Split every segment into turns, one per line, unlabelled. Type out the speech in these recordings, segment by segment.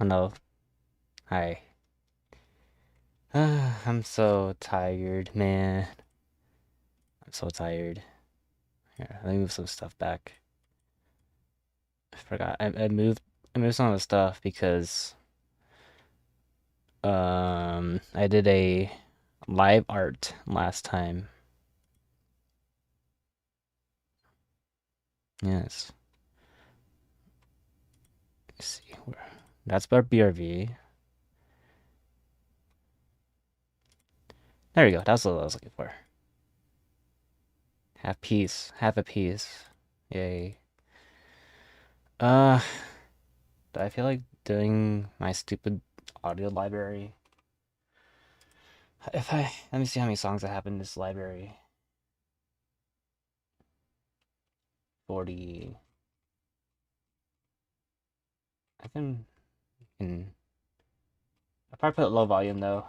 Oh no. Hi. I'm so tired, man. I'm so tired. Here, let me move some stuff back. I forgot. I moved some of the stuff because I did a live art last time. Yes. Let's see where that's our BRV. There we go. That's what I was looking for. Half piece. Half a piece. Yay. Uh I feel like doing my stupid audio library. If I let me see how many songs I have in this library. 40. I can I probably put low volume though.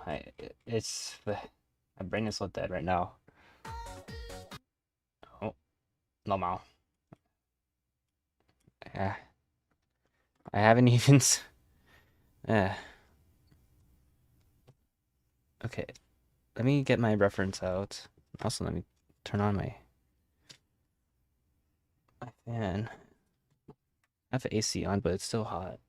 It's my brain is so dead right now. Oh, normal. Yeah, I haven't even. Yeah. Okay, let me get my reference out. Also, let me turn on my fan. I have the AC on, but it's still hot.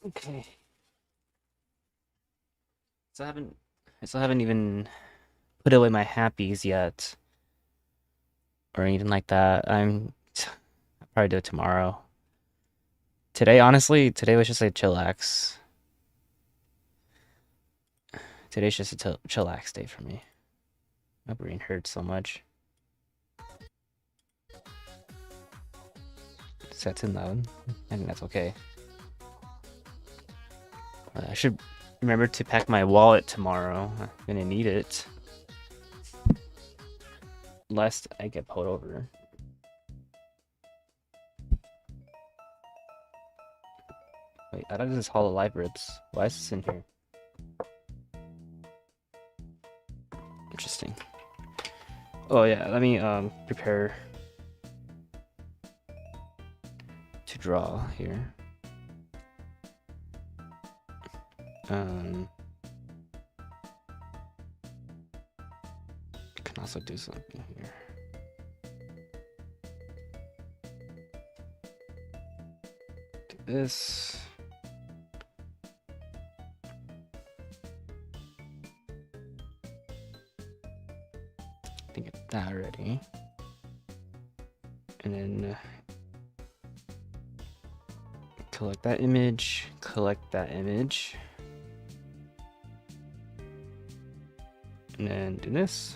Okay. So I still haven't even put away my happies yet, or anything like that. I'll probably do it tomorrow. Today, honestly, today was just a chillax. Today's just a chillax day for me. My brain hurts so much. Is that too loud? I think that's okay. I should remember to pack my wallet tomorrow. I'm gonna need it. Lest I get pulled over. Wait, I thought this is Hollow Live Ribs. Why is this in here? Interesting. Oh yeah, let me prepare to draw here. Um can also do something here. Do this. I think get that ready. And then collect that image, and then do this.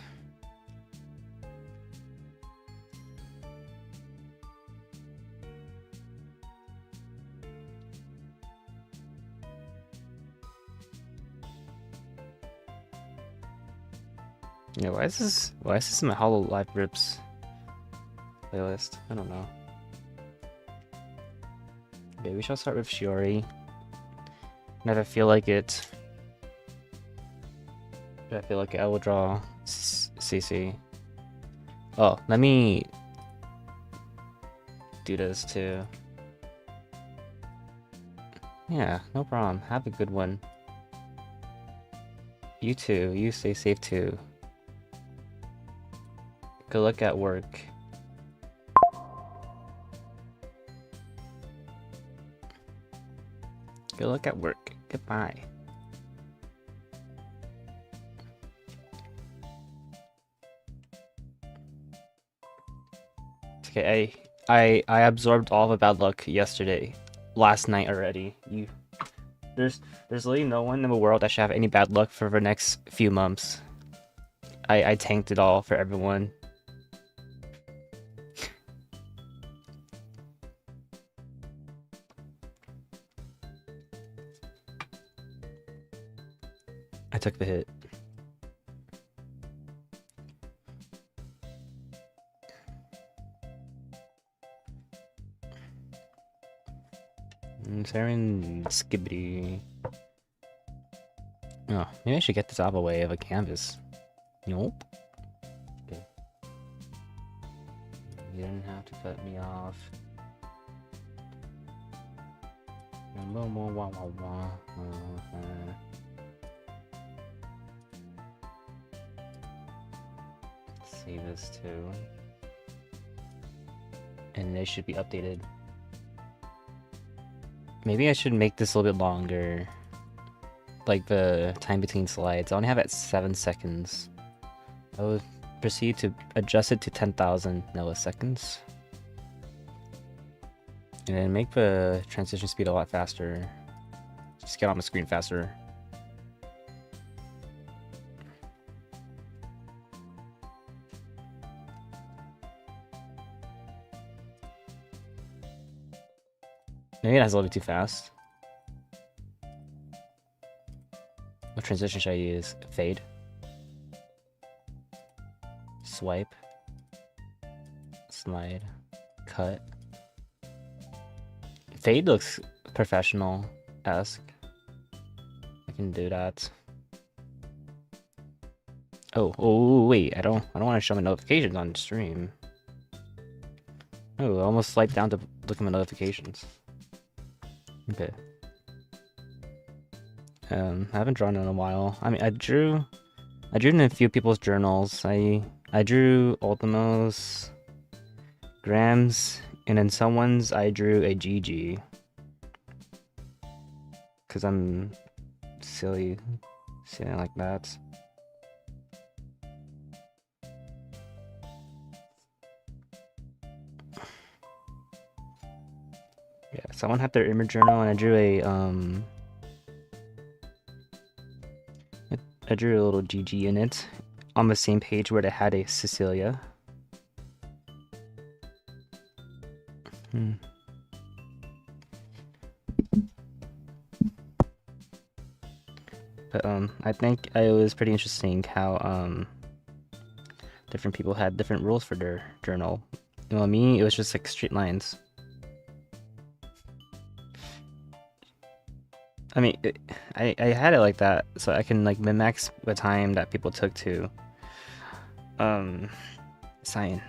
Yeah, why is this in my Hollow Live Rips playlist? I don't know. Okay, we shall start with Shiori. And if I feel like it, I will draw CC. Oh, let me do this too. Yeah, no problem. Have a good one. You too. You stay safe too. Good luck at work. Good luck at work. Goodbye. It's okay. I absorbed all the bad luck yesterday, last night already. There's literally no one in the world that should have any bad luck for the next few months. I tanked it all for everyone. I took the hit. Saren Skibbity. Oh, maybe I should get this out of the way of a canvas. Nope. Okay. You didn't have to cut me off. Save this too. And they should be updated. Maybe I should make this a little bit longer. Like the time between slides. I only have it at 7 seconds. I will proceed to adjust it to 10,000 milliseconds. And then make the transition speed a lot faster. Just get on the screen faster. Maybe that's a little bit too fast. What transition should I use? Fade? Swipe? Slide? Cut? Fade looks professional-esque. I can do that. Oh, wait, I don't want to show my notifications on stream. Oh, I almost swiped down to look at my notifications. Okay. I haven't drawn in a while. I mean, I drew in a few people's journals. I drew Ultimos, Grams, and in someone's I drew a GG. Cause I'm silly like that. Yeah, someone had their image journal and I drew a little GG in it on the same page where it had a Cecilia. But I think it was pretty interesting how different people had different rules for their journal. You know, me, it was just like straight lines. I mean, I had it like that, so I can like min-max the time that people took to sign.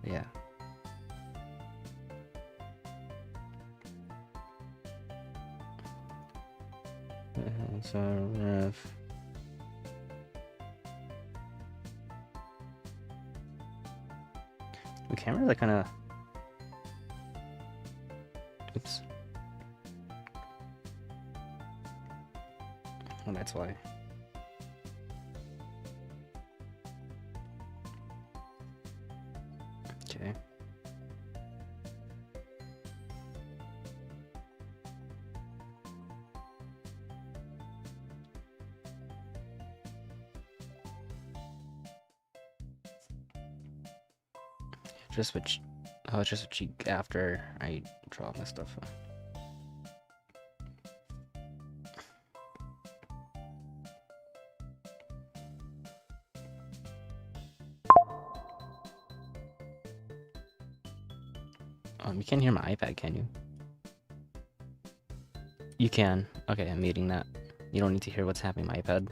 Yeah. So rough. The camera's like kind of. Oops. Oh, that's why. Okay. Just switch. Oh, just switch after I draw my stuff. You can't hear my iPad, can you? You can. Okay, I'm muting that. You don't need to hear what's happening on my iPad.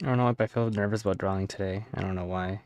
I don't know if I feel nervous about drawing today. I don't know why.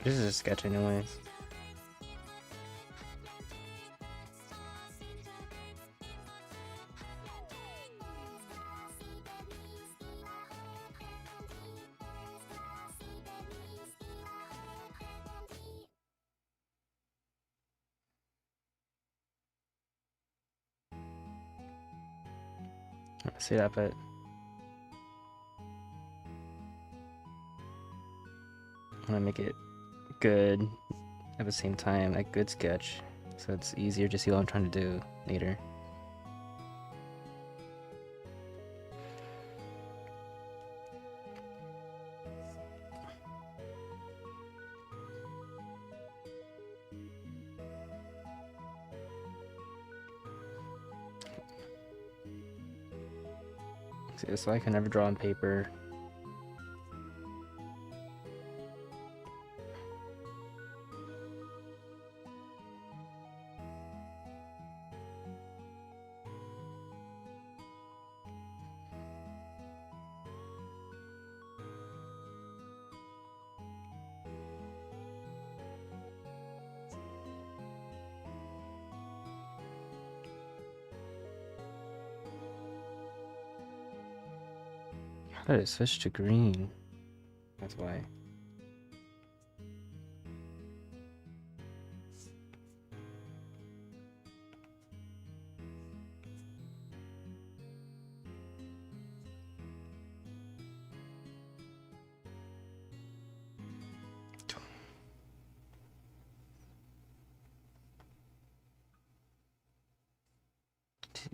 This is a sketch anyways. I see that, but I want to make it good at the same time, a good sketch, so it's easier to see what I'm trying to do later. See, so I can never draw on paper. How did it switch to green? That's why.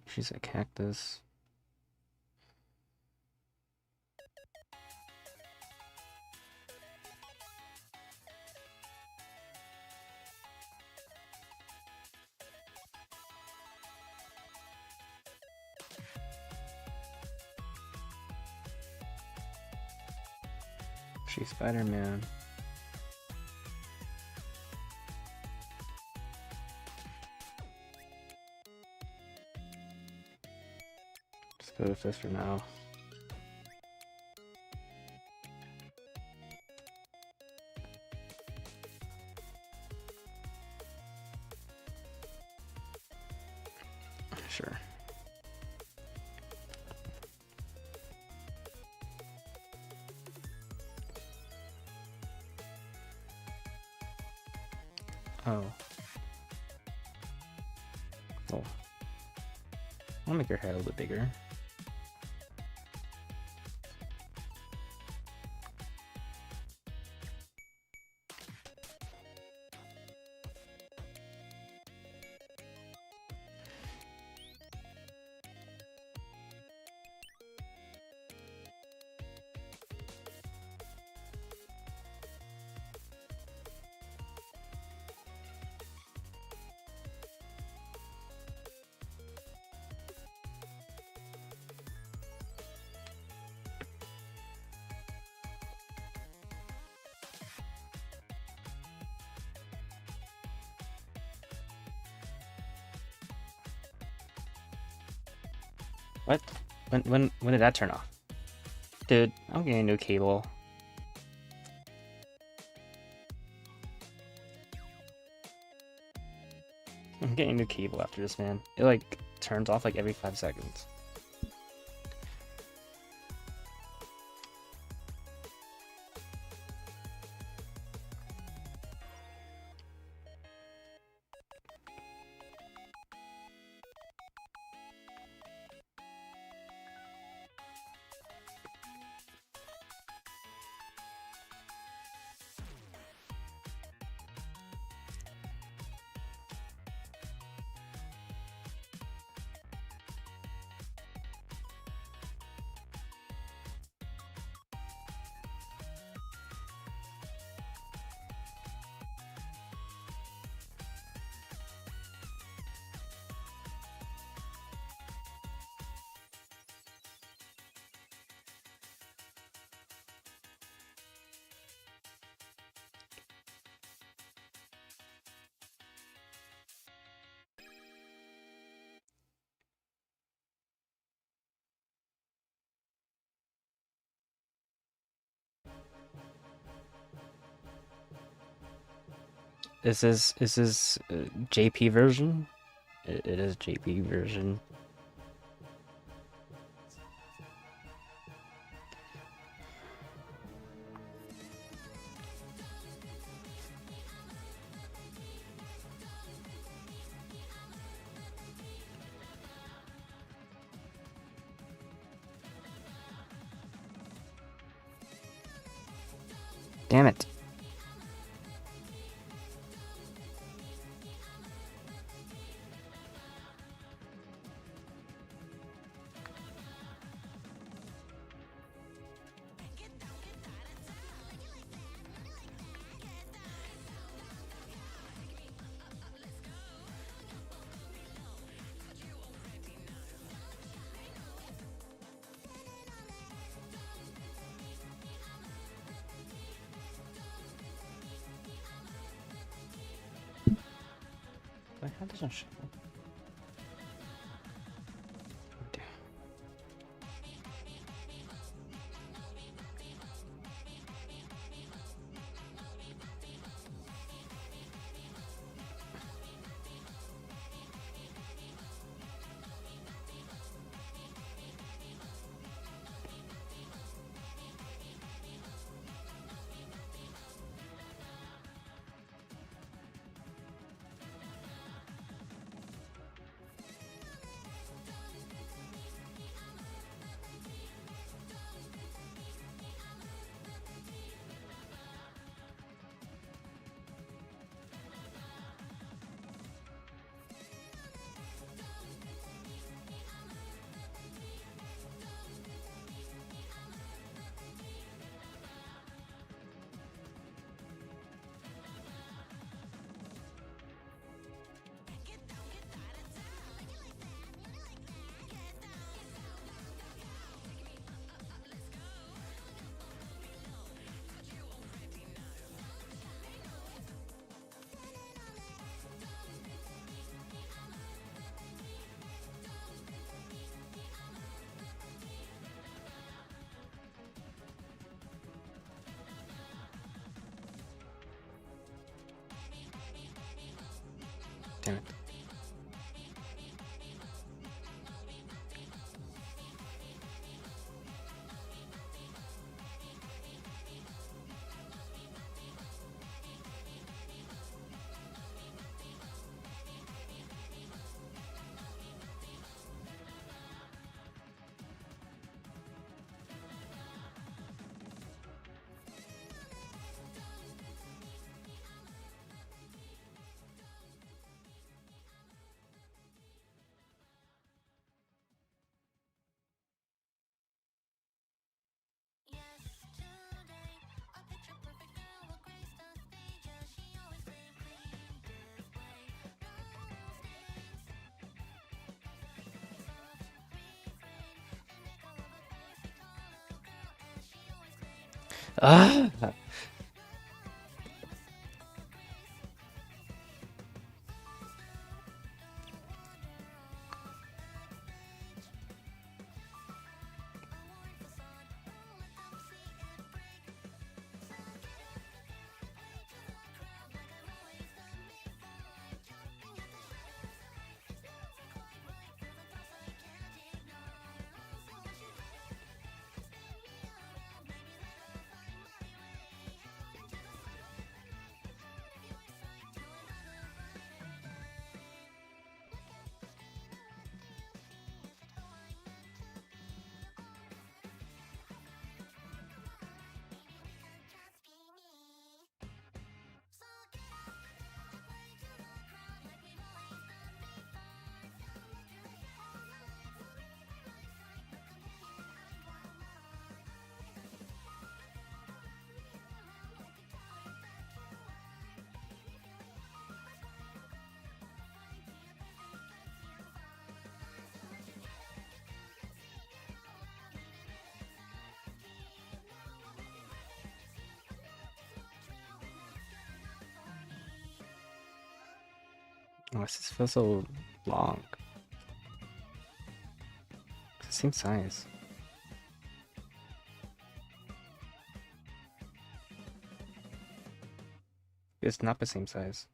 She's a cactus. She's Spider-Man. Let's go with this for now. Sure. Oh. Oh. I'll make her head a little bit bigger. What? When did that turn off? Dude, I'm getting a new cable. I'm getting a new cable after this, man. It like turns off like every 5 seconds. Is this JP version? It is JP version. Damn it. Wait, how doesn't show? Damn it. Ah! Oh, this feels so long. Same size. It's not the same size.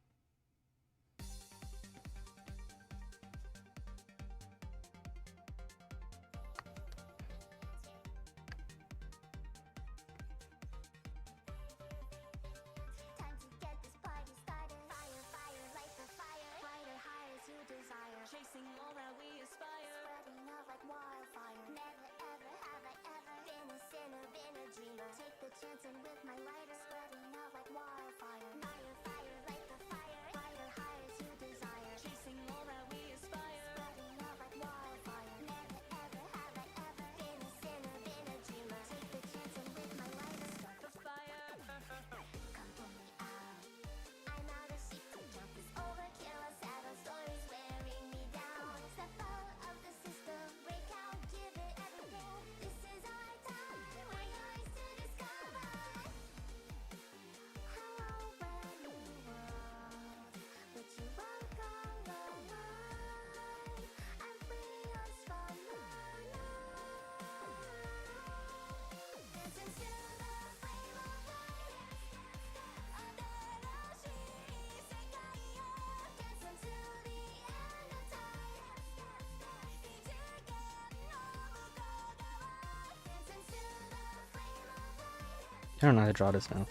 I don't know how to draw this now.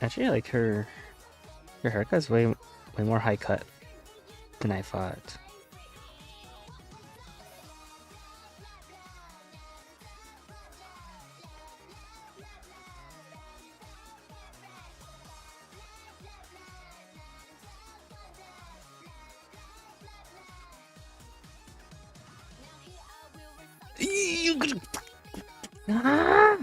Actually, like her haircut's way more high cut than I thought. Ah!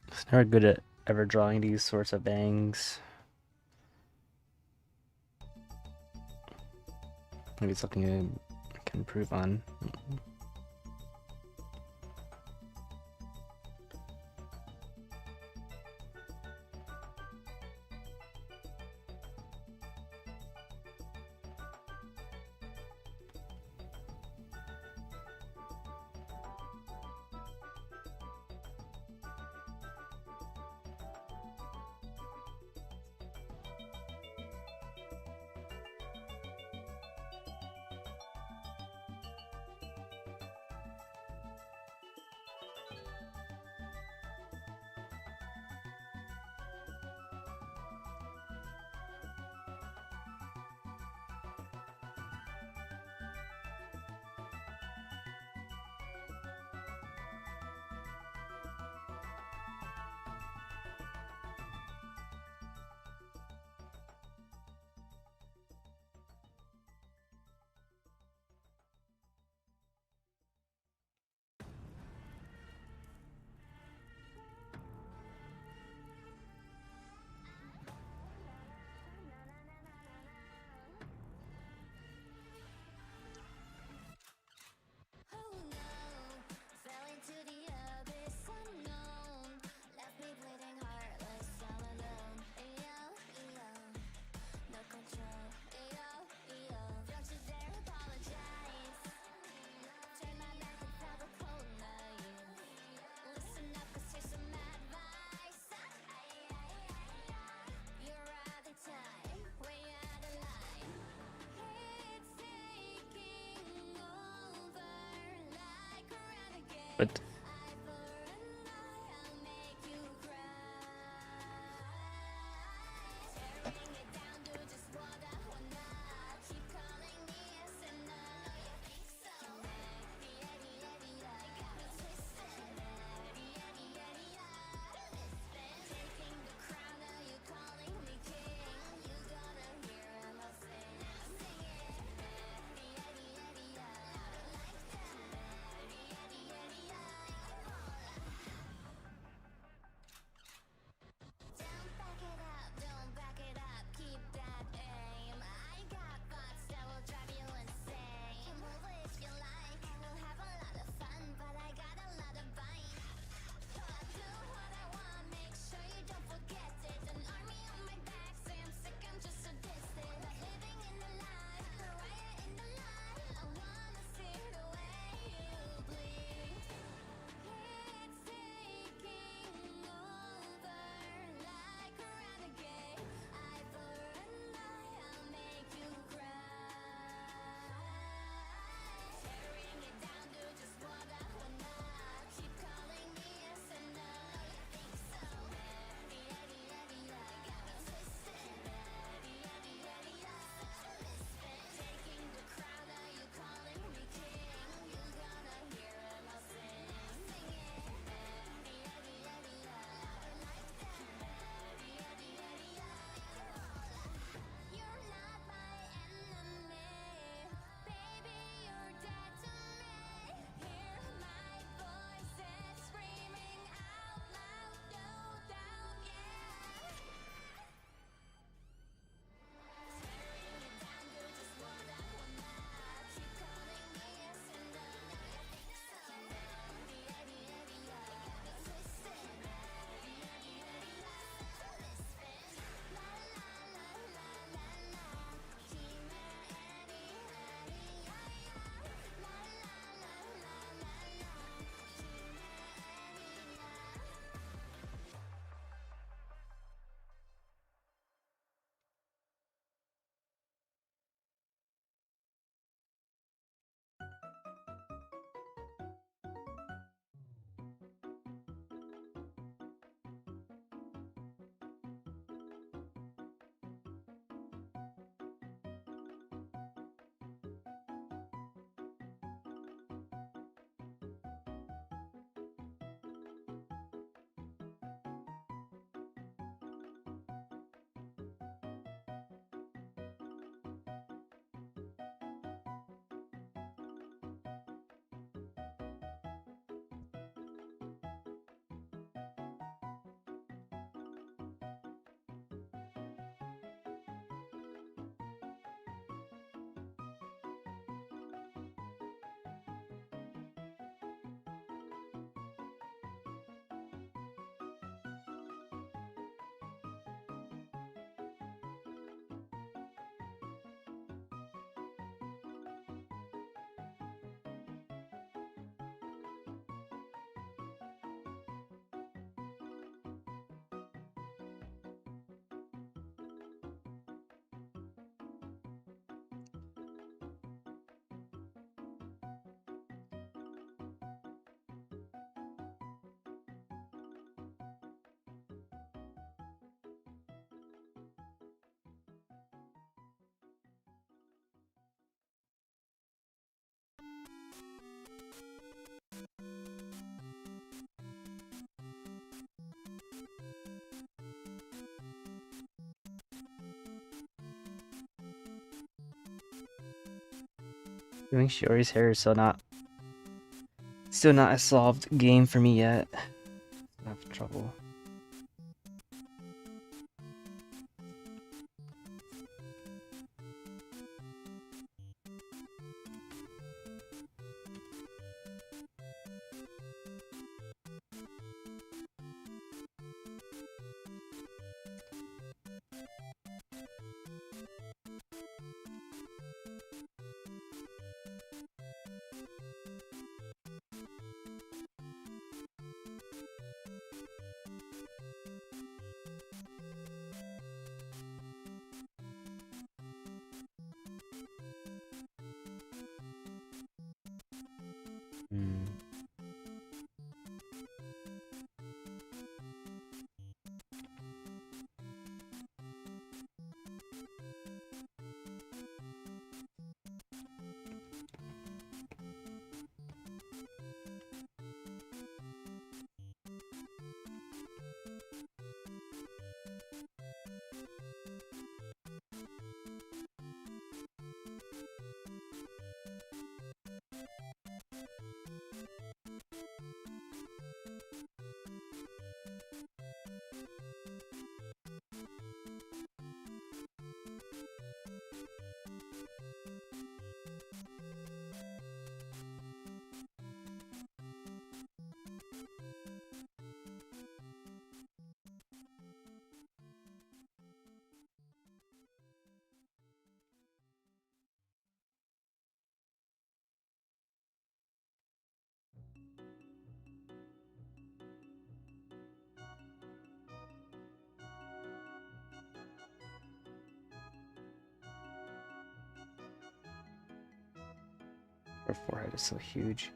I was never good at ever drawing these sorts of bangs. Maybe it's something I can improve on. But Doing Shiori's hair is still not a solved game for me yet. I have trouble. Hmm. Her forehead is so huge.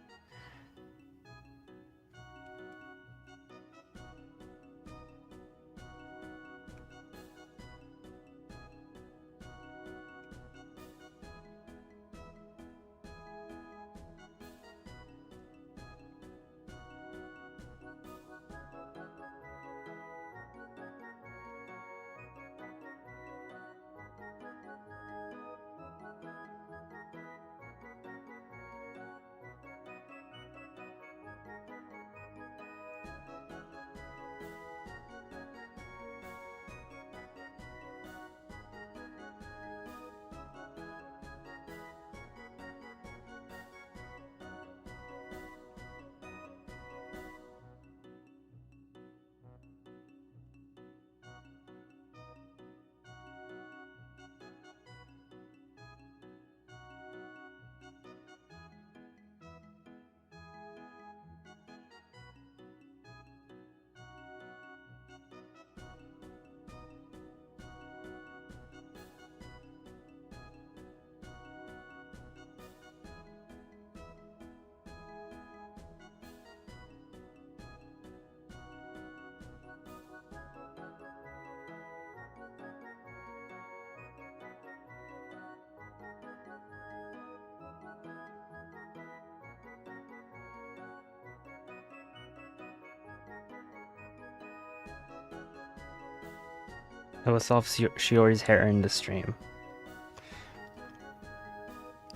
I will solve Shiori's hair in the stream.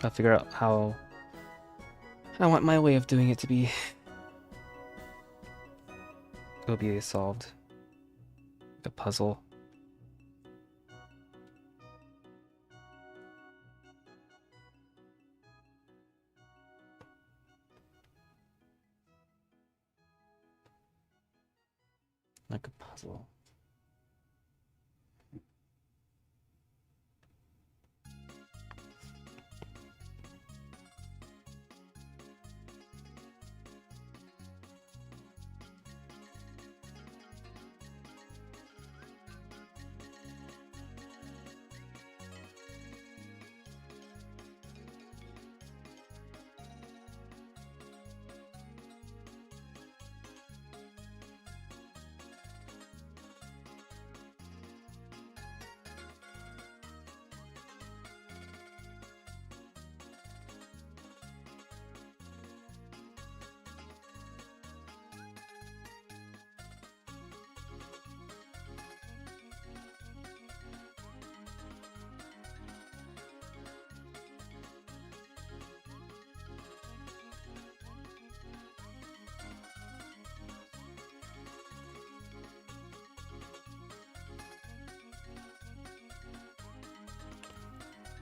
I'll figure out how I want my way of doing it to be. It'll be solved. The puzzle. Like a puzzle.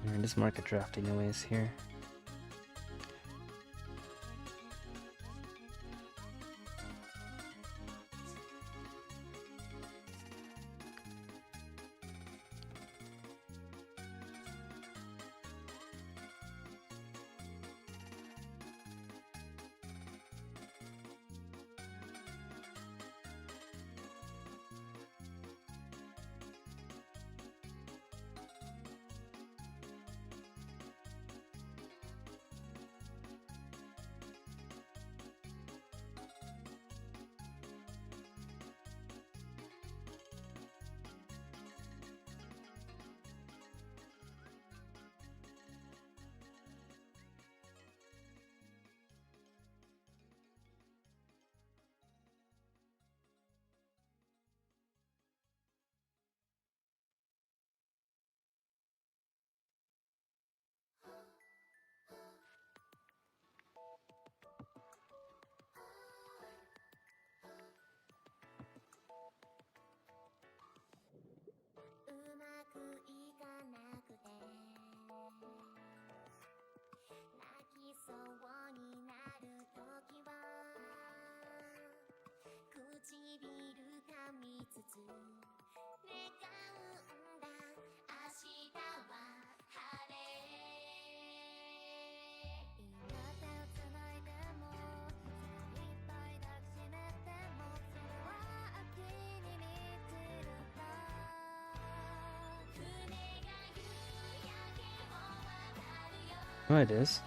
Alright, just market drafting anyways here. Oh, it is.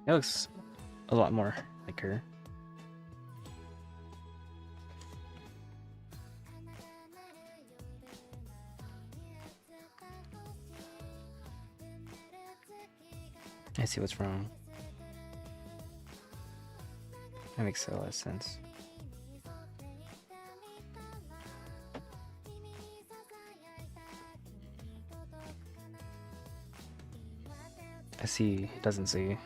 It looks a lot more like her. I see what's wrong. That makes a lot of sense. I see, he doesn't see.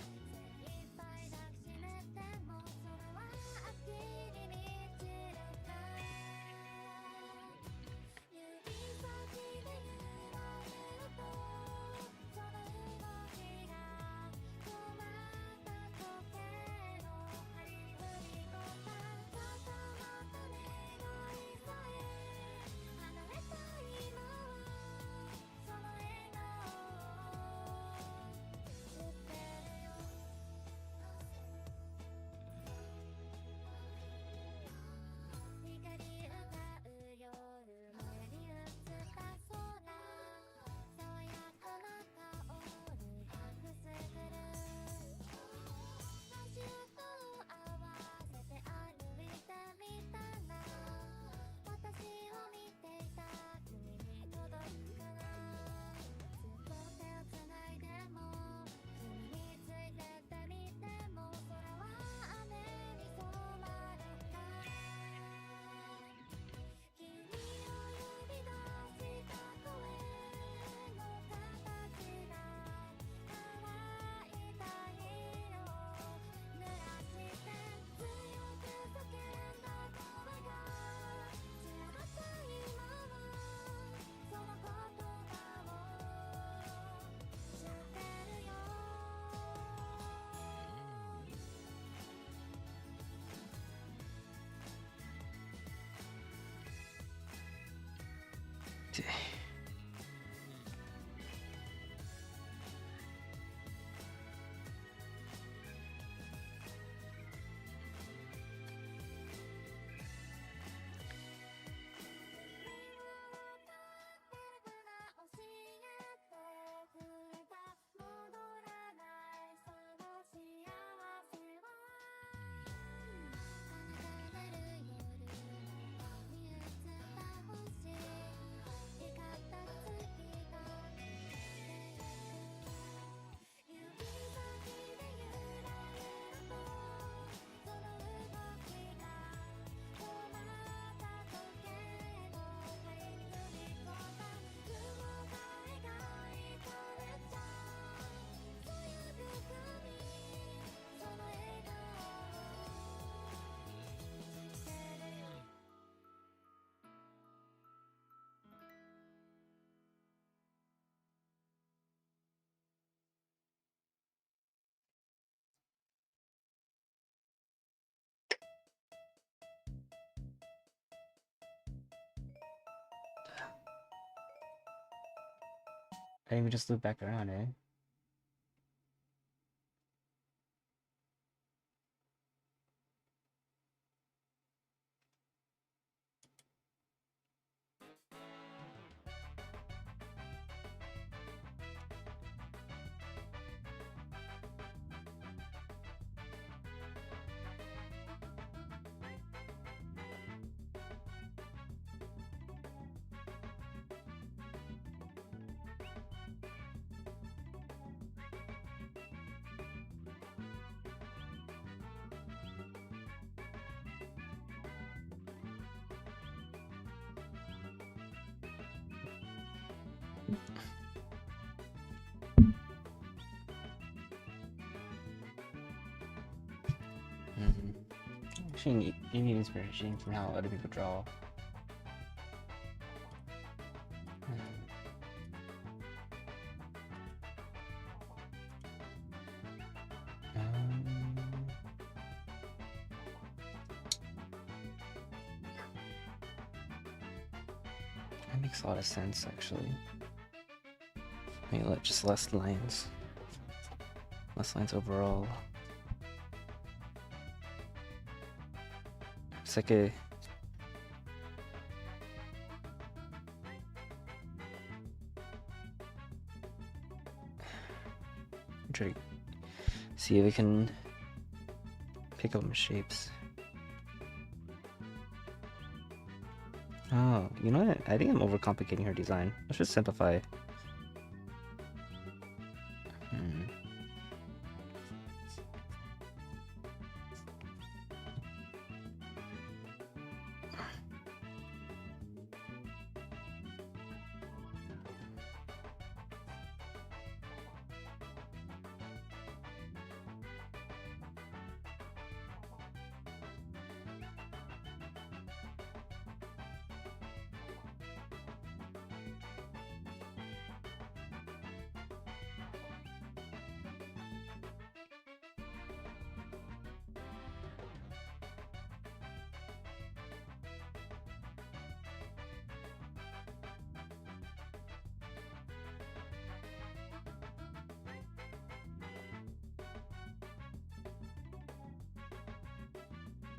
I didn't even just loop back around, eh? Mm-hmm. Actually, you need inspiration from how other people draw. That makes a lot of sense, actually. Maybe just less lines. Less lines overall. It's like a... Try to see if we can pick up some shapes. Oh, you know what? I think I'm overcomplicating her design. Let's just simplify.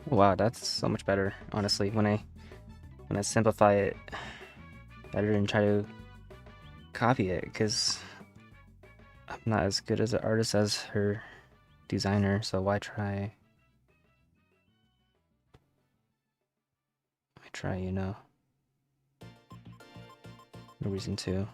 Wow, that's so much better, honestly. When I simplify it better and try to copy it, because I'm not as good as an artist as her designer, so why try? Why try, you know? No reason to.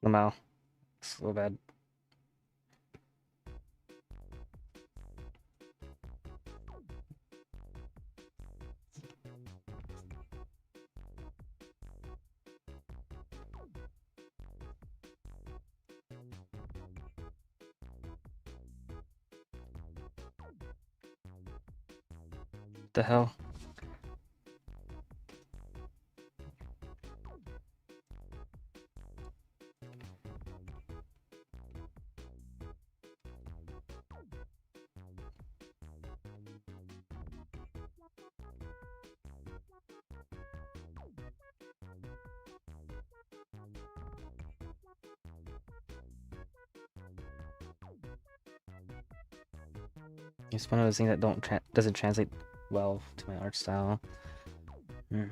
Somehow, so bad. The hell? It's one of those things that doesn't translate well to my art style. Hmm.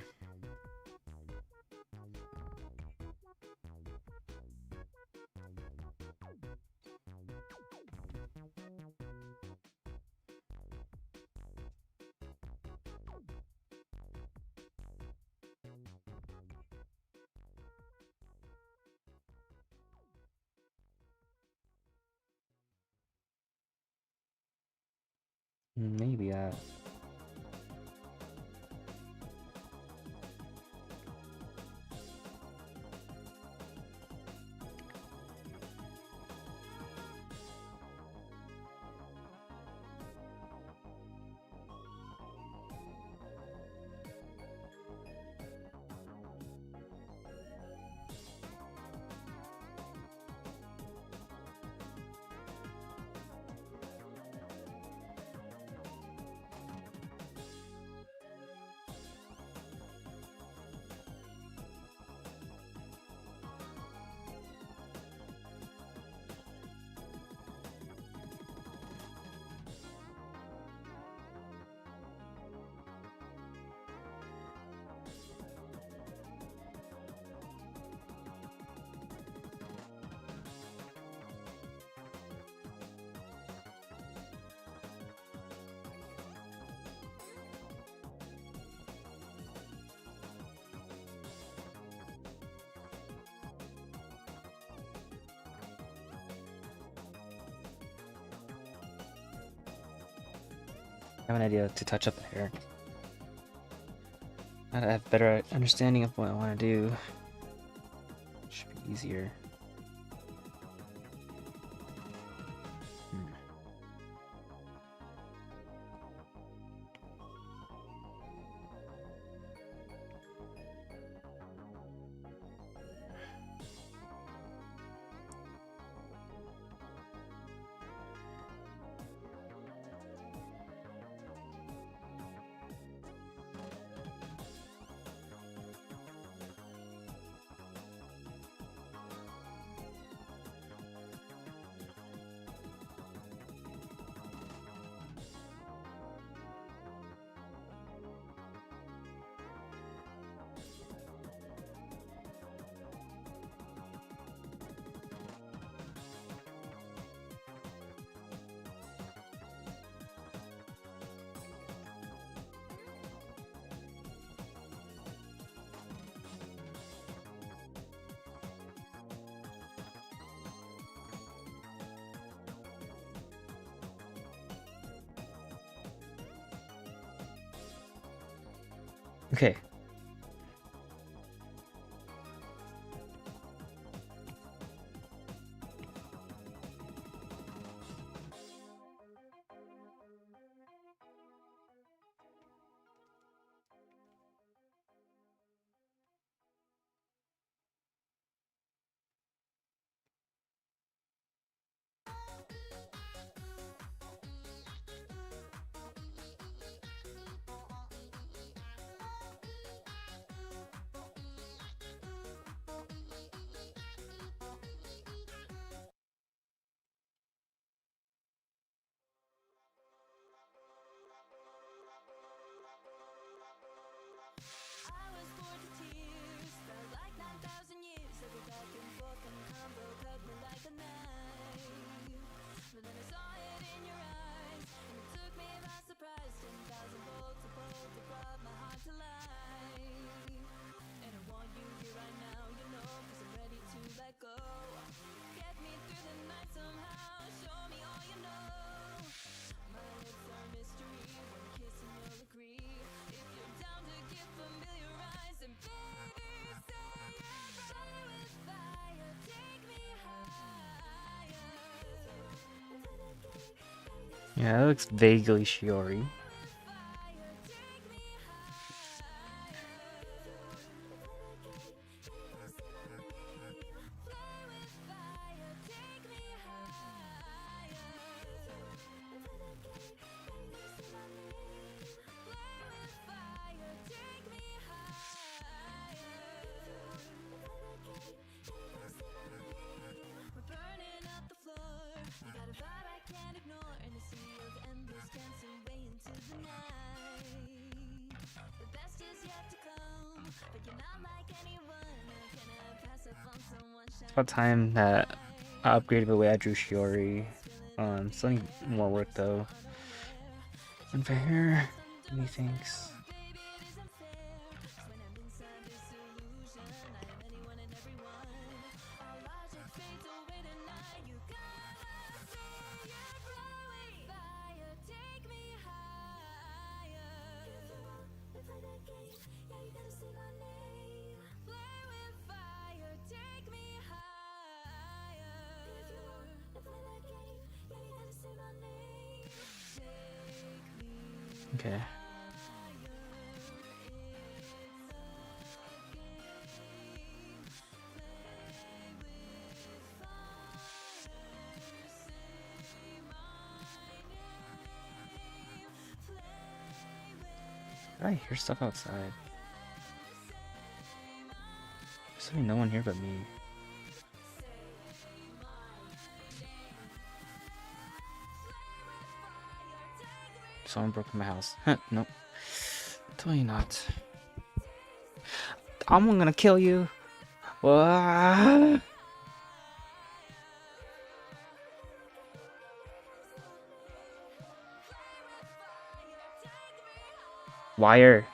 Maybe I have an idea to touch up the hair. Now that I have better understanding of what I want to do, it should be easier. Hmm. Okay. Yeah, that looks vaguely shiori. It's about time that I upgraded the way I drew shiori. Still need more work though. Unfair. Methinks. Okay. Did I hear stuff outside? There's really no one here but me. Someone broke in my house. Nope. Totally not. I'm gonna kill you. Wah! Wire.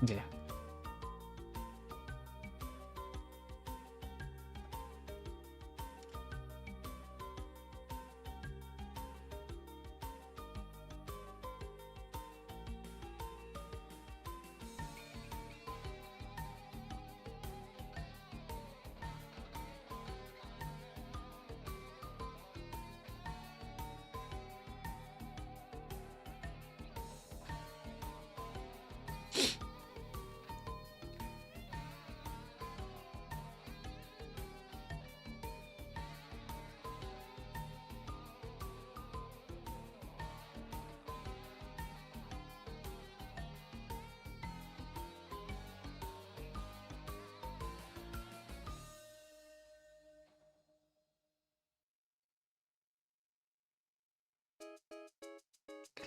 Okay.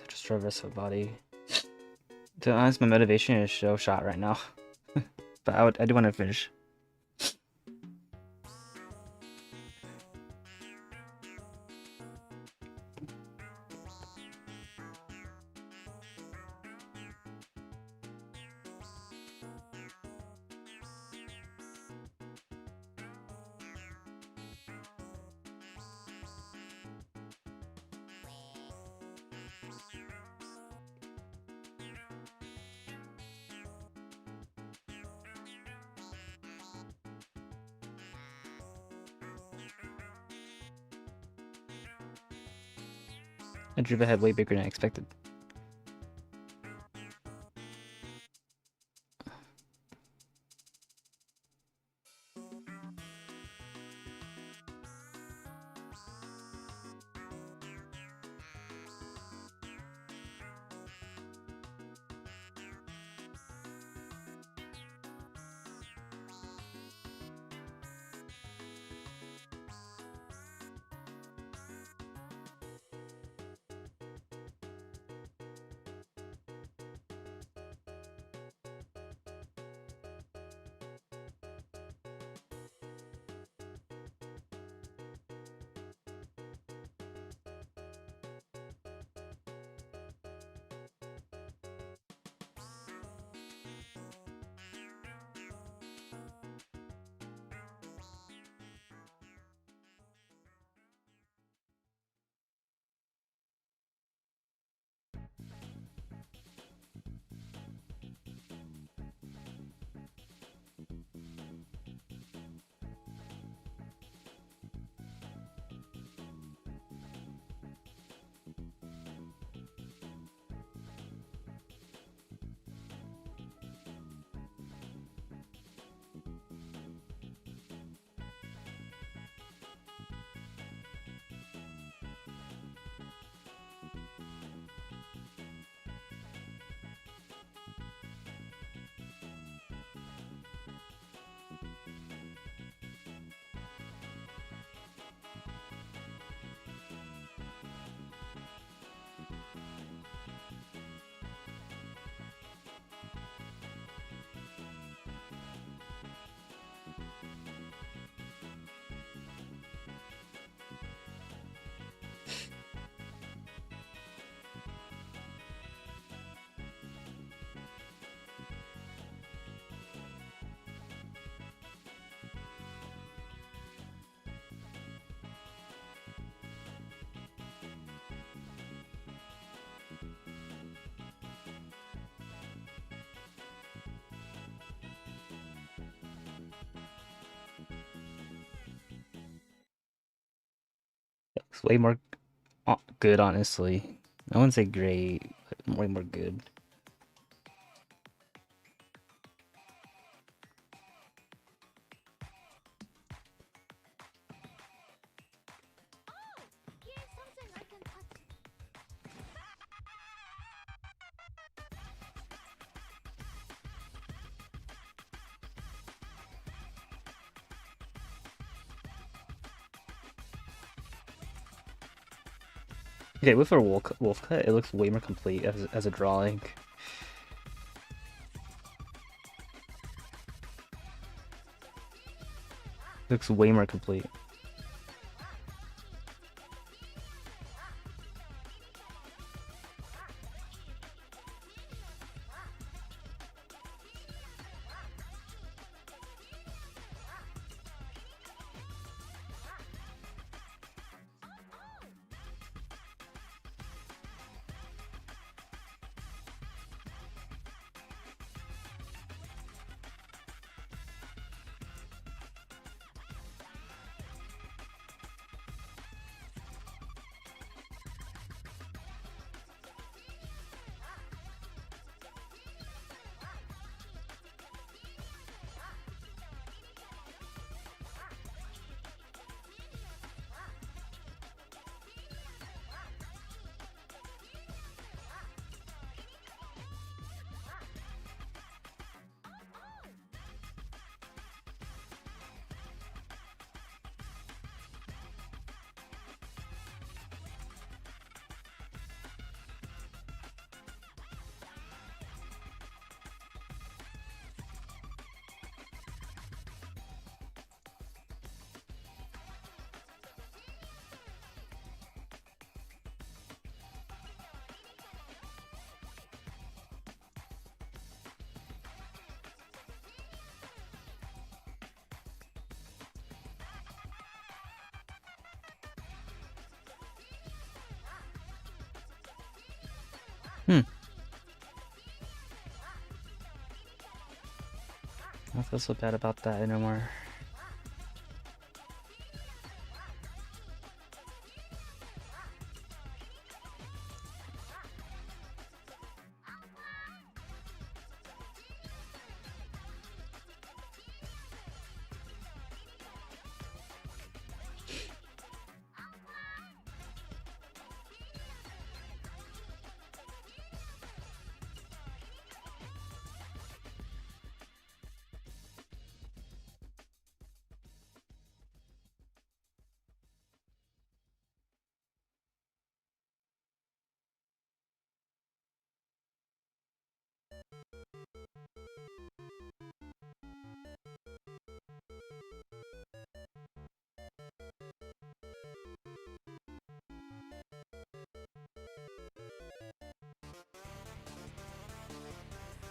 Just reverse the body. To be honest, my motivation is so shot right now. But I do want to finish. I drew the head way bigger than I expected. It's way more good, honestly. I wouldn't say great, but way more good. Okay, with a wolf cut, it looks way more complete as a drawing. It looks way more complete. don't feel so bad about that anymore.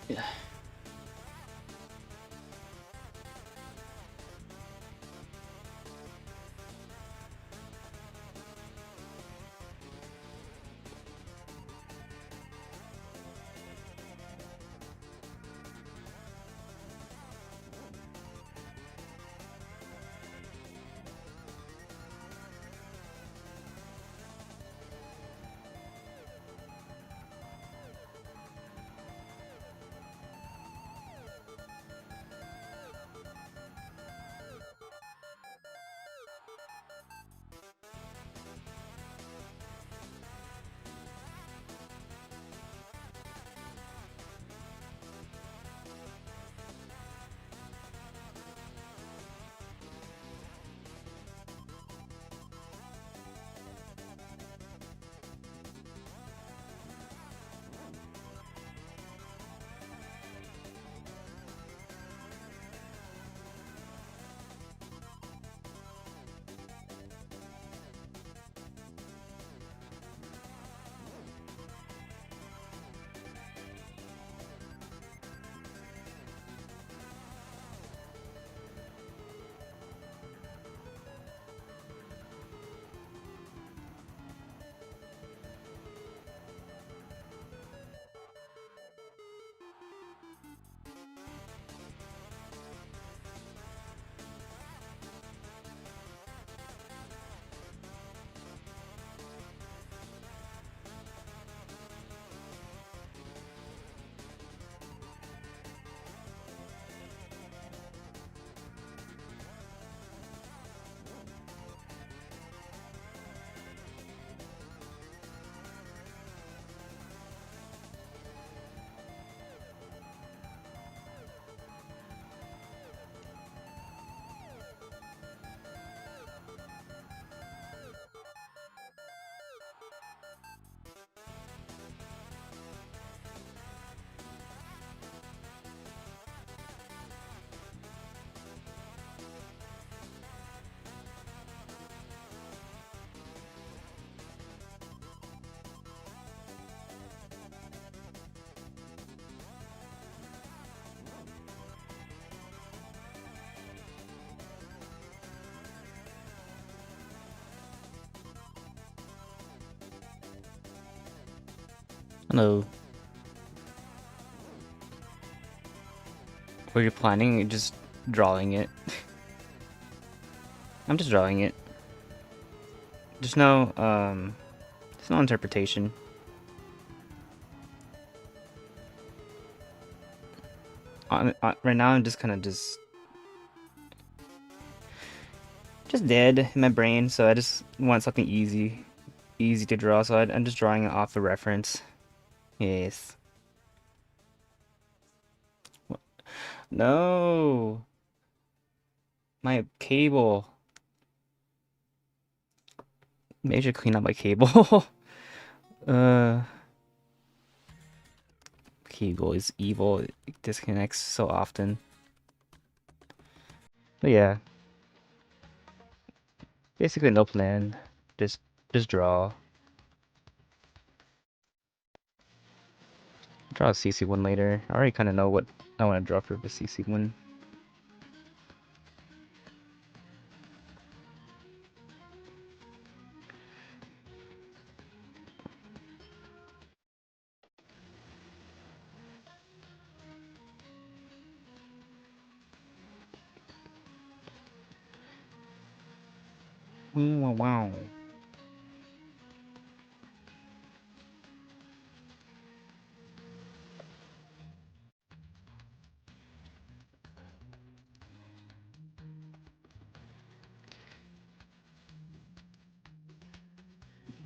Yeah. Hello. Were you planning just drawing it? I'm just drawing it. There's there's no interpretation. Right now, I'm just kind of just dead in my brain. So I just want something easy to draw. So I'm just drawing it off the reference. Yes. No, my cable. Maybe I should clean up my cable. uh, Cable is evil. It disconnects so often. But yeah, basically no plan. Just just draw. Draw a CC one later. I already kind of know what I want to draw for the CC one. Wow, wow.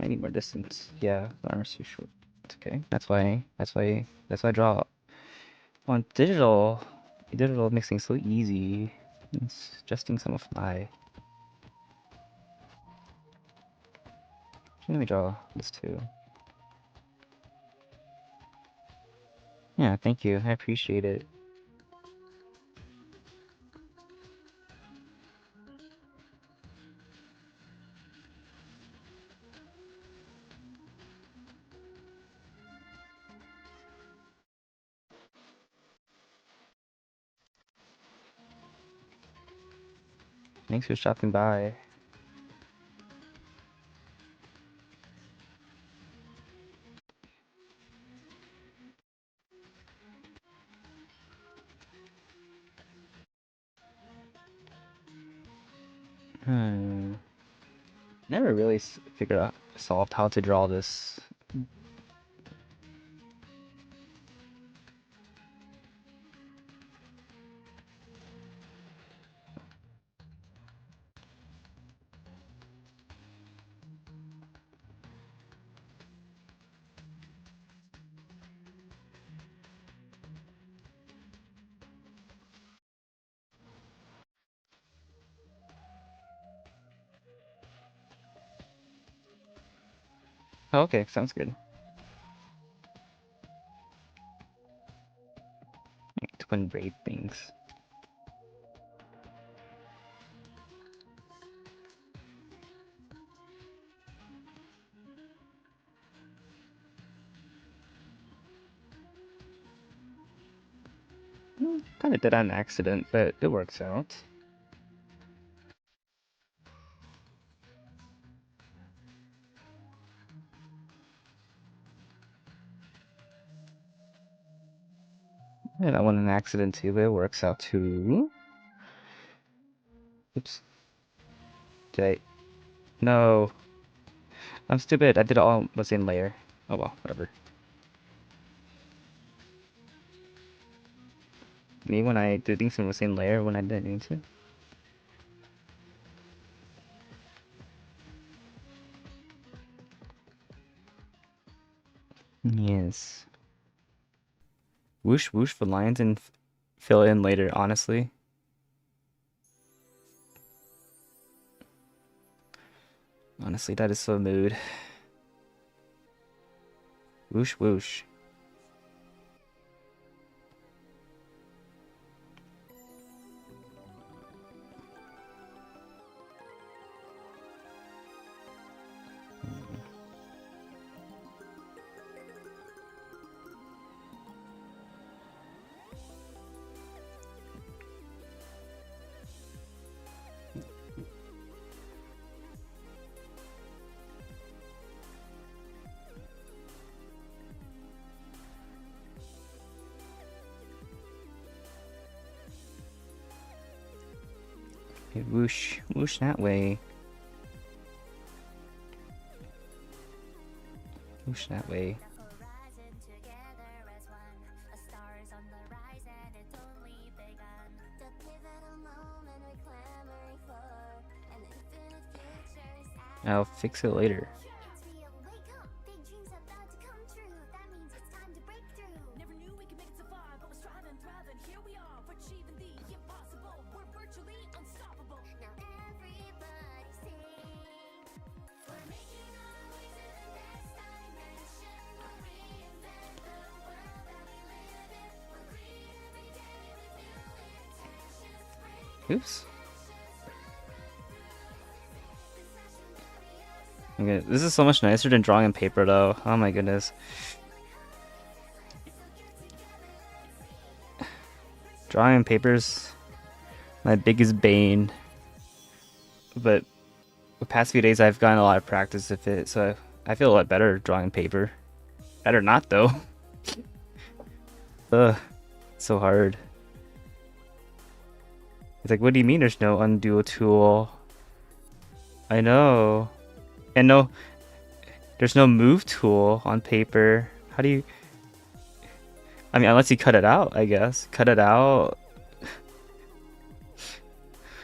I need more distance. Yeah, the armor's too short. It's okay. That's why I draw on digital. Digital makes things so easy. It's adjusting some of my. Let me draw this too. Yeah, thank you. I appreciate it. Thanks for stopping by. Hmm. Never really figured out solved how to draw this. Oh, okay, sounds good. Twin braid things. Kind of did on accident, but it works out. Yeah, that one an accident too, but it works out too. Oops. Did I? No. I'm stupid. I did it all the same layer. Oh well, whatever. Me when I do things in the same layer when I didn't need to. Yes. Whoosh whoosh for lines and fill in later, honestly. Honestly, that is so mood. Whoosh whoosh. Okay, whoosh whoosh that way. Whoosh that way. I'll fix it later. Oops. Okay, this is so much nicer than drawing on paper though. Oh my goodness. Drawing on paper's my biggest bane. But the past few days I've gotten a lot of practice with it, so I feel a lot better drawing on paper. Better not though. Ugh. So hard. It's like, what do you mean there's no undo tool? I know. And no, there's no move tool on paper. How do you? I mean, unless you cut it out, I guess. Cut it out.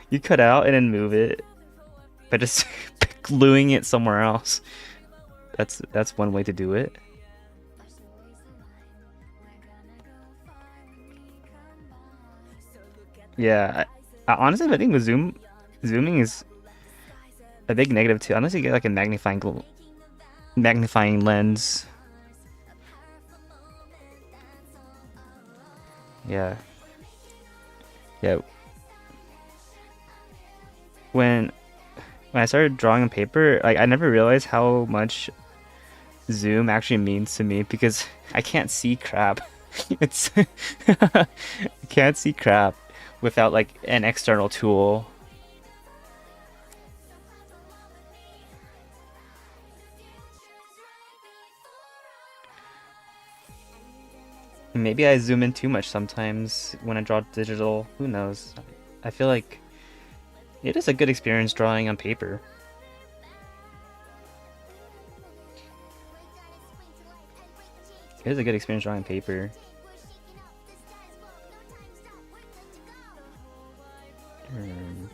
You cut out and then move it by just gluing it somewhere else. That's one way to do it. Yeah, honestly, I think with zooming is a big negative too. Unless you get like a magnifying lens. Yeah, yeah. When when I started drawing on paper, like I never realized how much zoom actually means to me because I can't see crap. It's I can't see crap without like an external tool. Maybe I zoom in too much sometimes when I draw digital. Who knows? I feel like it is a good experience drawing on paper. It is a good experience drawing on paper. Hmm.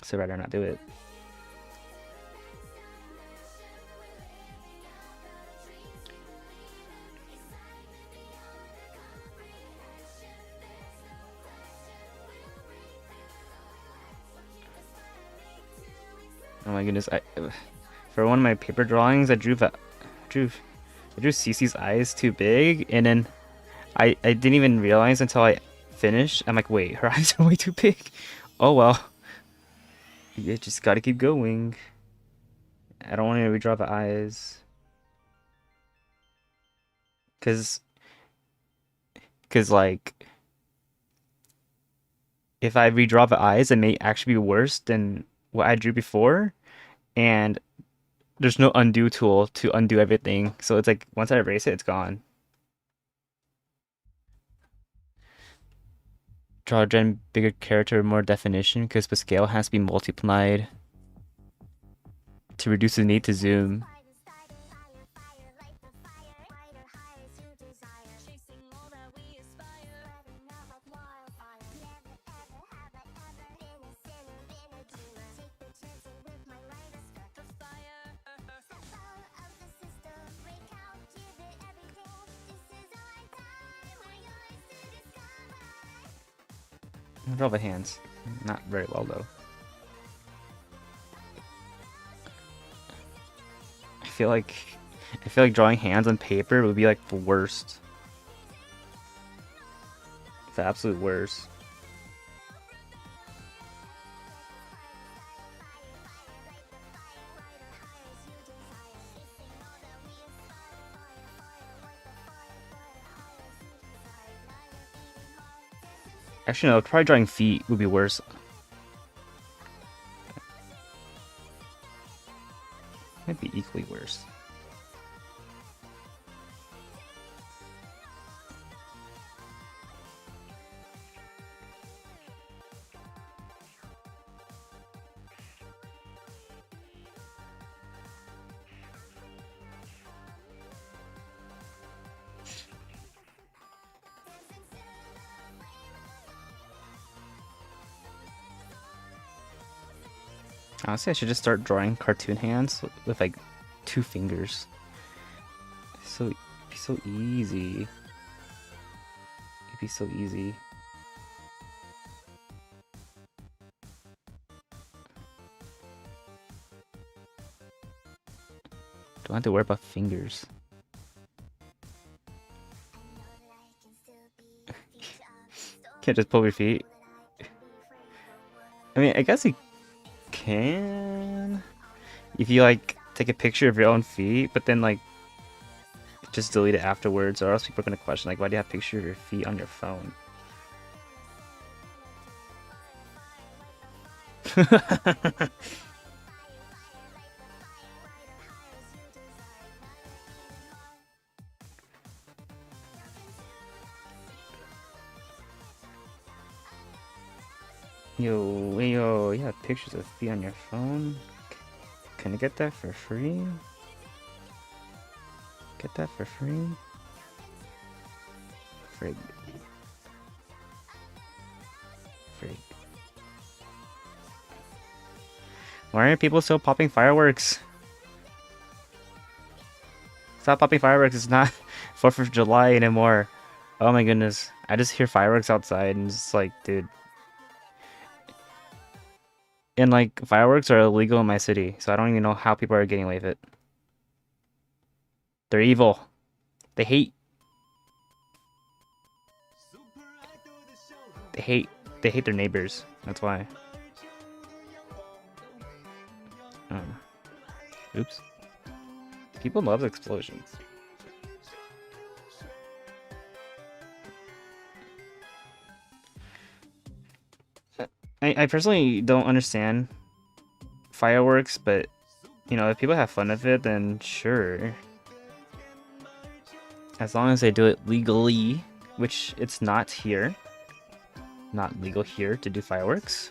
So rather not do it. Oh my goodness! For one of my paper drawings, drew I drew Cece's eyes too big, and then I didn't even realize until I finished. I'm like, wait, her eyes are way too big. Oh well, you just gotta keep going. I don't want to redraw the eyes, cause like if I redraw the eyes, it may actually be worse than what I drew before, and there's no undo tool to undo everything. So it's like once I erase it, it's gone. Draw a gen bigger character with more definition because the scale has to be multiplied to reduce the need to zoom. Draw the hands. Not very well though. I feel like drawing hands on paper would be like the worst. The absolute worst. Actually, no, probably drawing feet would be worse. Might be equally worse. Honestly, I should just start drawing cartoon hands with like two fingers. It'd be so easy. It'd be so easy. Don't have to worry about fingers. Can't just pull your feet. I mean, I guess you can if you like take a picture of your own feet, but then like just delete it afterwards, or else people are gonna question like, why do you have a picture of your feet on your phone? Yo, you have pictures of feet on your phone? Can I get that for free? Get that for free? Frig. Frig. Why aren't people still popping fireworks? Stop popping fireworks, it's not 4th of July anymore. Oh my goodness. I just hear fireworks outside and it's like, dude. And like, fireworks are illegal in my city, so I don't even know how people are getting away with it. They're evil. They hate. They hate. They hate their neighbors. That's why. Um, oops. People love explosions. I personally don't understand fireworks, but you know, if people have fun with it, then sure. As long as they do it legally, which it's not here. Not legal here to do fireworks.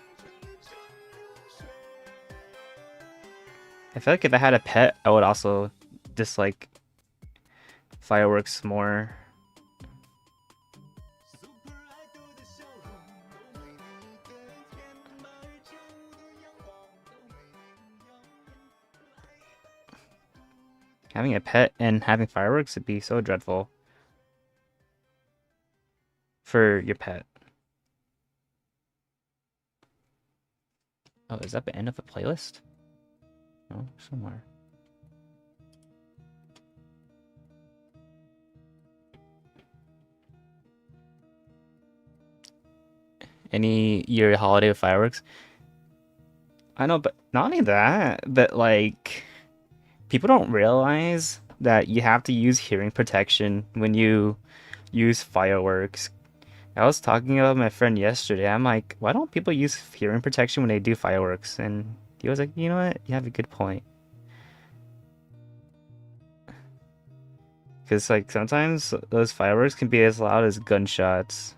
I feel like if I had a pet, I would also dislike fireworks more. Having a pet and having fireworks would be so dreadful for your pet. Oh, is that the end of a playlist? No, somewhere. Any year holiday with fireworks? I know, but not only that, but like people don't realize that you have to use hearing protection when you use fireworks. I was talking about my friend yesterday. I'm like, why don't people use hearing protection when they do fireworks? And he was like, you know what? You have a good point. Because like sometimes those fireworks can be as loud as gunshots.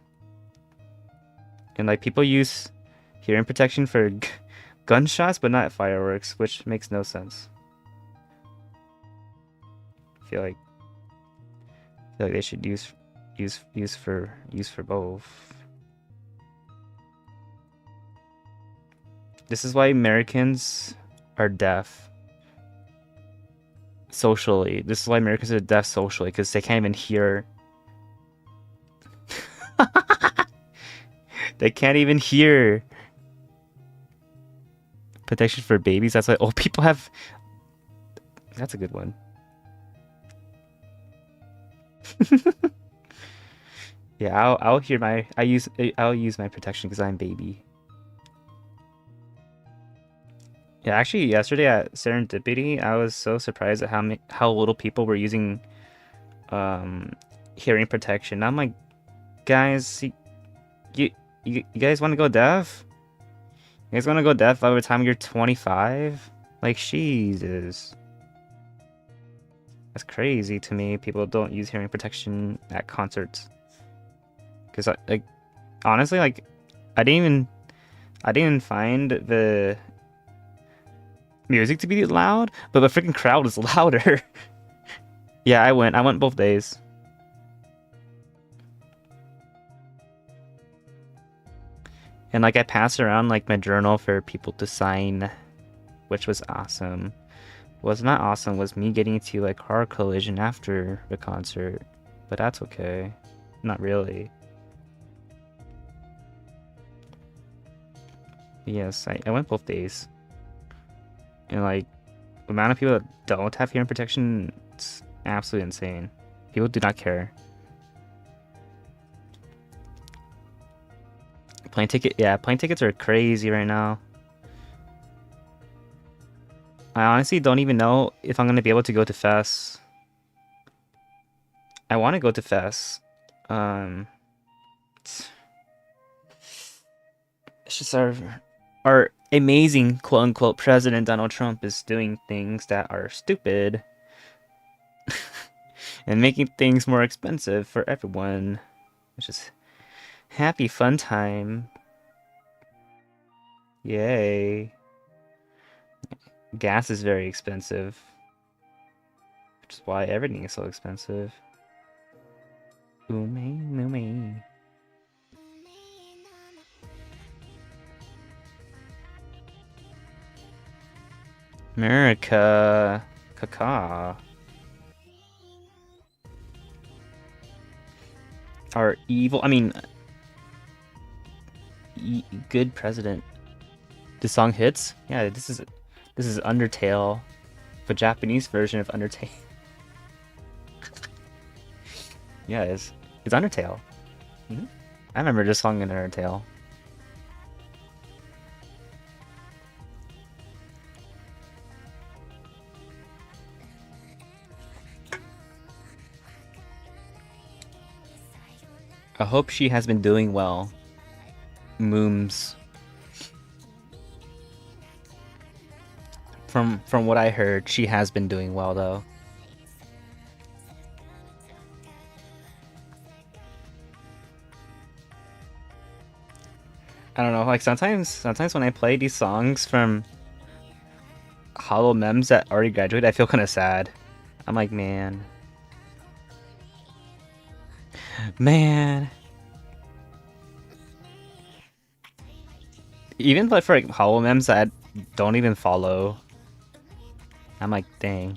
And like people use hearing protection for gunshots, but not fireworks, which makes no sense. I feel like they should use for both. This is why Americans are deaf socially. This is why Americans are deaf socially, because they can't even hear. They can't even hear. Protection for babies. That's why old people have. That's a good one. Yeah, I'll hear my. I'll use my protection because I'm baby. Yeah, actually, yesterday at Serendipity, I was so surprised at how little people were using um hearing protection. I'm like, guys, you you guys want to go deaf? You guys want to go deaf by the time you're 25? Like, Jesus. That's crazy to me. People don't use hearing protection at concerts. Because, like, honestly, like, I didn't even find the music to be loud, but the freaking crowd was louder. Yeah, I went. I went both days. And, like, I passed around, like, my journal for people to sign, which was awesome. What's not awesome was me getting into a car collision after the concert, but that's okay. Not really. Yes, I went both days. And like the amount of people that don't have hearing protection, it's absolutely insane. People do not care. Plane tickets are crazy right now. I honestly don't even know if I'm gonna be able to go to Fest. I want to go to Fest. Um, it's just our amazing quote unquote president Donald Trump is doing things that are stupid and making things more expensive for everyone. It's just happy fun time. Yay. Gas is very expensive, which is why everything is so expensive. Ume, ume. America. Caca. Our evil, I mean, good president. The song hits? Yeah, this is Undertale, the Japanese version of Undertale. Yeah, it's Undertale. I remember this song in Undertale. I hope she has been doing well. Mooms. From what I heard, she has been doing well though. I don't know, like sometimes when I play these songs from hollow mems that already graduated, I feel kind of sad. I'm like, man. Man. Even like for like hollow mems that I don't even follow, I'm like, dang.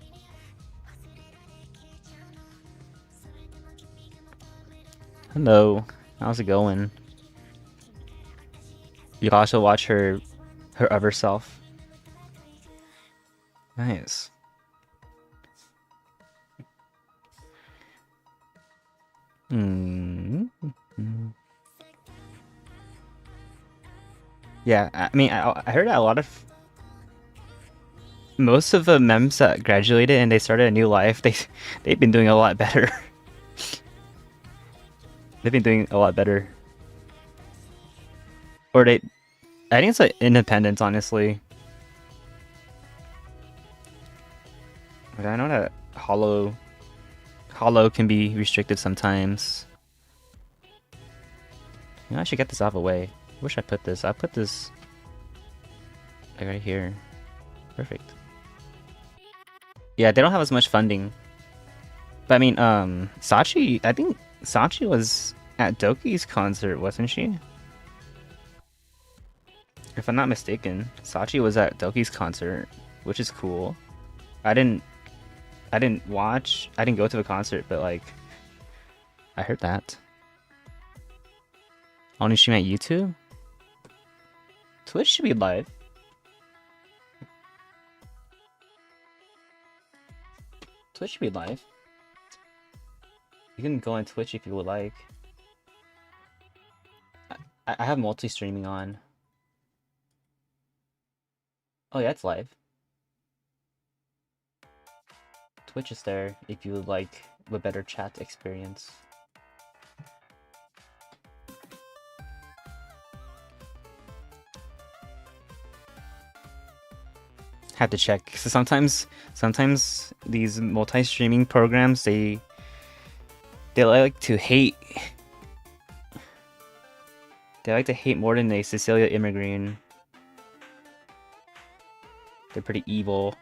Hello. How's it going? You also watch her other self. Nice. Hmm. Yeah, I mean, I heard that a lot of most of the mems that graduated and they started a new life, they've been doing a lot better. They've been doing a lot better. Or I think it's like independence, honestly. Like, I know that hollow can be restrictive sometimes. You know, I should get this off away. Wish I put this. I put this like right here. Perfect. Yeah, they don't have as much funding. But I mean, Sachi, I think Sachi was at Doki's concert, wasn't she? If I'm not mistaken, Sachi was at Doki's concert, which is cool. I didn't watch, I didn't go to the concert, but like, I heard that. Only stream at YouTube? Twitch should be live. Twitch should be live. You can go on Twitch if you would like. I have multi-streaming on. Oh yeah, it's live. Twitch is there if you would like a better chat experience. Had to check. So sometimes these multi-streaming programs they like to hate. They like to hate more than a Cecilia immergreen. They're pretty evil.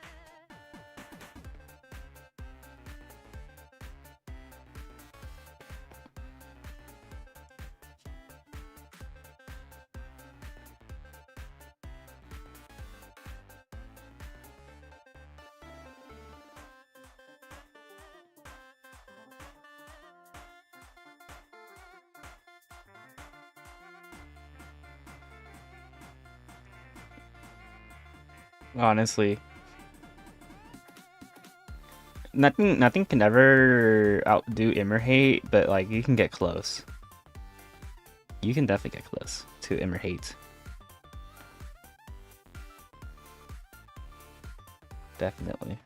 Honestly. Nothing can ever outdo Immer hate, but like you can get close. You can definitely get close to Immer hate. Definitely.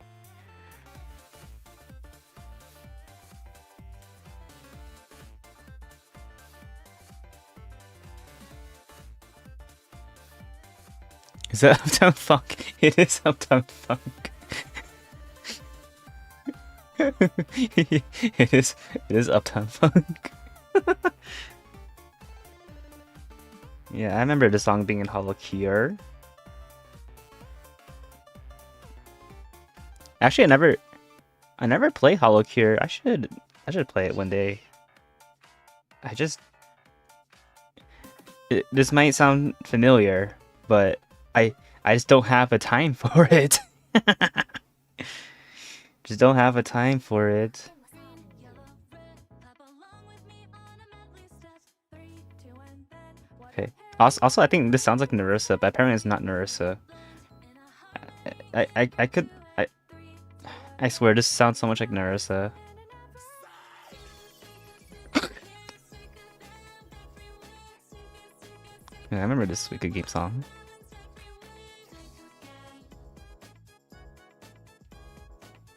Is that Uptown Funk? It is Uptown Funk. It is Uptown Funk. Yeah, I remember the song being in Hollow Cure. Actually, I never play Hollow Cure. I should play it one day. I just this might sound familiar, but I I just don't have a time for it. Just don't have a time for it. Okay. Also, I think this sounds like Narissa, but apparently it's not Narissa. I could I swear this sounds so much like Narissa. Yeah, I remember this Wicked Game song.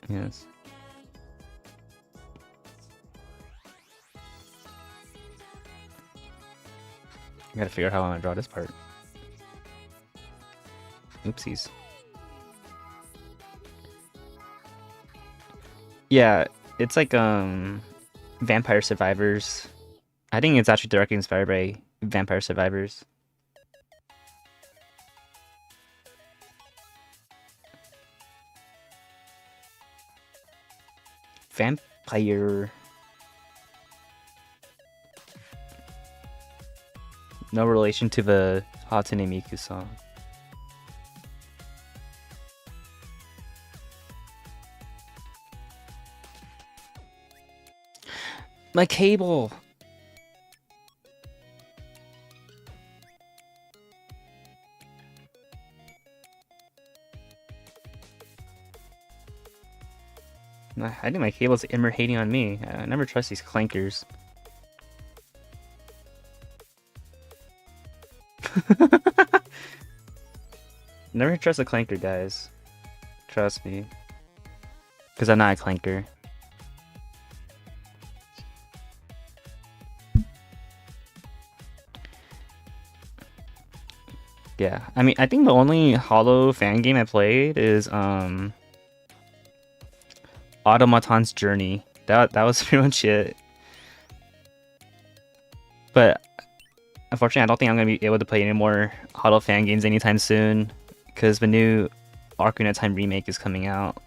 Yes. I gotta figure out how I want to draw this part. Oopsies. Yeah, it's like Vampire Survivors. I think it's actually directly inspired by Vampire Survivors. Vampire. No relation to the Hatsune Miku song. My cable! I think my cable's hating on me. I never trust these clankers. Never trust a clanker, guys. Trust me. Because I'm not a clanker. Yeah, I mean, I think the only Hollow fan game I played is Automaton's Journey. That was pretty much it. But unfortunately, I don't think I'm gonna be able to play any more Hollow fan games anytime soon, because the new Ocarina of Time remake is coming out.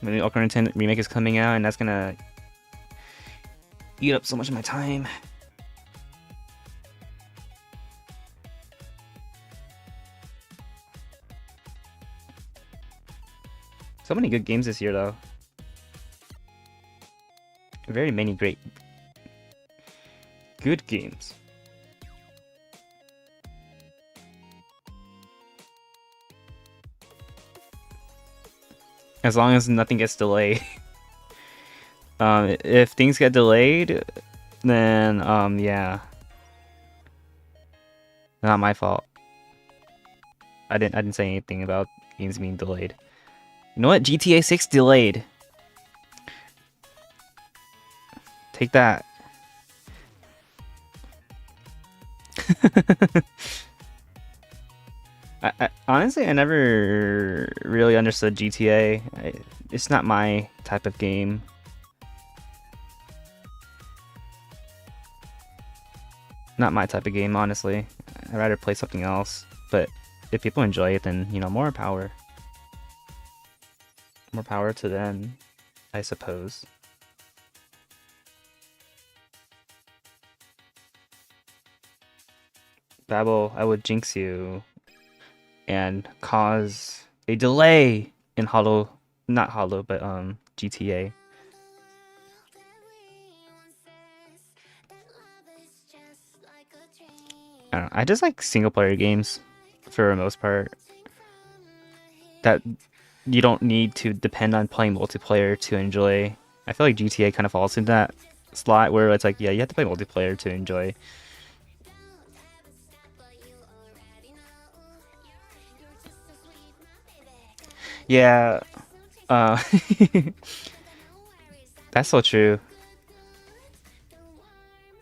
The new Ocarina of Time remake is coming out, and that's gonna eat up so much of my time. So many good games this year, though. Very many great, good games. As long as nothing gets delayed. If things get delayed, then yeah, not my fault. I didn't say anything about games being delayed. You know what? GTA 6 delayed. Take that. Honestly, I never really understood GTA. It's not my type of game. Not my type of game, honestly. I'd rather play something else. But if people enjoy it, then, you know, more power. More power to them, I suppose. Babel, I would jinx you and cause a delay in not Hollow, but GTA. I don't know, I just like single player games for the most part. That you don't need to depend on playing multiplayer to enjoy. I feel like GTA kind of falls in that slot where it's like, yeah, you have to play multiplayer to enjoy. Yeah, uh, that's so true.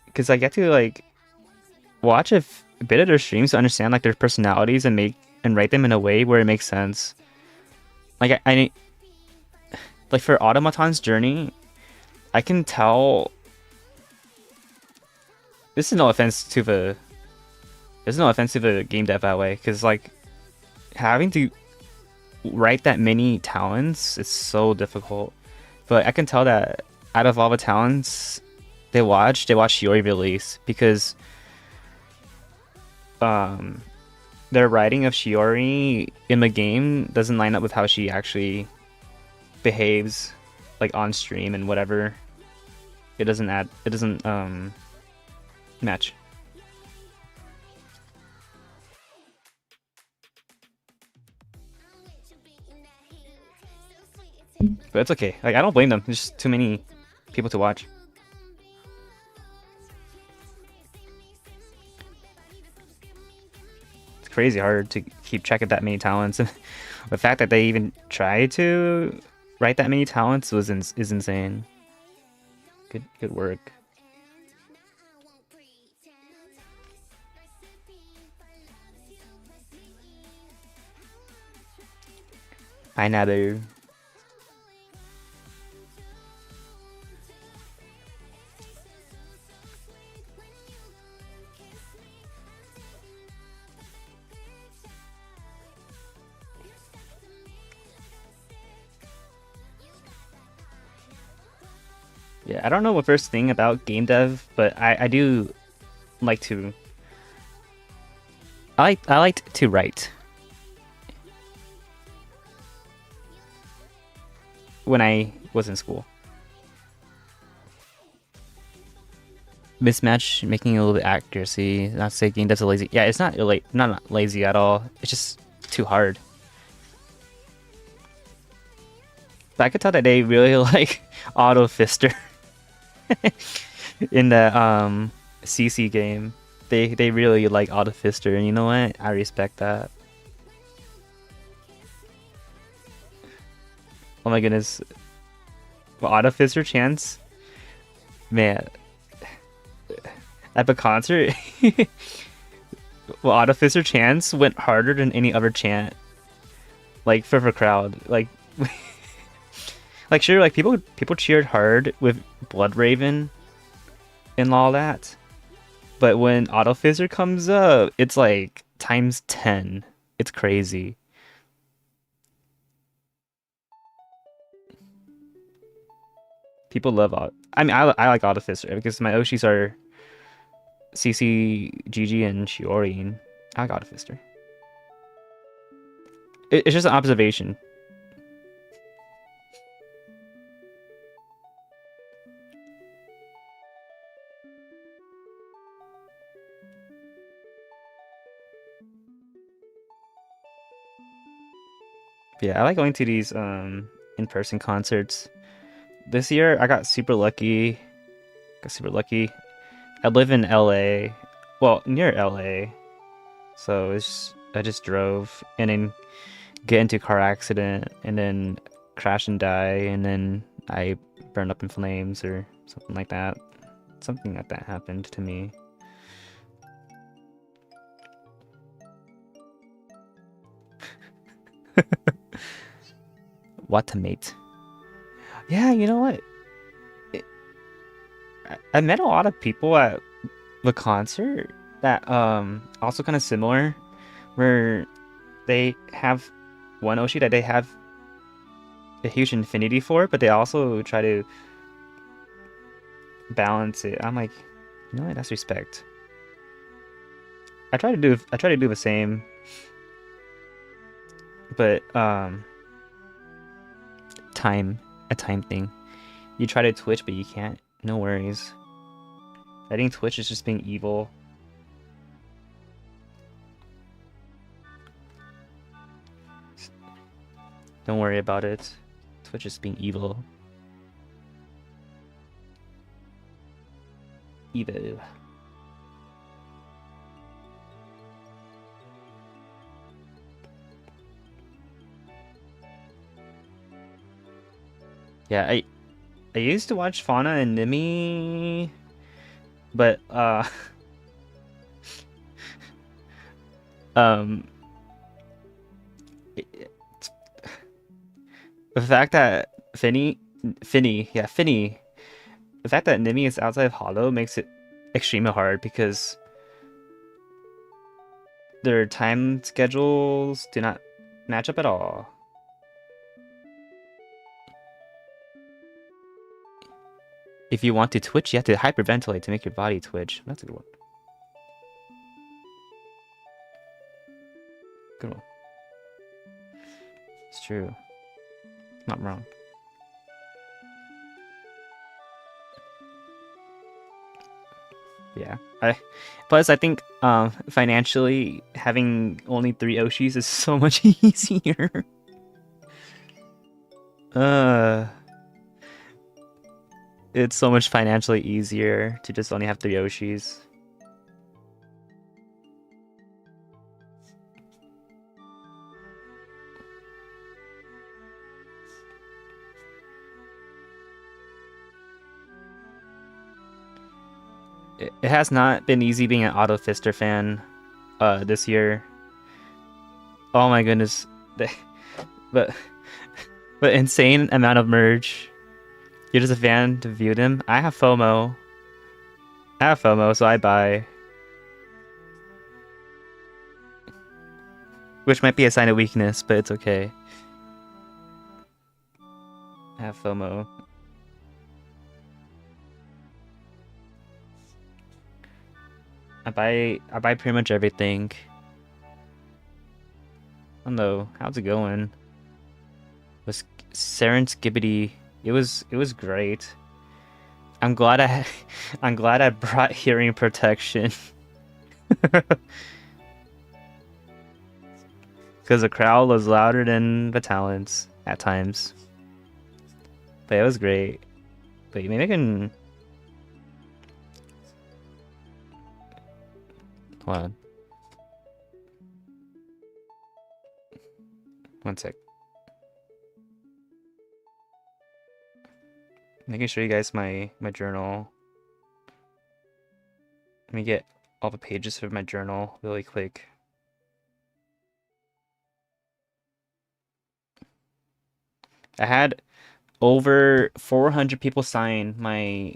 Because I get to like watch a bit of their streams to understand like their personalities and make and write them in a way where it makes sense. Like like for Automaton's Journey, I can tell. This is no offense to the There's no offense to the game dev that way, because like having to write that many talents is so difficult. But I can tell that out of all the talents they watch Shiori release because um their writing of Shiori in the game doesn't line up with how she actually behaves like on stream and whatever. It doesn't match. But it's okay. Like I don't blame them. There's just too many people to watch. It's crazy hard to keep track of that many talents. And the fact that they even tried to write that many talents is insane. Good work. Pineapple. Yeah, I don't know the first thing about game dev, but I do like to I liked to write when I was in school. Mismatch making a little bit accuracy. Not to say game devs are lazy. Yeah, it's not not lazy at all. It's just too hard. But I could tell that they really like auto fister in the CC game. They really like auto fister, and you know what? I respect that. Oh my goodness. Well, auto fister chance, man. At the concert, well, auto fister chants went harder than any other chant. Like for the crowd, like, like sure, like people cheered hard with Blood Raven and all that, but when auto fister comes up, it's like times 10. It's crazy. People love auto. I mean, I like auto fister because my Oshis are CC, GG, and shiori. I like auto fister. It's just an observation. Yeah, I like going to these in-person concerts. This year I got super lucky. Got super lucky. I live in LA. Well, near LA. So I just drove and then get into a car accident and then crash and die and then I burned up in flames or something like that. Something like that happened to me. What, mate? Yeah, you know what? It, I met a lot of people at the concert that also kind of similar, where they have one Oshi that they have a huge infinity for, but they also try to balance it. I'm like, you know what? That's respect. I try to do the same, but time a time thing. You try to Twitch, but you can't. No worries. I think Twitch is just being evil. Don't worry about it. Twitch is being evil. Evil. Yeah, I used to watch Fauna and Nimi, but um it's the fact that Finny, the fact that Nimi is outside of Hollow makes it extremely hard because their time schedules do not match up at all. If you want to twitch, you have to hyperventilate to make your body twitch. That's a good one. Good one. It's true. Not wrong. Yeah. Plus I think financially having only 3 Oshis is so much easier. uh it's so much financially easier to just only have 3 Oshis. It has not been easy being an Auto Fister fan this year. Oh my goodness. But insane amount of merge. You're just a fan to view them. I have FOMO. So I buy. Which might be a sign of weakness, but it's okay. I have FOMO. I buy pretty much everything. Hello, how's it going? Was Saren's Gibbity? It was great. I'm glad I brought hearing protection. Because the crowd was louder than the talents at times. But it was great. Wait, maybe I can... Hold on. One sec. I can show you guys my journal. Let me get all the pages of my journal really quick. I had over 400 people sign my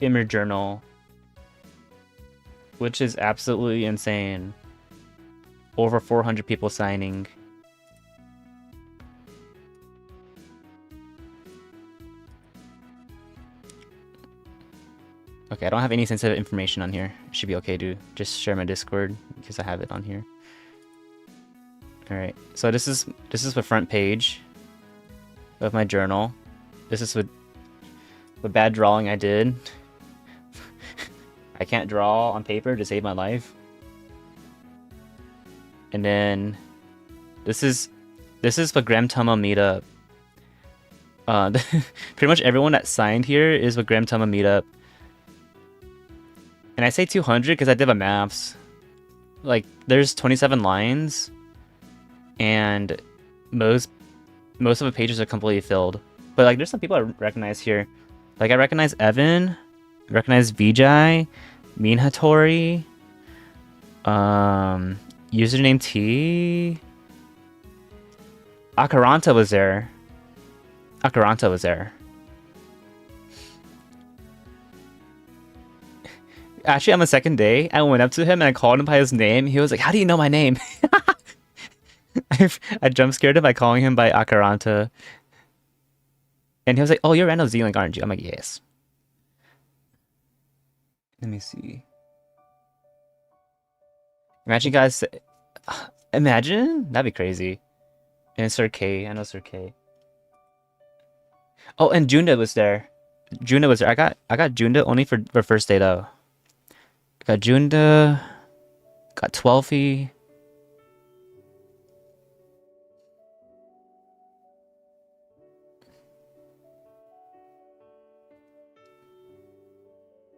Immer journal, which is absolutely insane. Over 400 people signing. Okay, I don't have any sensitive information on here. It should be okay to just share my Discord because I have it on here. All right, so this is the front page of my journal. This is what bad drawing I did. I can't draw on paper to save my life. And then this is the Graham Tama meetup. Pretty much everyone that signed here is with Graham Tama meetup. And I say 200 because I did my maths. Like, there's 27 lines, and most of the pages are completely filled. But like, there's some people I recognize here. Like, I recognize Evan, I recognize Vijay, Minhatori, username T. Akaranta was there. Actually, on the second day, I went up to him and I called him by his name. He was like, "How do you know my name?" I jump scared him by calling him by Akaranta. And he was like, "Oh, you're Randall Z-Link, aren't you?" I'm like, "Yes." Let me see. Imagine, guys. Imagine? That'd be crazy. And Sir K. I know Sir K. Oh, and Junda was there. I got Junda only for first day though. Got Junda. Got 12y.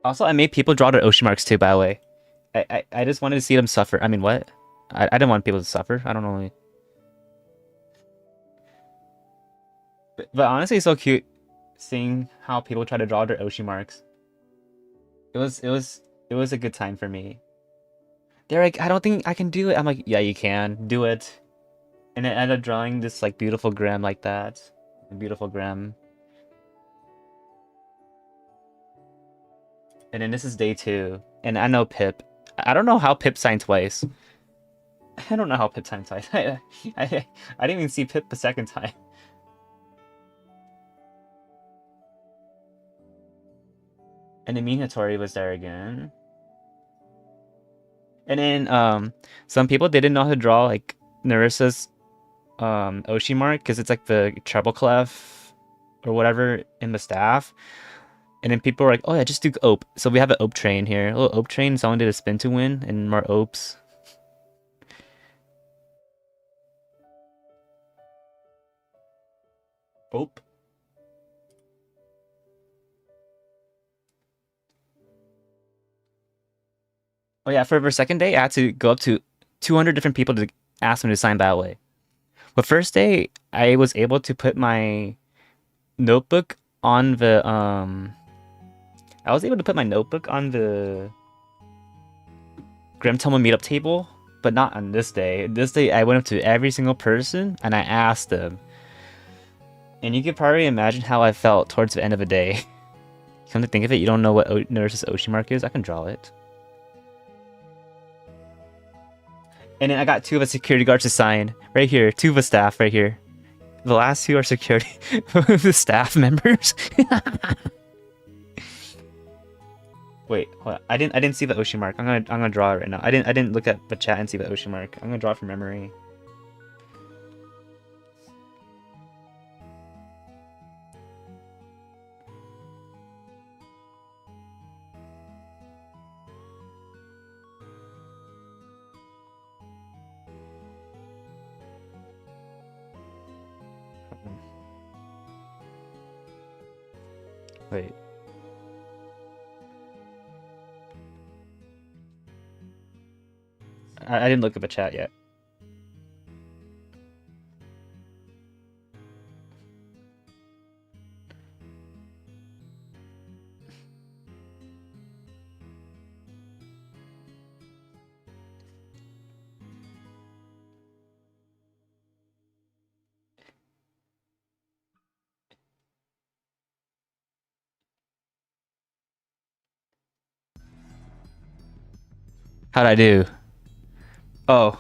Also, I made people draw their Oshi marks too, by the way. I just wanted to see them suffer. I mean, what? I didn't want people to suffer. I don't know. But honestly, it's so cute seeing how people try to draw their Oshi marks. It was a good time for me. They're like, "I don't think I can do it." I'm like, "Yeah, you can. Do it." And I ended up drawing this like beautiful Graham like that. Beautiful Graham. And then this is day 2. And I know Pip. I don't know how Pip signed twice. I don't know how Pip signed twice. I didn't even see Pip the second time. And the Minatori was there again. And then some people didn't know how to draw like Narissa's Oshi mark because it's like the treble clef or whatever in the staff. And then people were like, "Oh yeah, just do ope." So we have an ope train here, a little ope train. Someone did a spin to win, and more opes. Ope. Oh yeah, for second day, I had to go up to 200 different people to ask them to sign that way. But first day, I was able to put my notebook on the I was able to put my notebook on the Grim Tomo meetup table, but not on this day. This day, I went up to every single person and I asked them. And you could probably imagine how I felt towards the end of the day. Come to think of it, you don't know what Nurse's Oshi mark is? I can draw it. And then I got two of the security guards to sign. Right here, two of the staff right here. The last two are security the staff members. Wait, hold on. I didn't see the Oshi mark. I'm gonna draw it right now. I didn't look at the chat and see the Oshi mark. I'm gonna draw it from memory. Wait. I didn't look at the chat yet. How'd I do? Oh.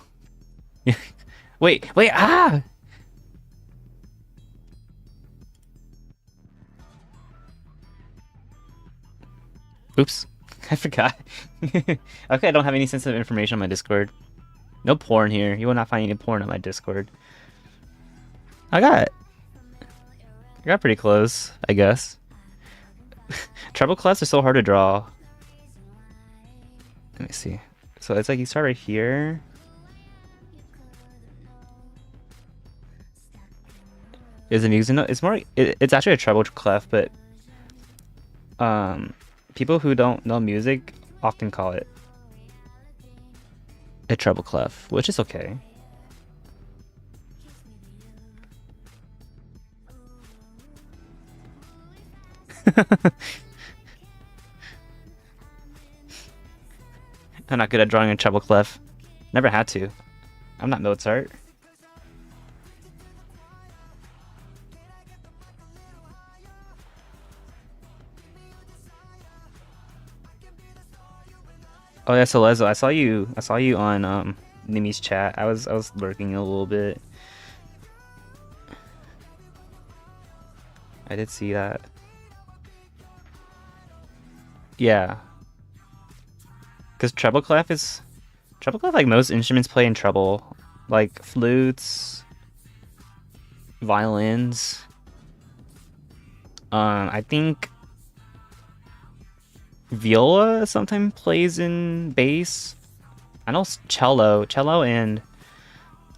Wait, ah! Oops. I forgot. Okay, I don't have any sensitive information on my Discord. No porn here. You will not find any porn on my Discord. I got pretty close, I guess. Treble clefs are so hard to draw. Let me see. So it's like you start right here. Is it music note? It's more. It's actually a treble clef, but people who don't know music often call it a treble clef, which is okay. I'm not good at drawing a treble clef. Never had to. I'm not Mozart. Oh yeah, so Lezo, I saw you on Nimi's chat. I was lurking a little bit. I did see that. Yeah. Because treble clef like most instruments play in treble. Like flutes, violins. I think viola sometimes plays in bass. I know cello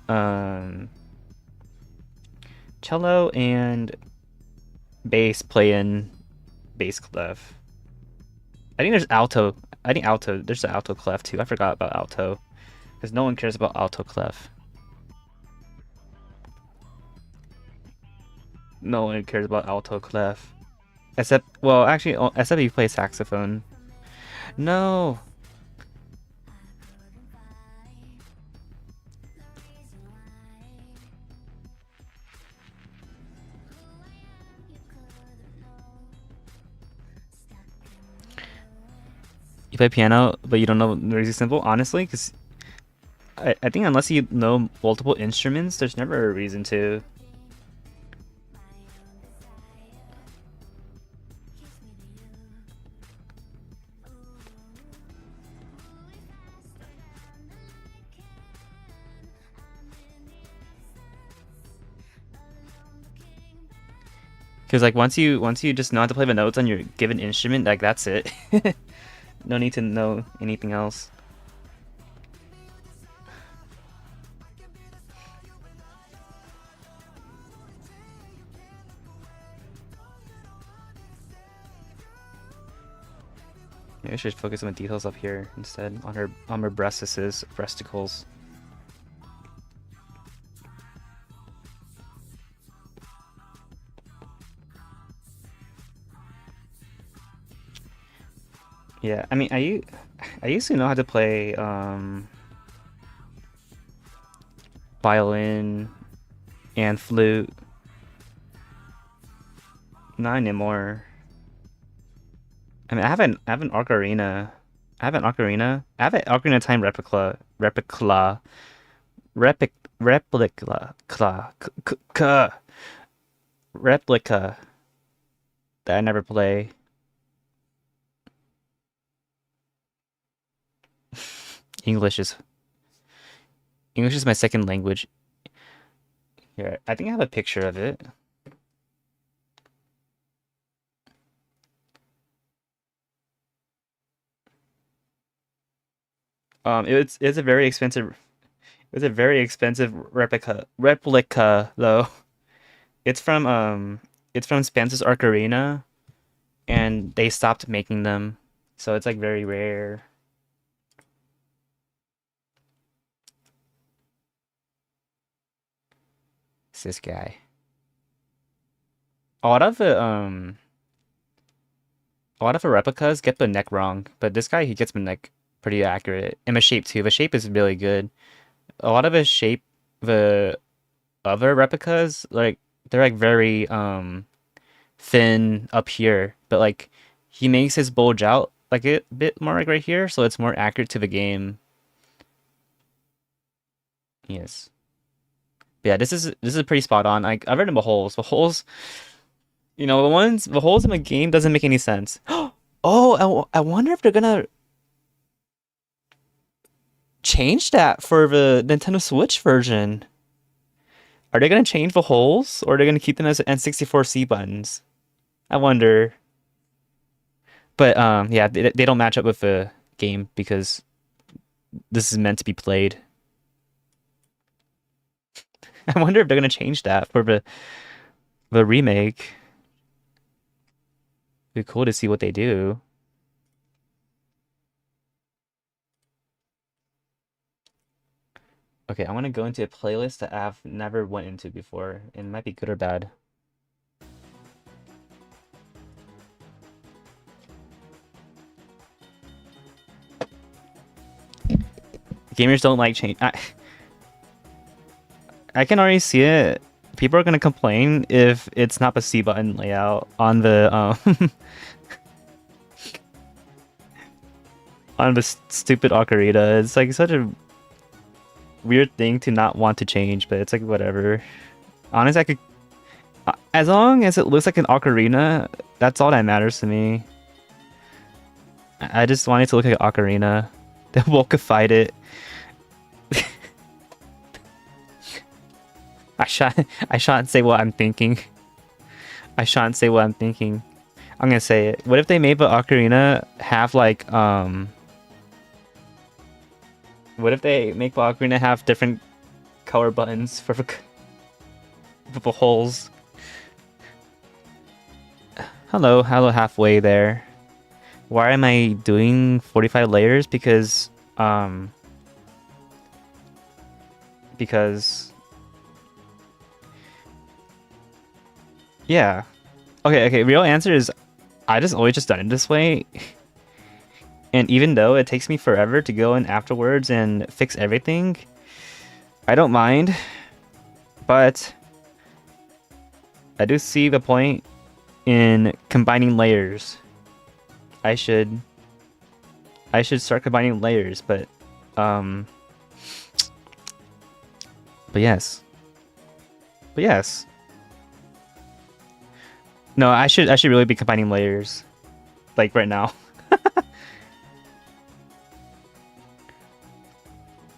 um cello and bass play in bass clef. I think there's alto. I think alto. There's an alto clef too. I forgot about alto because no one cares about alto clef. No one cares about alto clef. Except, well, actually, except if you play saxophone. No. You play piano, but you don't know music simple? Honestly, because I think unless you know multiple instruments, there's never a reason to. Because like once you just know how to play the notes on your given instrument, like that's it. No need to know anything else. Maybe I should focus on the details up here instead, on her breasticles. Yeah, I mean, I used to know how to play violin and flute. Not anymore. I mean, I have an ocarina. I have an ocarina. I have an Ocarina of Time replic, replica that I never play. English is English is my second language. Here, I think I have a picture of it. It's a very expensive. It's a very expensive replica though. It's from Spencer's Ocarina, and they stopped making them, so it's like very rare. It's this guy. A lot of the a lot of the replicas get the neck wrong, but this guy he gets the neck pretty accurate. And the shape too. The shape is really good. A lot of the shape, the other replicas like they're like very thin up here, but like he makes his bulge out like a bit more like right here, so it's more accurate to the game. Yes. But yeah, this is pretty spot on. Like I've read in the holes. The holes, the holes in the game doesn't make any sense. Oh, I wonder if they're gonna change that for the Nintendo Switch version. Are they gonna change the holes, or are they gonna keep them as N64C buttons? I wonder. But yeah, they don't match up with the game because this is meant to be played. I wonder if they're gonna change that for the remake. It'd be cool to see what they do. Okay, I want to go into a playlist that I've never went into before, and it might be good or bad. Gamers don't like change. I can already see it. People are gonna complain if it's not the C button layout on the on the stupid ocarina. It's like such a weird thing to not want to change, but it's like whatever. Honestly, I could, as long as it looks like an ocarina, that's all that matters to me. I just want it to look like an ocarina. They wokaified it. I shan't say what I'm thinking. I shan't say what I'm thinking. I'm gonna say it. What if they made the ocarina have like what if they make the ocarina have different color buttons for the holes? Hello, hello halfway there. Why am I doing 45 layers? Because yeah. Okay, real answer is I just always just done it this way. And even though it takes me forever to go in afterwards and fix everything, I don't mind. But I do see the point in combining layers. I should I should start combining layers, um, but yes, but yes. No, I should really be combining layers, like right now.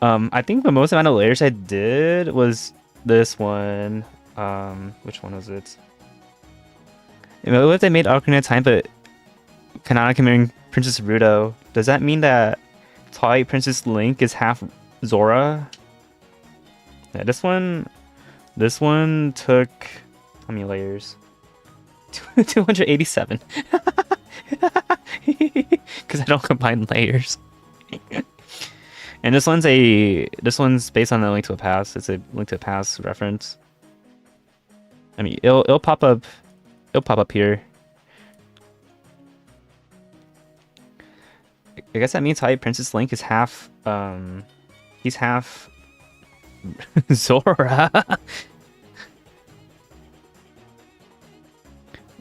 I think the most amount of layers I did was this one. Which one was it? What if they made Ocarina of Time, but canonically marrying Princess Ruto? Does that mean that Twilight Princess Link is half Zora? Yeah, this one took how many layers? 287. Because I don't combine layers. And this one's based on the Link to a Past. It's a Link to a Past reference. I mean, it'll pop up. It'll pop up here. I guess that means Twilight Princess Link is half. He's half Zora.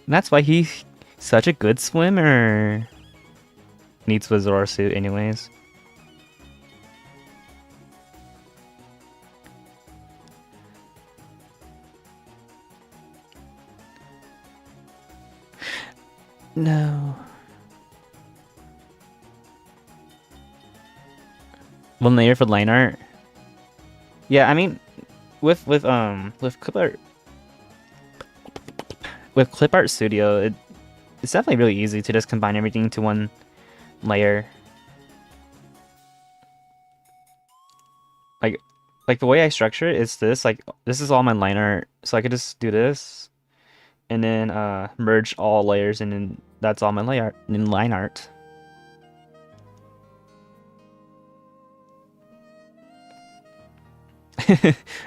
That's why he's such a good swimmer. Needs the Zora suit, anyways. No. One layer for line art. Yeah, I mean, with Clip Art Studio, it's definitely really easy to just combine everything into one layer. Like the way I structure it is this. Like this is all my line art, so I could just do this, and then merge all layers, and then that's all my layer in line art.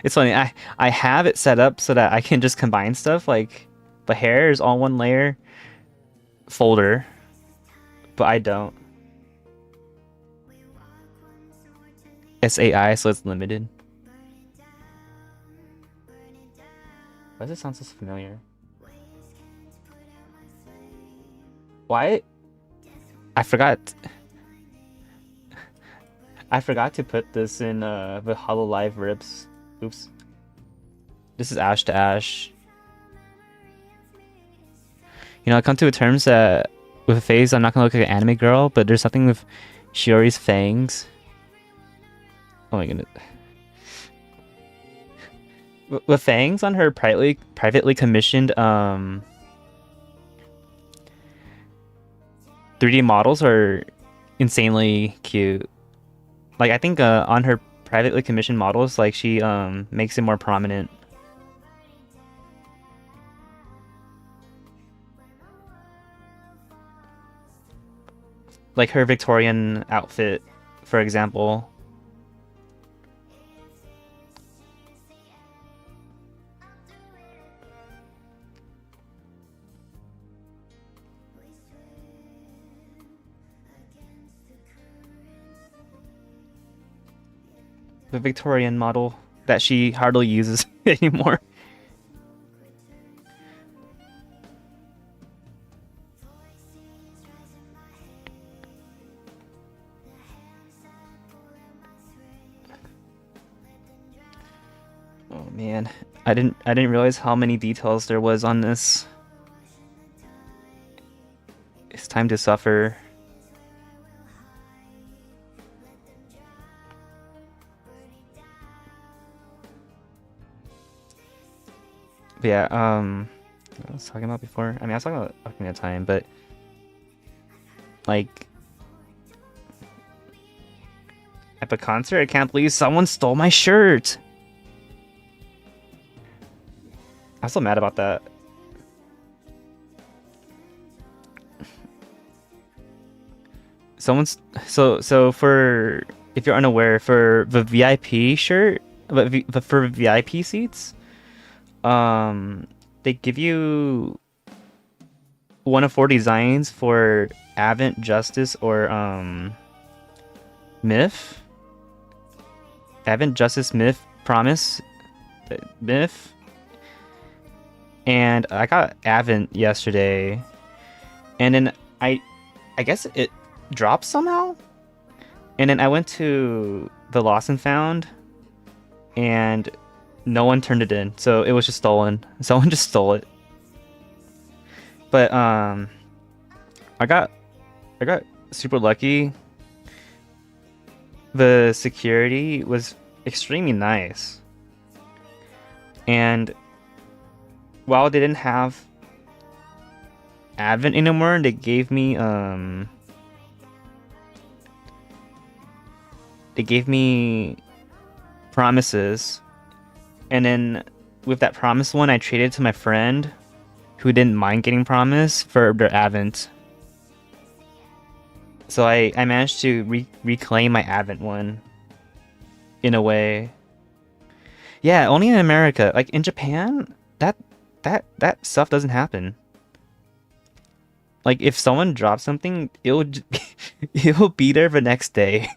It's funny. I have it set up so that I can just combine stuff. Like the hair is all one layer folder, but I don't. It's AI, so it's limited. Why does it sound so familiar? Why? I forgot. I forgot to put this in the Hololive rips. Oops. This is Ash to Ash. You know, I come to terms that with a phase, I'm not gonna look like an anime girl, but there's something with Shiori's fangs. Oh my goodness. With fangs on her privately commissioned 3D models are insanely cute. Like I think on her privately commissioned models, like she makes it more prominent. Like her Victorian outfit, for example. The Victorian model that she hardly uses anymore. Oh man, I didn't realize how many details there was on this. It's time to suffer. But yeah, I was talking about before. I mean, I was talking about Ocarina of Time, but like at the concert, I can't believe someone stole my shirt. I'm so mad about that. Someone's so for if you're unaware, for the VIP shirt, but for VIP seats, they give you one of four designs for Advent, Justice, or Myth. Advent, Justice, Myth, Promise, Myth. And I got Advent yesterday, and then I guess it dropped somehow. And then I went to the Lost and Found, and no one turned it in, so it was just stolen. Someone just stole it. But I got I got super lucky. The security was extremely nice, and while they didn't have Advent anymore, they gave me promises, and then with that promise one, I traded to my friend who didn't mind getting promise for their Advent. So I managed to reclaim my Advent one in a way. Yeah, only in America. Like in Japan, that stuff doesn't happen. Like if someone drops something, it'll be there the next day.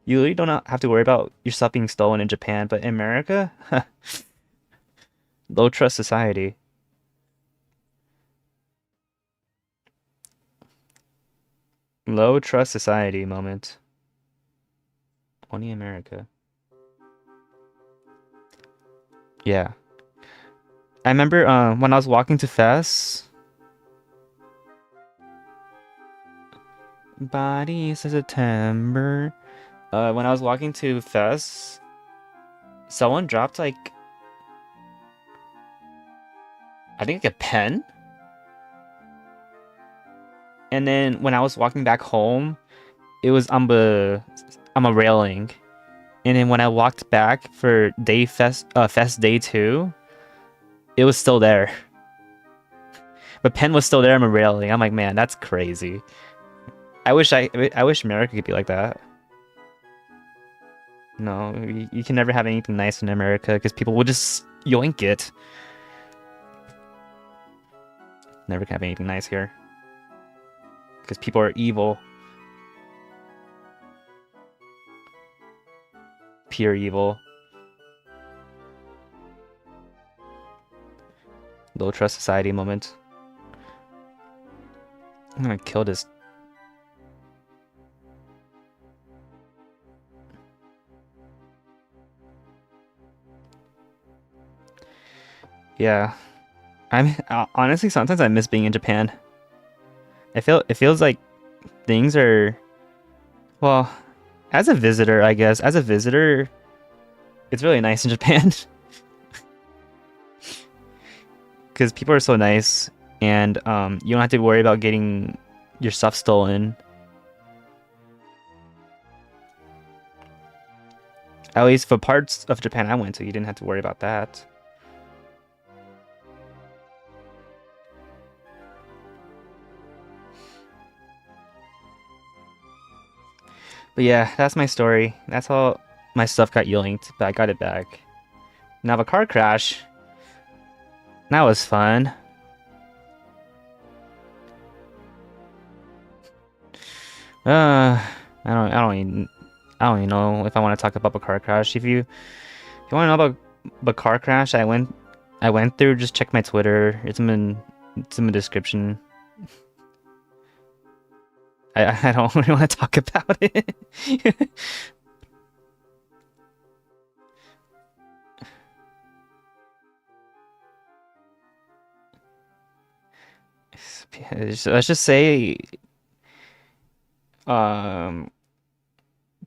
You really don't have to worry about your stuff being stolen in Japan, but in America, low trust society. Low trust society moment. Only America. Yeah. I remember when I was walking to Fest, bodies of September. When I was walking to Fest, someone dropped like I think like a pen. And then when I was walking back home, it was on a railing. And then when I walked back for Fest Day 2, it was still there. The pen was still there on a railing. I'm like, man, that's crazy. I wish America could be like that. No, you can never have anything nice in America because people will just yoink it. Never can have anything nice here because people are evil. Pure evil. Low trust society moment. I'm gonna kill this. Yeah. I'm honestly sometimes I miss being in Japan. It feels like things are well, as a visitor, I guess. As a visitor, it's really nice in Japan because people are so nice, and you don't have to worry about getting your stuff stolen. At least for parts of Japan I went to, you didn't have to worry about that. But yeah, that's my story. That's how my stuff got yoinked, but I got it back. Now the car crash. That was fun. Uh, I don't even know if I want to talk about the car crash. If you want to know about the car crash I went through, just check my Twitter. It's in the description. I don't really want to talk about it. Let's just say um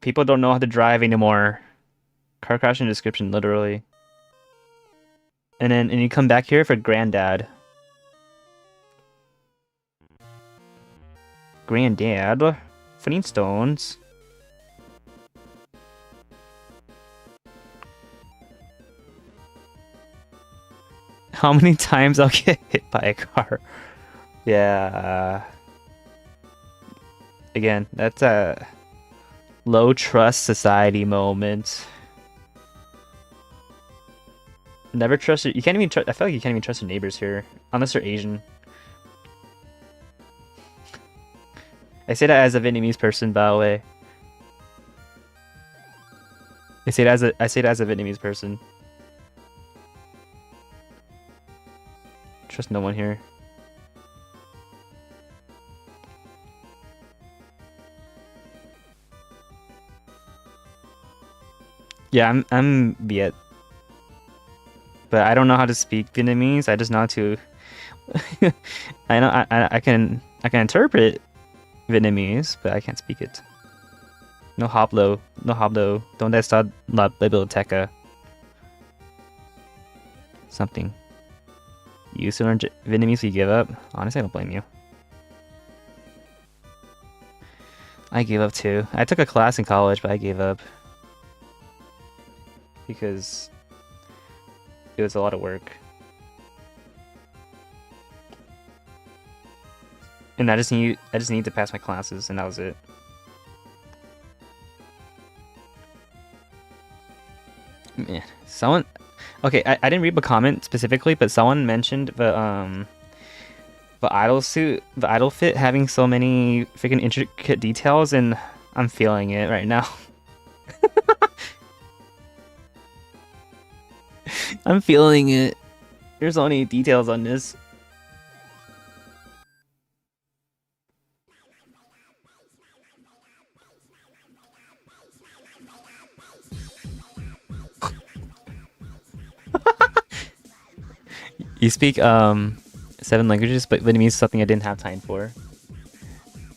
people don't know how to drive anymore. Car crash in description, literally. And you come back here for granddad. Granddad? Flintstones? How many times I'll get hit by a car? Yeah. Again, that's a low trust society moment. Never trust you can't even trust I feel like you can't even trust your neighbors here. Unless they're Asian. I say that as a Vietnamese person, by the way. I say that as a Vietnamese person. Trust no one here. Yeah, I'm Viet, but I don't know how to speak Vietnamese. I just know how to. I know I can interpret Vietnamese, but I can't speak it. No hablo, no hablo. Donde está la biblioteca? Something. You used to learn Vietnamese, so you give up? Honestly, I don't blame you. I gave up too. I took a class in college, but I gave up because it was a lot of work. And I just need to pass my classes, and that was it. Man, someone, okay, I didn't read the comment specifically, but someone mentioned the idol suit, the idol fit having so many freaking intricate details, and I'm feeling it right now. I'm feeling it. There's so many details on this. You speak 7 languages, but Vietnamese is something I didn't have time for.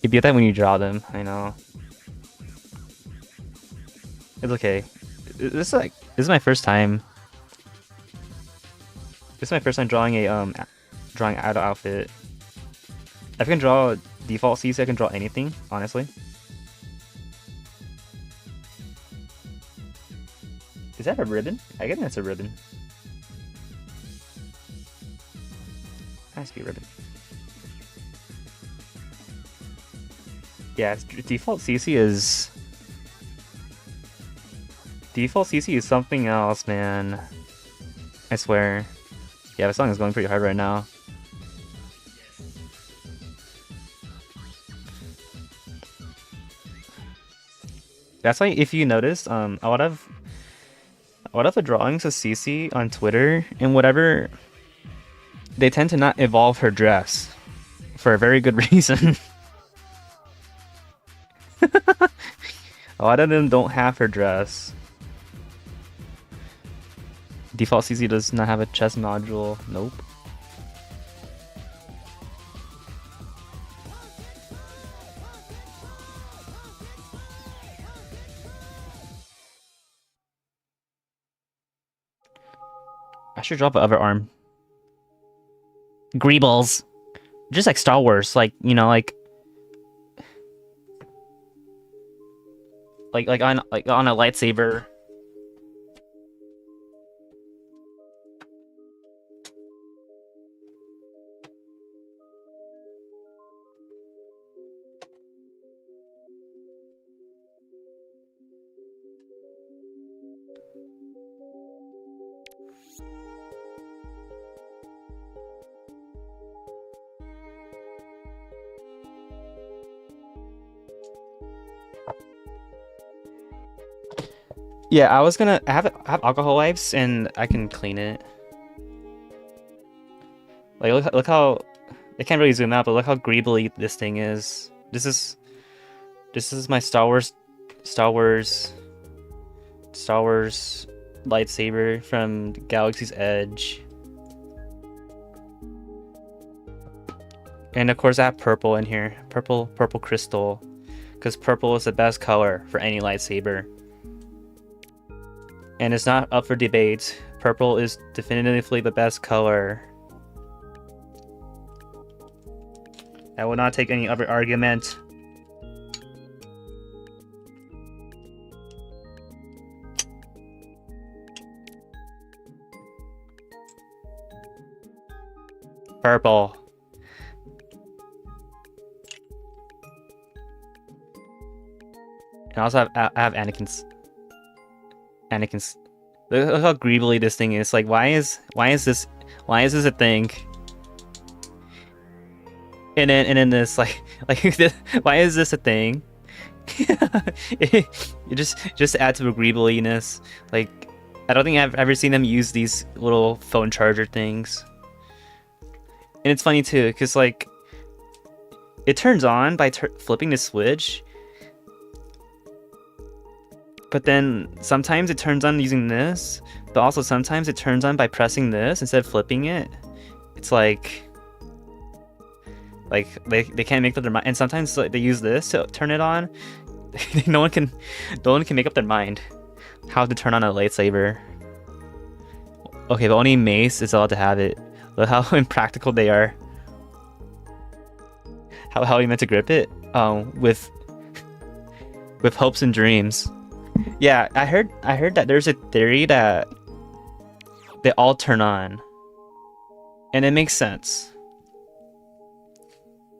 You get that when you draw them. I know. It's okay. This is my first time. This is my first time drawing drawing idol outfit. If I can draw default CC, I can draw anything. Honestly. Is that a ribbon? I guess that's a ribbon. Has to be a ribbon. Yeah, default CC is... Default CC is something else, man. I swear. Yeah, the song is going pretty hard right now. That's why, if you notice, a lot of the drawings of CC on Twitter and whatever, they tend to not evolve her dress for a very good reason. A lot of them don't have her dress. Default CC does not have a chest module. Nope. I should drop the other arm. Greebles. Just like Star Wars, like, you know, like on a lightsaber. Yeah, I was gonna have alcohol wipes and I can clean it. Like look how I can't really zoom out, but look how greebly this thing is. This is my Star Wars Star Wars lightsaber from Galaxy's Edge. And of course I have purple in here. Purple crystal. Because purple is the best color for any lightsaber. And it's not up for debate. Purple is definitively the best color. I will not take any other argument. Purple. And I also I have Anakin's. Look how greebly this thing is. Like, why is this a thing? And then this why is this a thing? You just add to the greebliness. Like, I don't think I've ever seen them use these little phone charger things. And it's funny too, because like it turns on by flipping the switch. But then sometimes it turns on using this, but also sometimes it turns on by pressing this instead of flipping it. It's like they can't make up their mind, and sometimes like, they use this to turn it on. no one can no one can make up their mind how to turn on a lightsaber. Okay, but only Mace is allowed to have it. Look how impractical they are. How are you meant to grip it? With hopes and dreams. Yeah, I heard that there's a theory that they all turn on. And it makes sense.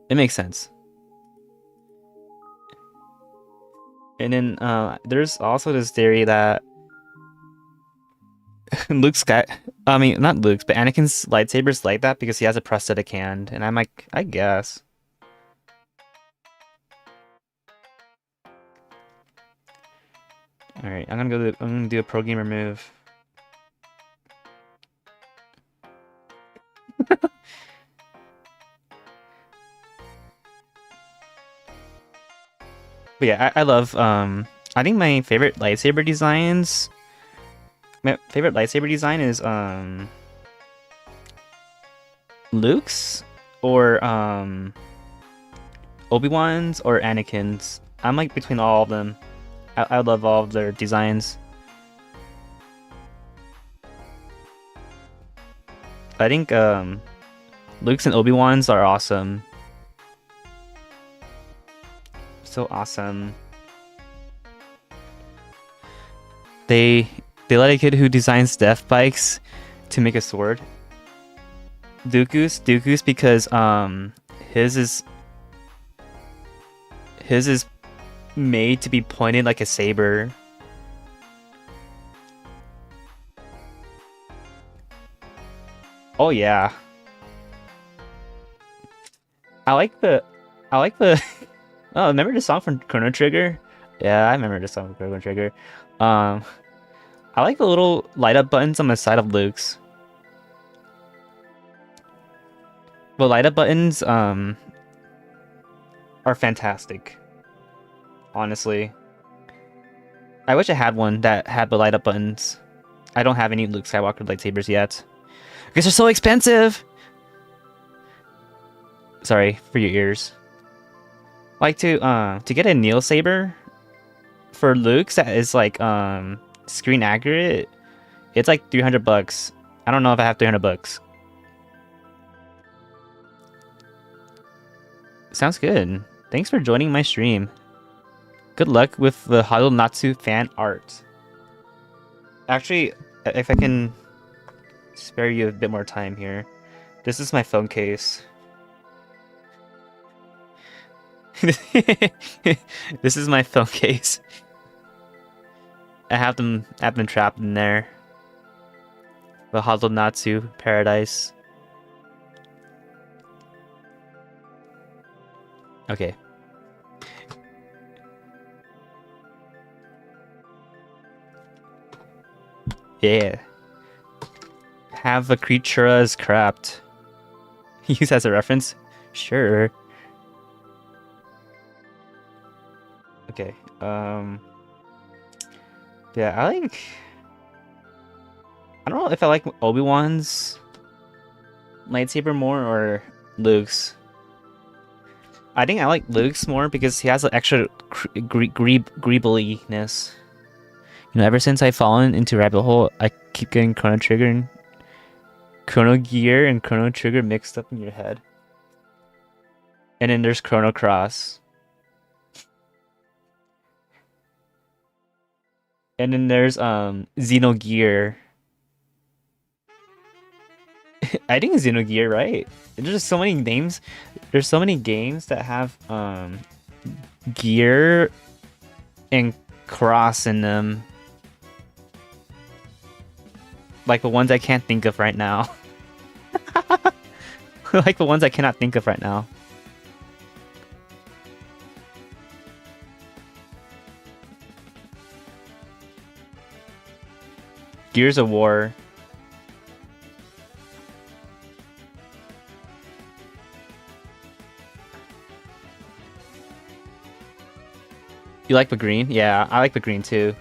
It makes sense. And then there's also this theory that Luke's got, I mean, not Luke's, but Anakin's lightsaber's like that because he has a prosthetic hand. And I'm like, I guess. All right, I'm gonna do a pro gamer move. But yeah, I love I think my favorite lightsaber designs. My favorite lightsaber design is Luke's or Obi-Wan's or Anakin's. I'm like between all of them. I love all of their designs. I think Luke's and Obi-Wan's are awesome. So awesome. They let a kid who designs death bikes to make a sword. Dooku's because his is made to be pointed like a saber. Oh yeah. I like the oh, remember the song from Chrono Trigger? Yeah, I remember the song from Chrono Trigger. Um I like the little light up buttons on the side of Luke's. The light up buttons are fantastic. Honestly. I wish I had one that had the light up buttons. I don't have any Luke Skywalker lightsabers yet. Because they're so expensive! Sorry for your ears. Like to get a Neil saber for Luke's that is like screen accurate, it's like $300. I don't know if I have $300. Sounds good. Thanks for joining my stream. Good luck with the Hado Natsu fan art. Actually, if I can spare you a bit more time here, this is my phone case. This is my phone case. I have them trapped in there. The Hado Natsu paradise. Okay. Yeah. Have a creature as crapped. Use as a reference? Sure. Okay. Yeah, I don't know if I like Obi-Wan's lightsaber more or Luke's. I think I like Luke's more because he has an extra greebliness. You know, ever since I've fallen into rabbit hole, I keep getting Chrono Trigger and Chrono Gear and Chrono Trigger mixed up in your head. And then there's Chrono Cross. And then there's Xenogear. I think Xenogear, right? There's just so many names. There's so many games that have gear and cross in them. Like the ones I can't think of right now. Like the ones I cannot think of right now. Gears of War. You like the green? Yeah, I like the green too.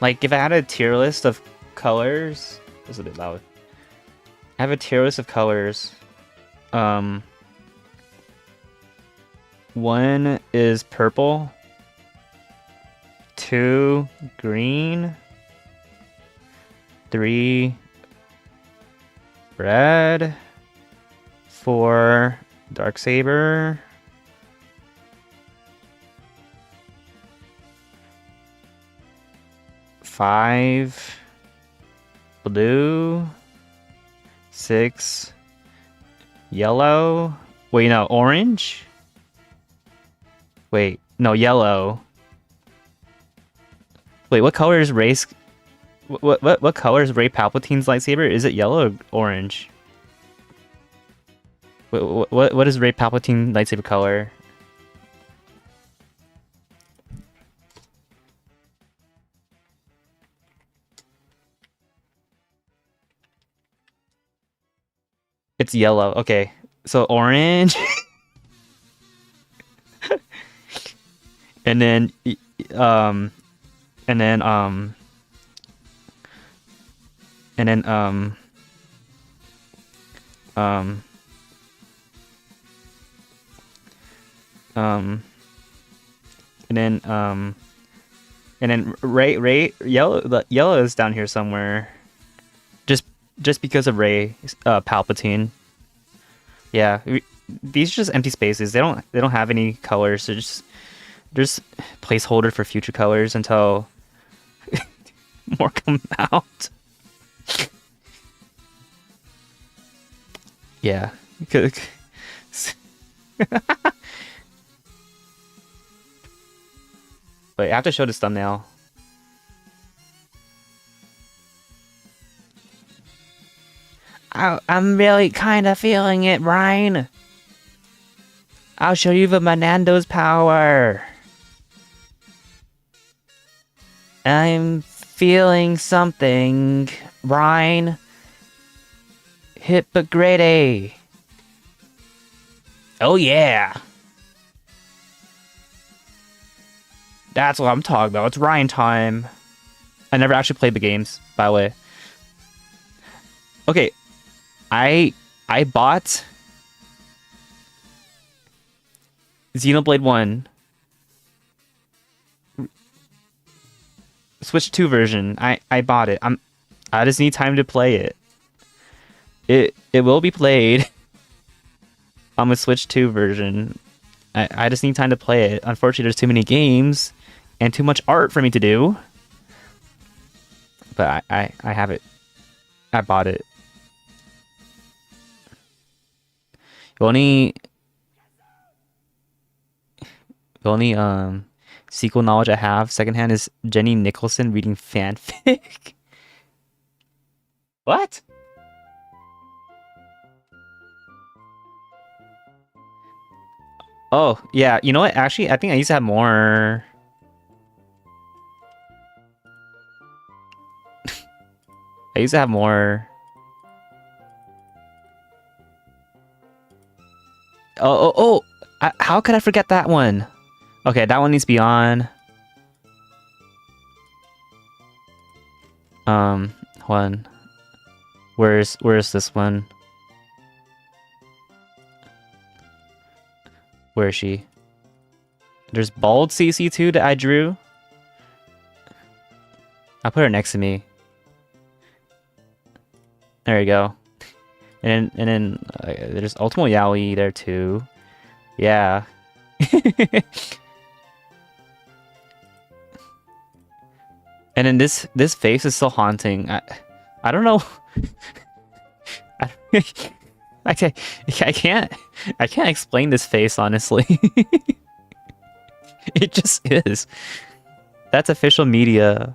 Like, if I had a tier list of colors, this is a bit loud. I have a tier list of colors. One is purple, two green, three red, four dark saber, five blue, six yellow. Wait, no, orange. Wait, no, yellow. Wait, what color is Ray's? What color is Ray Palpatine's lightsaber? Is it yellow or orange? What is Ray Palpatine lightsaber color? It's yellow. Okay, so orange, and then um, and then and then um um and then Ray yellow. The yellow is down here somewhere. Just because of Ray Palpatine. Yeah, these are just empty spaces. They don't have any colors. They're just placeholder for future colors until more come out. Yeah. Wait, I have to show this thumbnail. I'm really kind of feeling it, Ryan. I'll show you the Menando's power. I'm feeling something, Ryan. Hippogritte. Oh yeah. That's what I'm talking about. It's Ryan time. I never actually played the games, by the way. Okay, I bought Xenoblade 1 Switch 2 version. I bought it. I just need time to play it. It will be played on the Switch 2 version. I just need time to play it. Unfortunately, there's too many games and too much art for me to do. But I have it. I bought it. The only sequel knowledge I have secondhand is Jenny Nicholson reading fanfic. What? Oh, yeah. You know what? Actually, I think I used to have more. I used to have more. How could I forget that one? Okay, that one needs to be on. One. Where's this one? Where is she? There's bald CC2 that I drew. I'll put her next to me. There you go. And then there's Ultimo Yaoi there too. Yeah. And then this face is so haunting. I don't know. I can't explain this face honestly. It just is. That's official media.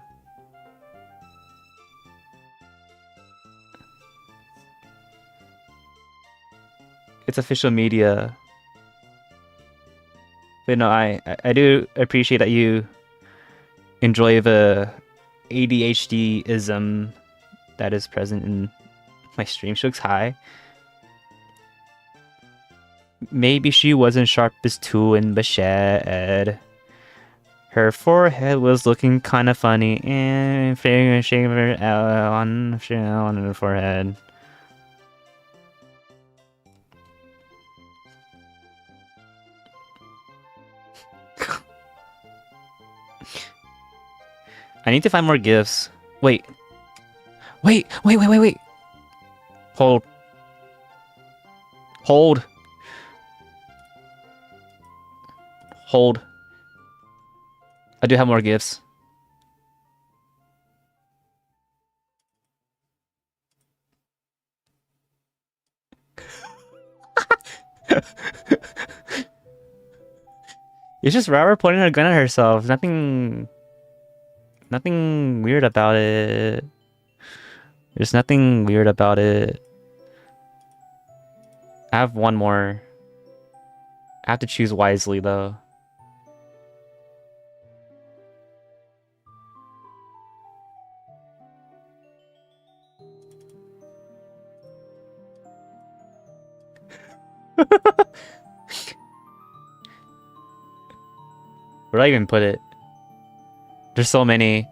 It's official media. But no, I do appreciate that you enjoy the ADHD-ism that is present in my stream. She looks high. Maybe she wasn't sharp as tool in the shed. Her forehead was looking kind of funny, and finger shaver on her forehead. I need to find more gifts. Wait. Wait. Hold. Hold. Hold. I do have more gifts. It's just Rara pointing her gun at herself. Nothing weird about it. There's nothing weird about it. I have one more. I have to choose wisely though. Where do I even put it? There's so many.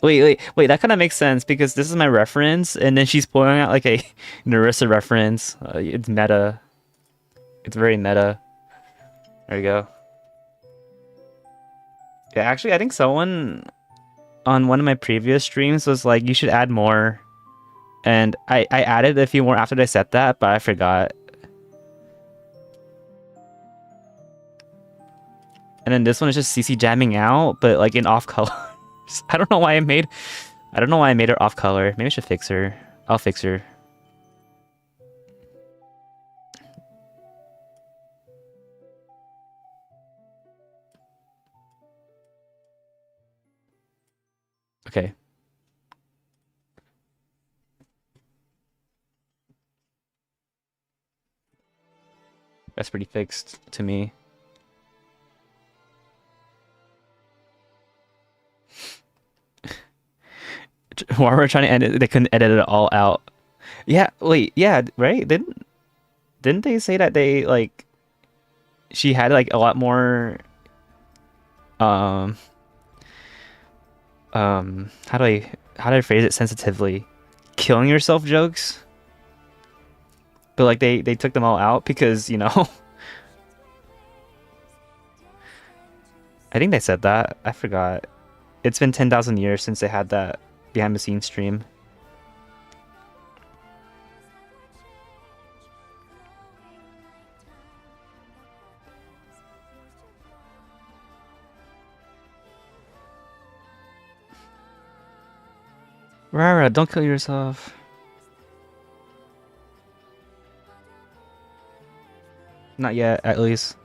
Wait. That kind of makes sense because this is my reference, and then she's pulling out like a Narissa reference. It's meta. It's very meta. There you go. Yeah, actually, I think someone on one of my previous streams was like, you should add more. And I added a few more after I said that, but I forgot. And then this one is just CC jamming out, but like in off color. I don't know why I made her off color. Maybe I should fix her. I'll fix her. Okay. That's pretty fixed to me. While we're trying to edit, they couldn't edit it all out. Yeah, wait, yeah, right? Didn't they say that they like she had like a lot more um how do I phrase it sensitively? Killing yourself jokes? But like they took them all out because, you know, I think they said that. I forgot. It's been 10,000 years since they had that behind the scenes stream. Rara, don't kill yourself. Not yet, at least.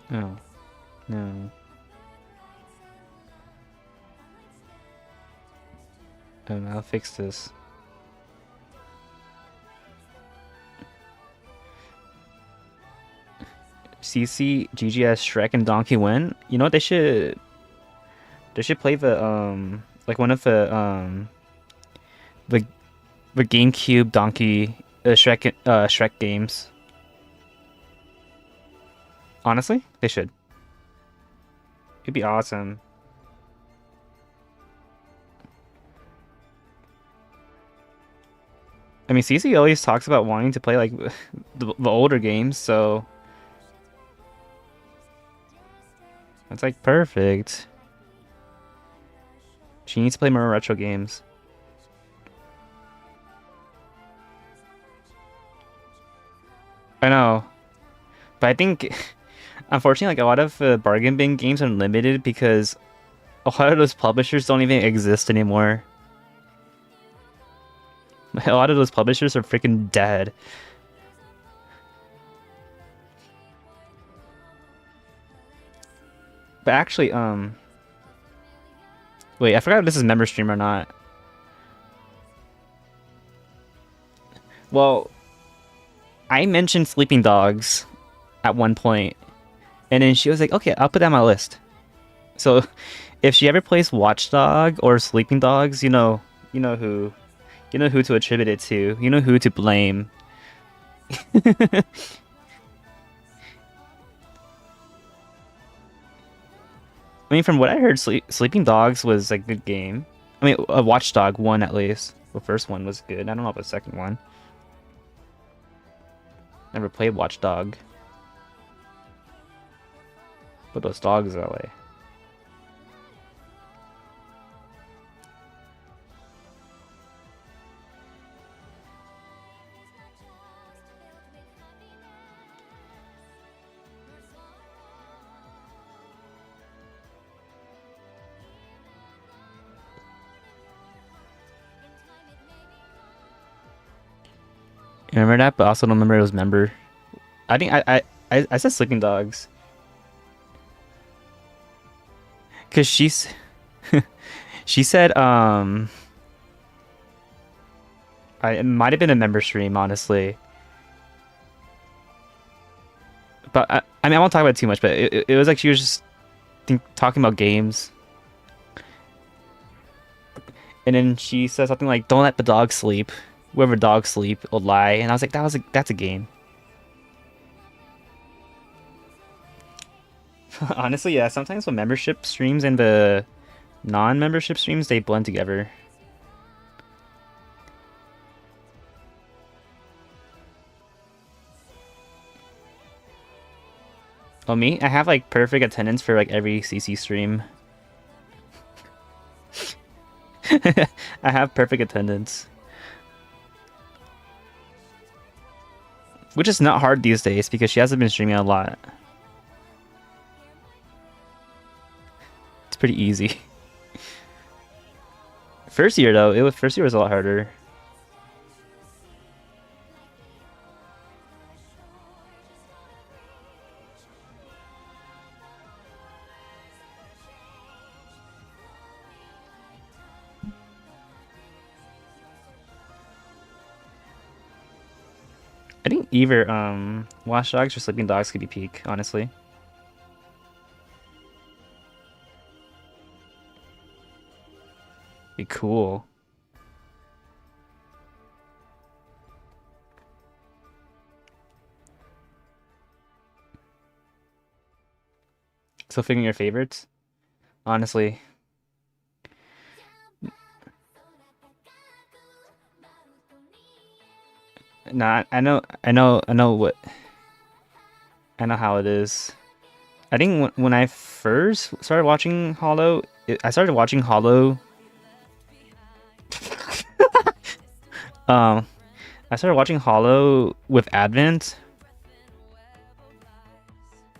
No. No. I'll fix this. CC, GGS, Shrek, and Donkey win. You know what they should play the like one of the the GameCube Donkey Shrek games. Honestly, they should. It'd be awesome. I mean, CC always talks about wanting to play like the older games, so that's like perfect. She needs to play more retro games. I know, but I think unfortunately, like a lot of bargain bin games are limited because a lot of those publishers don't even exist anymore. A lot of those publishers are freaking dead. But actually, wait, I forgot if this is member stream or not. Well, I mentioned Sleeping Dogs at one point, and then she was like, "Okay, I'll put that on my list." So if she ever plays Watchdog or Sleeping Dogs, you know who, you know who to attribute it to. You know who to blame. I mean, from what I heard, Sleeping Dogs was a good game. I mean, a Watchdog one at least. The first one was good. I don't know about the second one. Never played Watchdog. But those dogs that way. You remember that? But I also don't remember it was member. I think I said Sleeping Dogs. Cause she said it might have been a member stream, honestly. But I mean I won't talk about it too much, but it was like she was just talking about games. And then she said something like, "Don't let the dog sleep. Whoever dogs sleep will lie." And I was like, that's a game. Honestly, yeah. Sometimes the membership streams and the non-membership streams they blend together. Oh, me? I have like perfect attendance for like every CC stream. I have perfect attendance, which is not hard these days because she hasn't been streaming a lot. It's pretty easy. First year though, first year was a lot harder. I think either Watchdogs or Sleeping Dogs could be peak, honestly. Be cool. So figuring your favorites, honestly. Nah, I know how it is. I think when I first started watching Hollow, I started watching Hollow. Um, I started watching Hollow with Advent,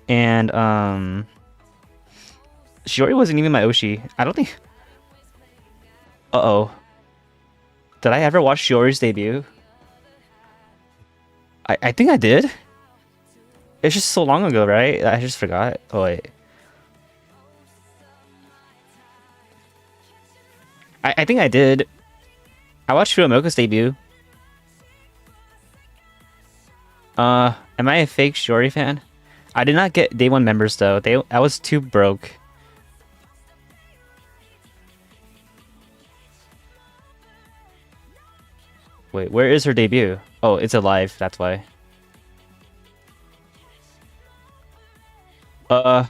and Shiori wasn't even my Oshi. I don't think. Uh-oh. Did I ever watch Shiori's debut? I think I did. It's just so long ago, right? I just forgot. Oh wait. I think I did. I watched Furumoko's debut. Am I a fake Shiori fan? I did not get day one members though. I was too broke. Wait, where is her debut? Oh, it's alive. That's why. Uh,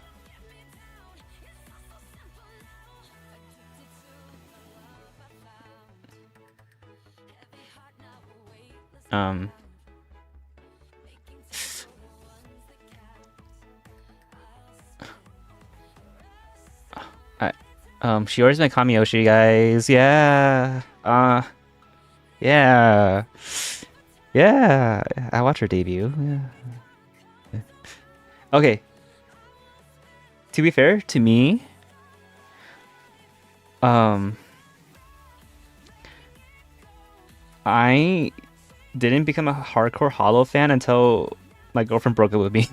um, I, Shiori's my Kamiyoshi, guys. Yeah. Yeah. Yeah. I watched her debut. Yeah. Okay. To be fair, to me, um, I didn't become a hardcore Hollow fan until my girlfriend broke up with me.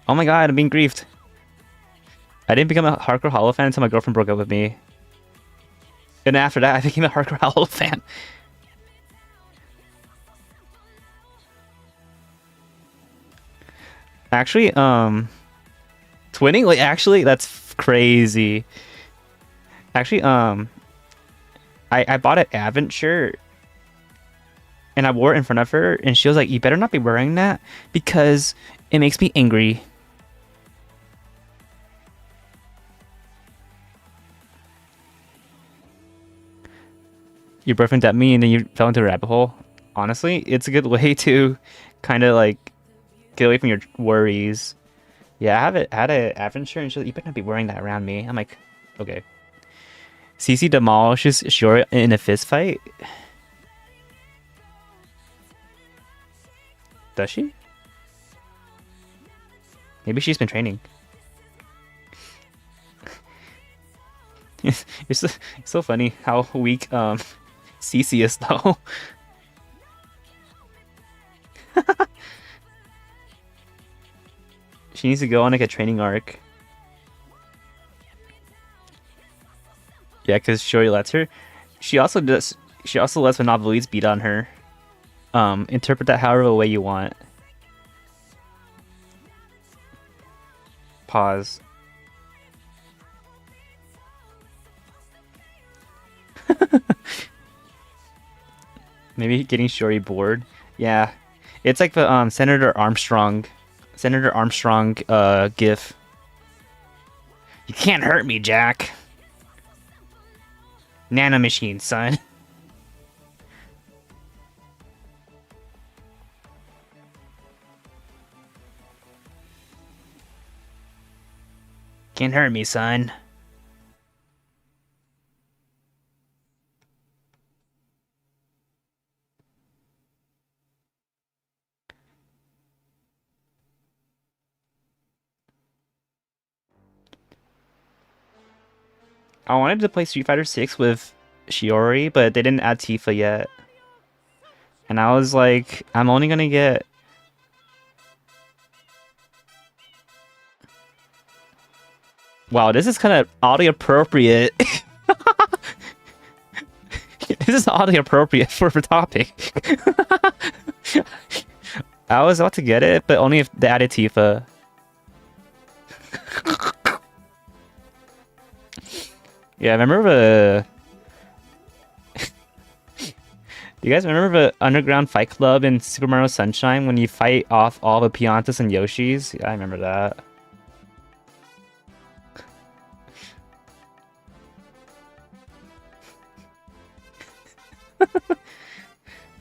Oh my god, I'm being griefed. I didn't become a hardcore Hollow fan until my girlfriend broke up with me. And after that, I became a hardcore Hollow fan. Actually, twinning? Like, actually, that's crazy. Actually, I bought an Advent shirt and I wore it in front of her, and she was like, "You better not be wearing that because it makes me angry." Your boyfriend dumped me and then you fell into a rabbit hole. Honestly, it's a good way to kind of like get away from your worries. Yeah, I had a Advent shirt and she's like, "You better not be wearing that around me." I'm like, okay. Cece demolishes Shiori in a fist fight. Does she? Maybe she's been training. It's so funny how weak Cece is though. She needs to go on like a training arc. Yeah, because Shiori lets her. She also does. She also lets Monopolies beat on her. Interpret that however way you want. Pause. Maybe getting Shiori bored. Yeah, it's like the Senator Armstrong gif. You can't hurt me, Jack. Nanomachine, son. Can't hurt me, son. I wanted to play Street Fighter 6 with Shiori, but they didn't add Tifa yet. And I was like, I'm only gonna get... Wow, this is kind of oddly appropriate. This is oddly appropriate for the topic. I was about to get it, but only if they added Tifa. Yeah, I remember the... Do you guys remember the Underground Fight Club in Super Mario Sunshine when you fight off all the Piantas and Yoshis? Yeah, I remember that.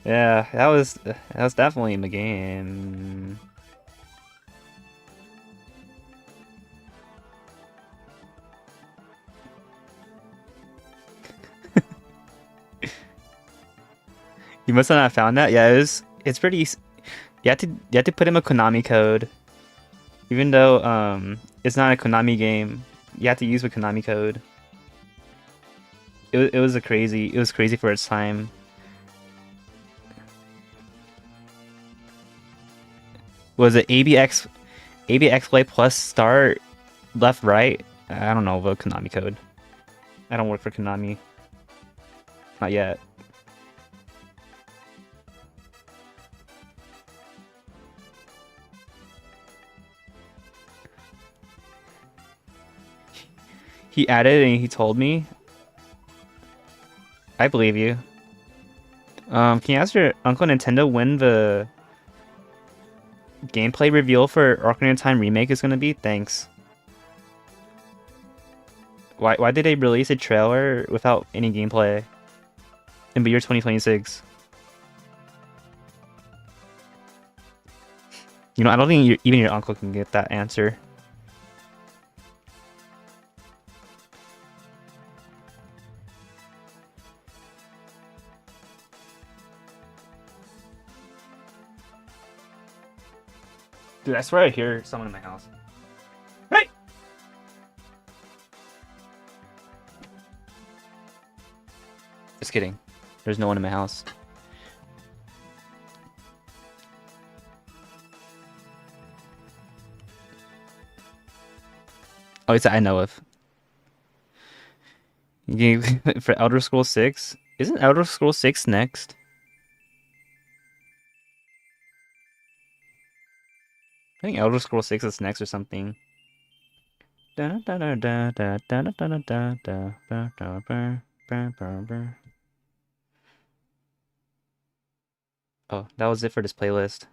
Yeah, that was definitely in the game. You must have not found that. Yeah, it's pretty. You have to put in a Konami code, even though it's not a Konami game. You have to use the Konami code. It was it was crazy for its time. Was it ABX play plus start left right? I don't know the Konami code. I don't work for Konami. Not yet. He added and he told me. I believe you. Can you ask your Uncle Nintendo when the gameplay reveal for Ocarina of Time remake is gonna be? Thanks. Why did they release a trailer without any gameplay in the year 2026? You know, I don't think even your uncle can get that answer. Dude, I swear I hear someone in my house. Hey! Just kidding. There's no one in my house. Oh, it's I know of. For Elder Scrolls 6? Isn't Elder Scrolls 6 next? I think Elder Scrolls 6 is next or something. Oh, that was it for this playlist.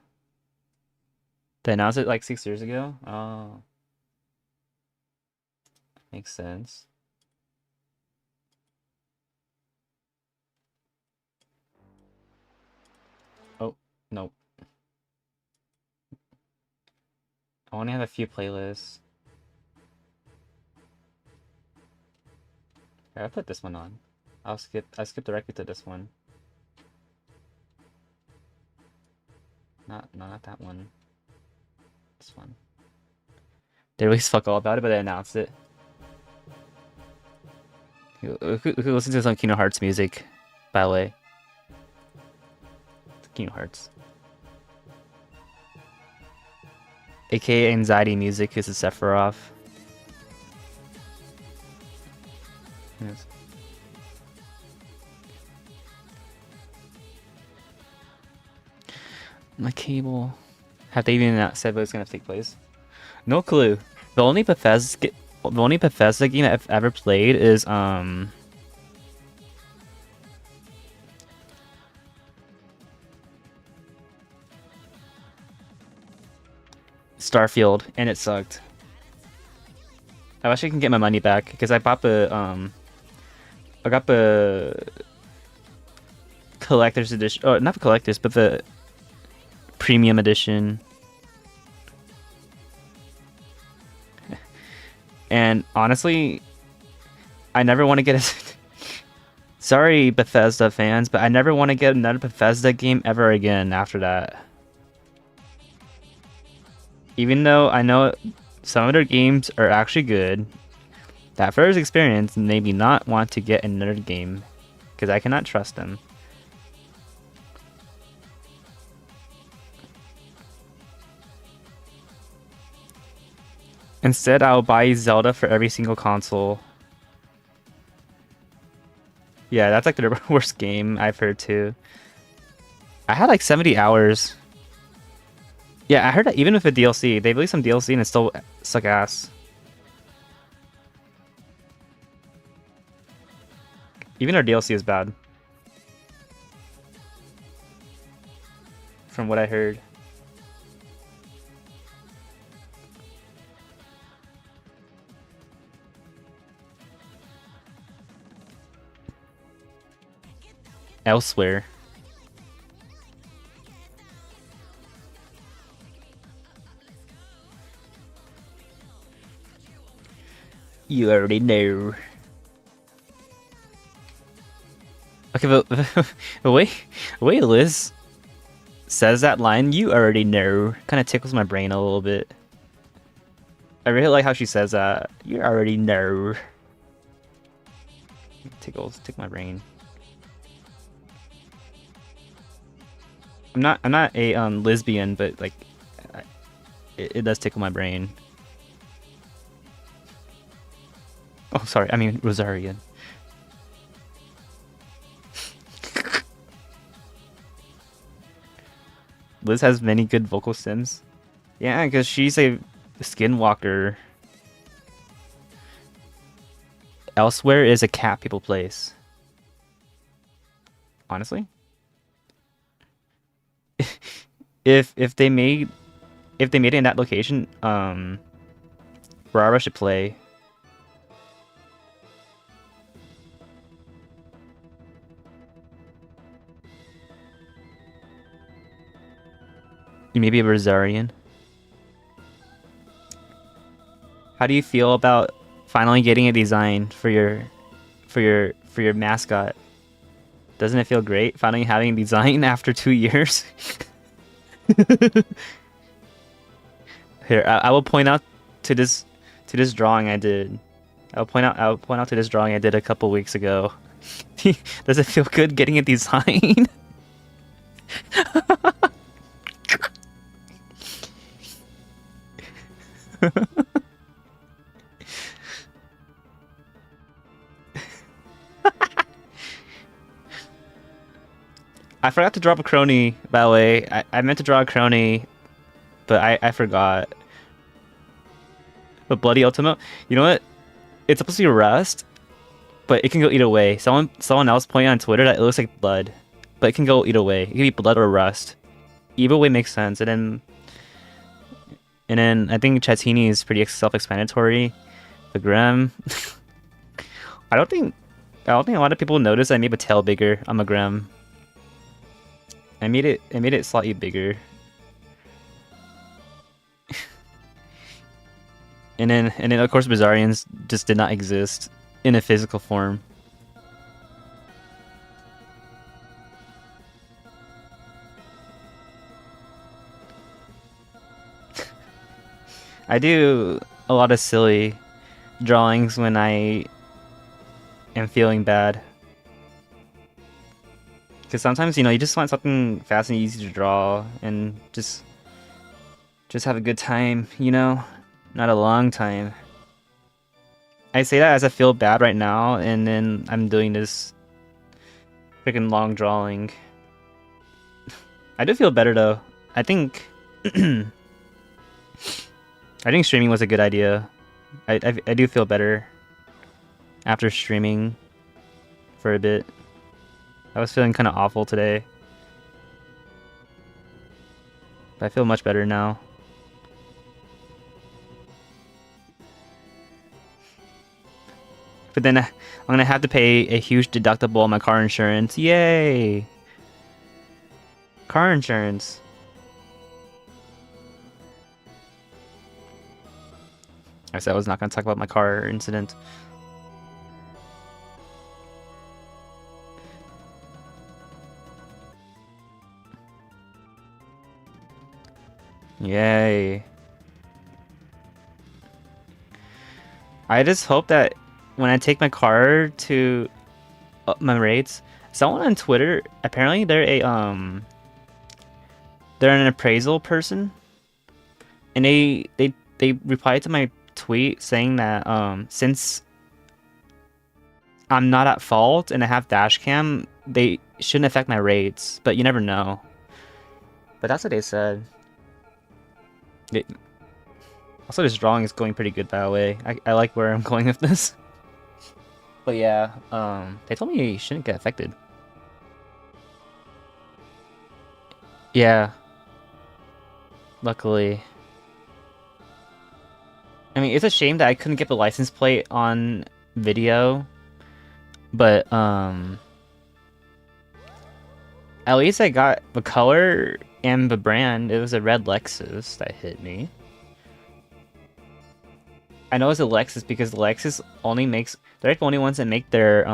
They announced it like 6 years ago? Oh, makes sense. Oh, no. I only have a few playlists. Here, I put this one on. I skip directly to this one. Not that one. This one. They released fuck all about it, but they announced it. We could listen to some Kingdom Hearts music, by the way. Kingdom Hearts. AKA anxiety music is a Sephiroth. Yes. My cable. Have they even said what it's gonna take place? No clue. The only Bethesda game I've ever played is Starfield, and it sucked. I wish I can get my money back because I got the collector's edition. Oh, not the collector's, but the premium edition. And honestly, I never want to get a. Sorry, Bethesda fans, but I never want to get another Bethesda game ever again after that. Even though I know some of their games are actually good, that first experience made me not want to get another game because I cannot trust them. Instead, I'll buy Zelda for every single console. Yeah, that's like the worst game I've heard too. I had like 70 hours. Yeah, I heard that even with the DLC, they released some DLC and it still suck ass. Even our DLC is bad. From what I heard. Elsewhere. You already know. Okay, but the way Liz says that line, you already know, kind of tickles my brain a little bit. I really like how she says that. You already know. Tickle my brain. I'm not a lesbian, but like, it does tickle my brain. Oh, sorry. I mean Rosarian. Liz has many good vocal stems. Yeah, because she's a skinwalker. Elsewhere is a cat people place. Honestly, if they made it in that location, Rara should play. You may be a Rosarian. How do you feel about finally getting a design for your mascot? Doesn't it feel great finally having a design after 2 years? Here, I will point out to this drawing I did. I'll point out to this drawing I did a couple weeks ago. Does it feel good getting a design? I forgot to drop a crony, by the way. I meant to draw a crony, but I forgot. But Bloody Ultimo, you know what? It's supposed to be rust, but it can go either way. Someone else pointed on Twitter that it looks like blood, but it can go either way. It can be blood or rust. Either way makes sense. And then I think Chatini is pretty self-explanatory. The Grem, I don't think I don't think a lot of people noticed I made the tail bigger on the Grem. I made it slightly bigger. And then of course Bizarrians just did not exist in a physical form. I do a lot of silly drawings when I am feeling bad. Because sometimes, you just want something fast and easy to draw and just have a good time, Not a long time. I say that as I feel bad right now, and then I'm doing this freaking long drawing. I do feel better though. I think I think streaming was a good idea. I do feel better after streaming for a bit. I was feeling kind of awful today, but I feel much better now. But then I'm gonna have to pay a huge deductible on my car insurance. Yay! Car insurance. I said I was not gonna talk about my car incident. Yay. I just hope that when I take my car to up my rates, someone on Twitter, apparently they're an appraisal person, and they replied to my tweet saying that since I'm not at fault and I have dash cam, they shouldn't affect my rates, but you never know. But that's what they said. Also, this drawing is going pretty good, by the way. I like where I'm going with this. But yeah, they told me you shouldn't get affected. Yeah. Luckily. I mean, it's a shame that I couldn't get the license plate on video, but at least I got the color and the brand. It was a red Lexus that hit me. I know it's a Lexus because Lexus only makes... They're like the only ones that make their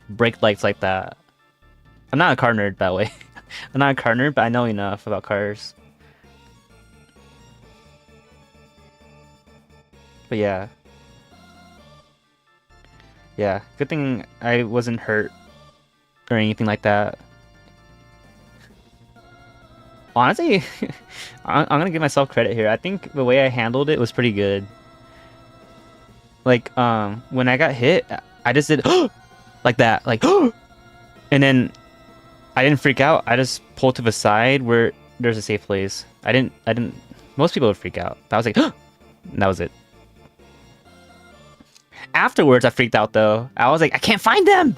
brake lights like that. I'm not a car nerd, by the way. I'm not a car nerd, but I know enough about cars. But yeah. Yeah, good thing I wasn't hurt or anything like that. Honestly, I'm gonna give myself credit here. I think the way I handled it was pretty good. Like, when I got hit, I just did like that, like, and then I didn't freak out. I just pulled to the side where there's a safe place. I didn't. Most people would freak out, but I was like, and that was it. Afterwards, I freaked out though. I was like, I can't find them.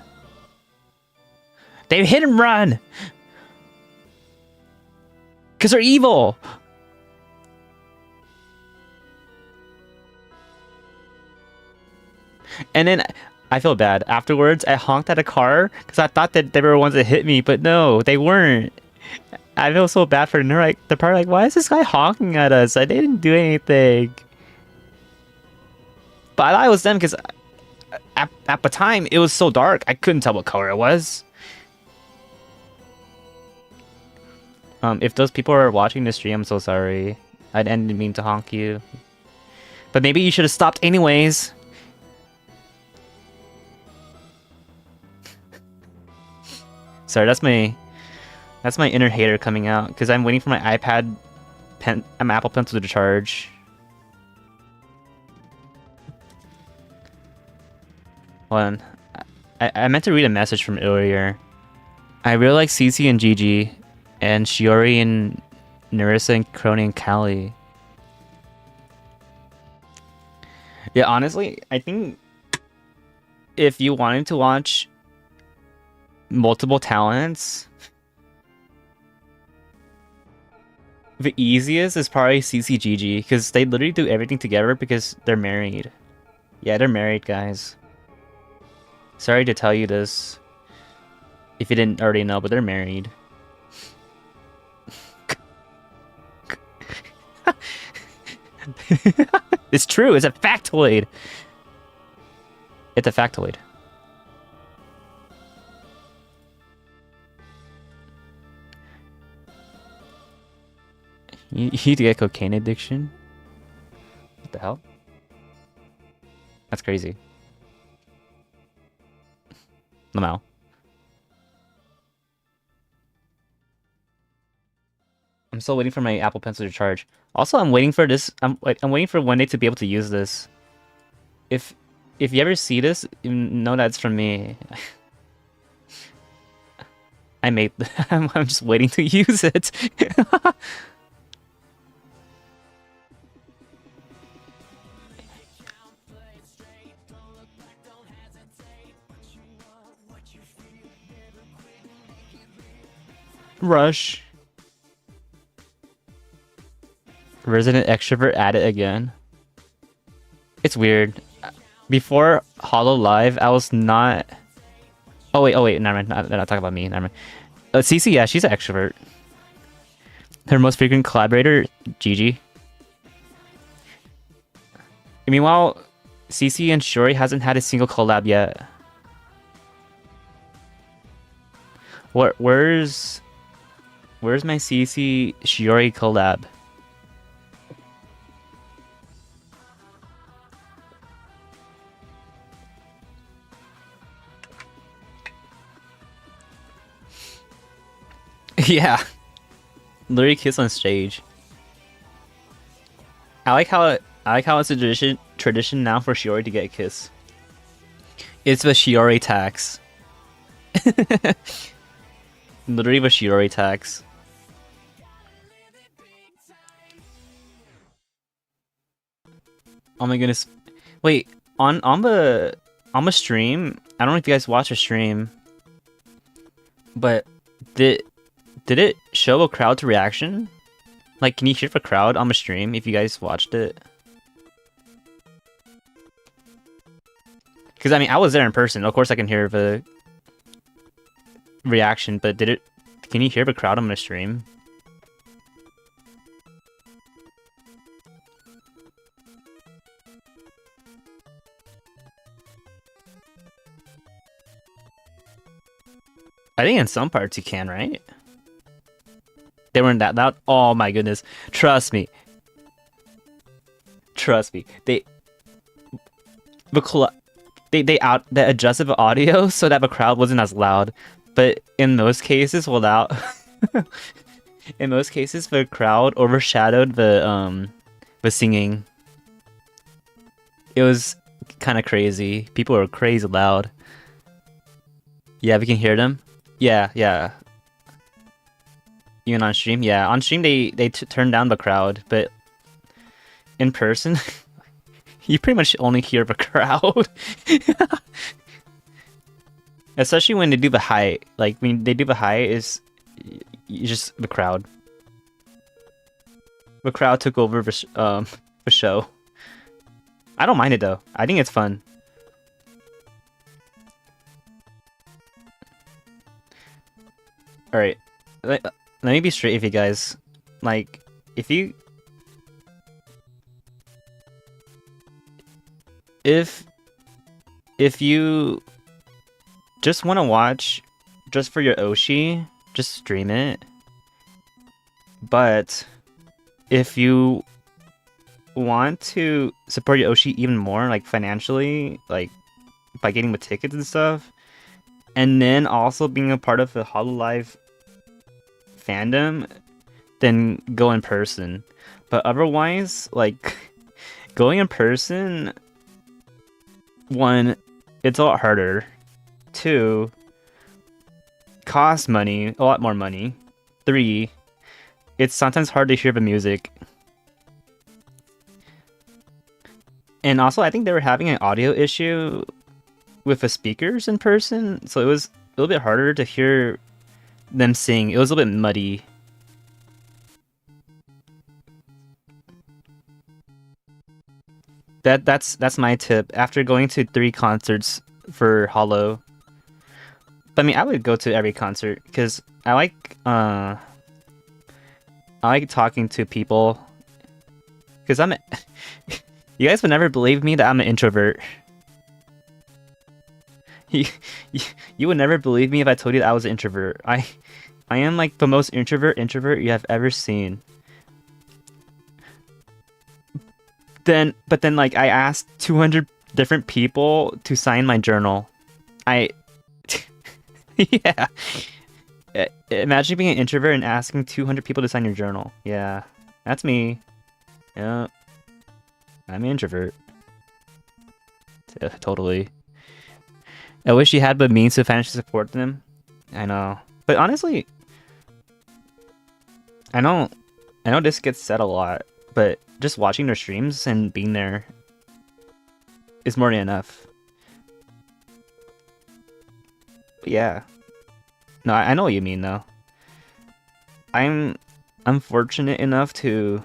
They hit and run. Because they're evil. And then I feel bad. Afterwards, I honked at a car because I thought that they were the ones that hit me, but no, they weren't. I feel so bad for them. They're like, they're probably like, why is this guy honking at us? I didn't do anything. But I thought it was them because at the time, it was so dark, I couldn't tell what color it was. If those people are watching this stream, I'm so sorry. I didn't mean to honk you. But maybe you should have stopped anyways. Sorry, that's my inner hater coming out because I'm waiting for my iPad pen, my Apple Pencil to charge. Hold on. I meant to read a message from earlier. I really like Cece and Gigi, and Shiori and Narissa and Crony and Callie. Yeah, honestly, I think if you wanted to watch multiple talents, the easiest is probably CCGG because they literally do everything together because they're married. Yeah, they're married, guys. Sorry to tell you this if you didn't already know, but they're married. It's true. It's a factoid. It's a factoid. You need to get cocaine addiction? What the hell? That's crazy. Lamau. I'm still waiting for my Apple Pencil to charge. Also, I'm waiting for this. I'm waiting for one day to be able to use this. If you ever see this, you know that's from me. I made. I'm just waiting to use it. Rush. Resident extrovert at it again. It's weird. Before Hollow Live, I was not. Oh wait, never mind. Not talking about me. Never mind. Cece, yeah, she's an extrovert. Her most frequent collaborator, Gigi. Meanwhile, Cece and Shiori hasn't had a single collab yet. Where's my Cece Shiori collab? Yeah, literally kiss on stage. I like how it's a tradition now for Shiori to get a kiss. It's the Shiori tax. Literally the Shiori tax. Oh my goodness! Wait, on the stream. I don't know if you guys watch a stream, but did it show a crowd to reaction? Like, can you hear the crowd on the stream if you guys watched it? Because I mean, I was there in person. Of course, I can hear the reaction, but did it? Can you hear the crowd on the stream? I think in some parts you can, right? They weren't that loud. Oh my goodness! Trust me. Trust me. They adjusted the audio so that the crowd wasn't as loud. But in most cases, without in most cases, the crowd overshadowed the singing. It was kind of crazy. People were crazy loud. Yeah, we can hear them. Yeah. Even on stream, yeah. On stream, they turned down the crowd, but in person, you pretty much only hear the crowd. Especially when they do the high. Like, when they do the high, is just the crowd. The crowd took over the show. I don't mind it though. I think it's fun. All right. Let me be straight with you guys. Like, if you just want to watch just for your Oshi, just stream it. But if you want to support your Oshi even more, like financially, like by getting the tickets and stuff, and then also being a part of the Hololive fandom, then go in person. But otherwise, like, going in person, one, it's a lot harder. Two, costs money, a lot more money. 3, it's sometimes hard to hear the music. And also, I think they were having an audio issue with the speakers in person, so it was a little bit harder to hear them sing. It was a little bit muddy. That's my tip. After going to 3 concerts for Hollow, I mean, I would go to every concert because I like talking to people. Because you guys would never believe me that I'm an introvert. You, you would never believe me if I told you that I was an introvert. I am like the most introvert you have ever seen. But then like I asked 200 different people to sign my journal. I yeah. Imagine being an introvert and asking 200 people to sign your journal. Yeah, that's me. Yeah, I'm an introvert. Yeah, totally. I wish you had the means to financially support them. I know, but honestly, I know, I know this gets said a lot, but just watching their streams and being there is more than enough. But yeah, no, I know what you mean though. I'm fortunate enough to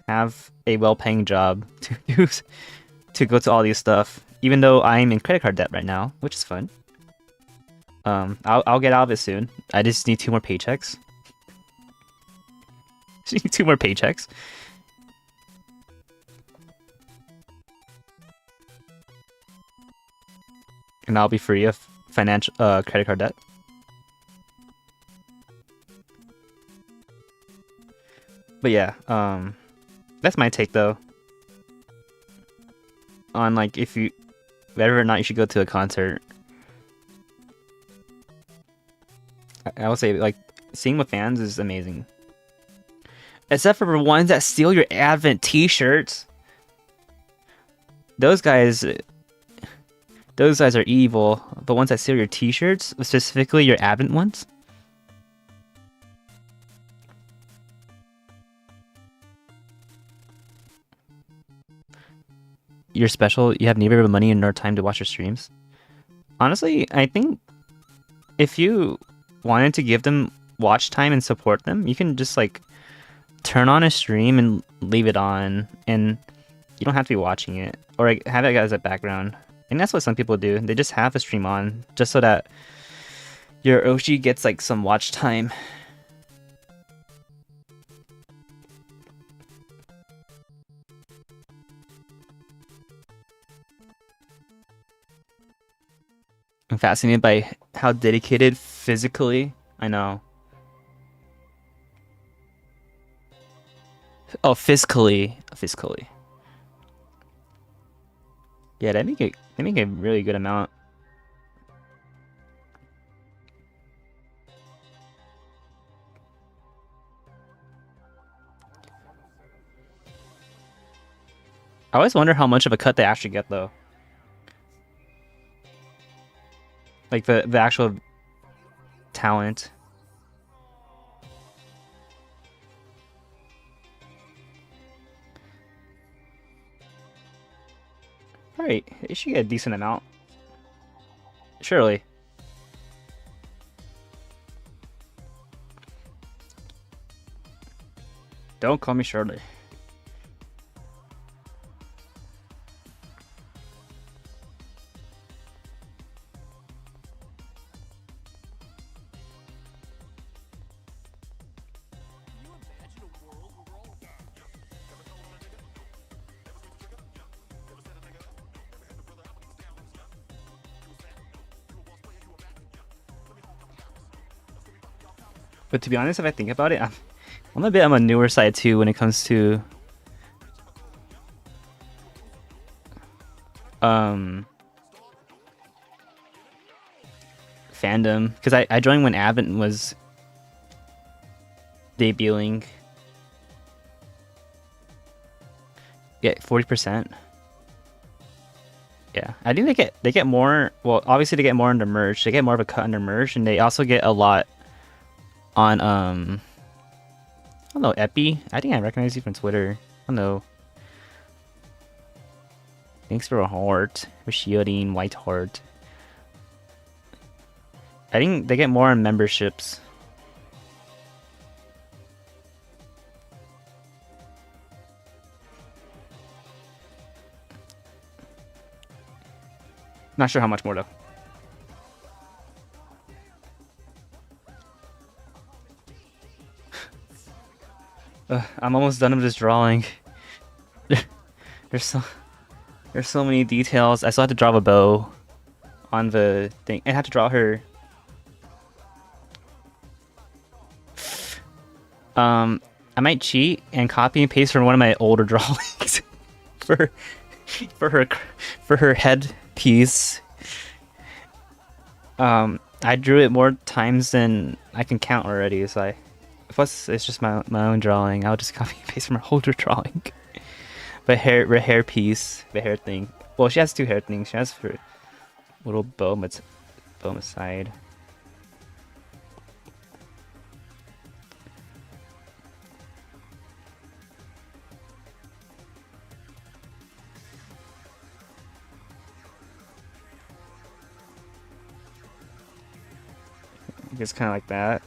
have a well-paying job to to go to all these stuff, even though I'm in credit card debt right now, which is fun. I'll get out of it soon. I just need 2 more paychecks. Just need 2 more paychecks. And I'll be free of financial credit card debt. But yeah, that's my take though. On like if you whether or not you should go to a concert. I would say like seeing with fans is amazing. Except for the ones that steal your Advent t-shirts. Those guys are evil. The ones that steal your t-shirts, specifically your Advent ones. You're special. You have neither the money nor time to watch your streams. Honestly, I think if you wanted to give them watch time and support them, you can just like turn on a stream and leave it on, and you don't have to be watching it or like, have it as a background. And that's what some people do. They just have the stream on just so that your Oshi gets like some watch time. I'm fascinated by how dedicated physically. I know. Oh, fiscally. Fiscally. Yeah, they make a really good amount. I always wonder how much of a cut they actually get though. Like the actual talent. Alright, they should get a decent amount. Surely. Don't call me Shirley. But to be honest, if I think about it, I'm a bit on a newer side too when it comes to fandom, because I joined when Advent was debuting. Yeah, 40%. Yeah, I think they get more. Well, obviously they get more under merge. They get more of a cut under merge, and they also get a lot on I don't know, Epi. I think I recognize you from Twitter. I don't know. Thanks for a heart, for shielding white heart. I think they get more on memberships. Not sure how much more though. I'm almost done with this drawing. There's so there's so many details. I still have to draw a bow on the thing. I have to draw her. I might cheat and copy and paste from one of my older drawings for for her for her head piece. I drew it more times than I can count already, so plus it's just my own drawing. I'll just copy and paste from her older drawing. But hair piece, the hair thing. Well, she has two hair things. She has her little bow side. It's kind of like that.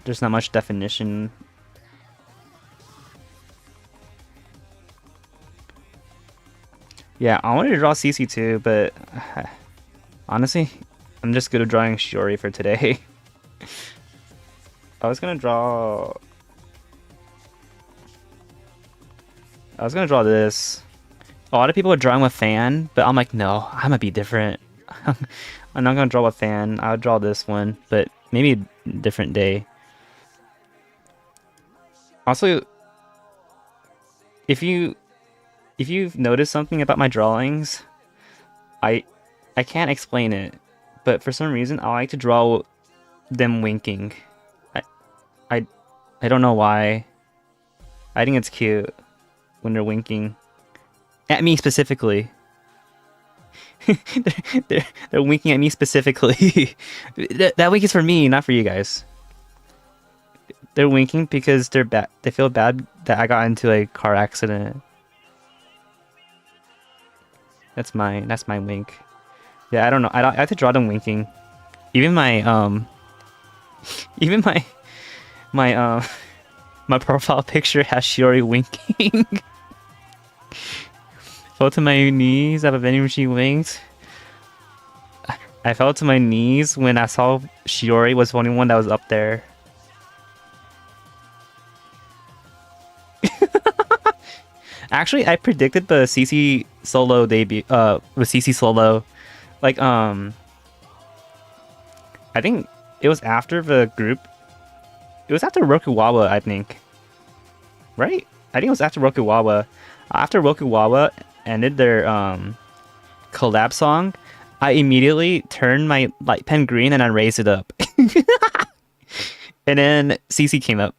There's not much definition. Yeah, I wanted to draw CC too, but honestly, I'm just good at drawing Shiori for today. I was gonna draw. I was gonna draw this. A lot of people are drawing with fan, but I'm like, no, I'm gonna be different. I'm not gonna draw with fan. I'll draw this one, but maybe a different day. Also, if you've noticed something about my drawings, I I can't explain it, but for some reason I like to draw them winking. I I I don't know why. I think it's cute when they're winking at me specifically. they're winking at me specifically. That wink is for me, not for you guys. They're winking because they're bad. They feel bad that I got into a car accident. That's my wink. Yeah, I don't know. I have to draw them winking. Even my even my my profile picture has Shiori winking. Fell to my knees at a vending machine she winked. I fell to my knees when I saw Shiori was the only one that was up there. Actually, I predicted the CC solo debut. With CC solo, like I think it was after the group. It was after Rokuwawa, I think. Right? I think it was after Rokuwawa. After Rokuwawa ended their collab song, I immediately turned my light pen green and I raised it up. And then CC came up.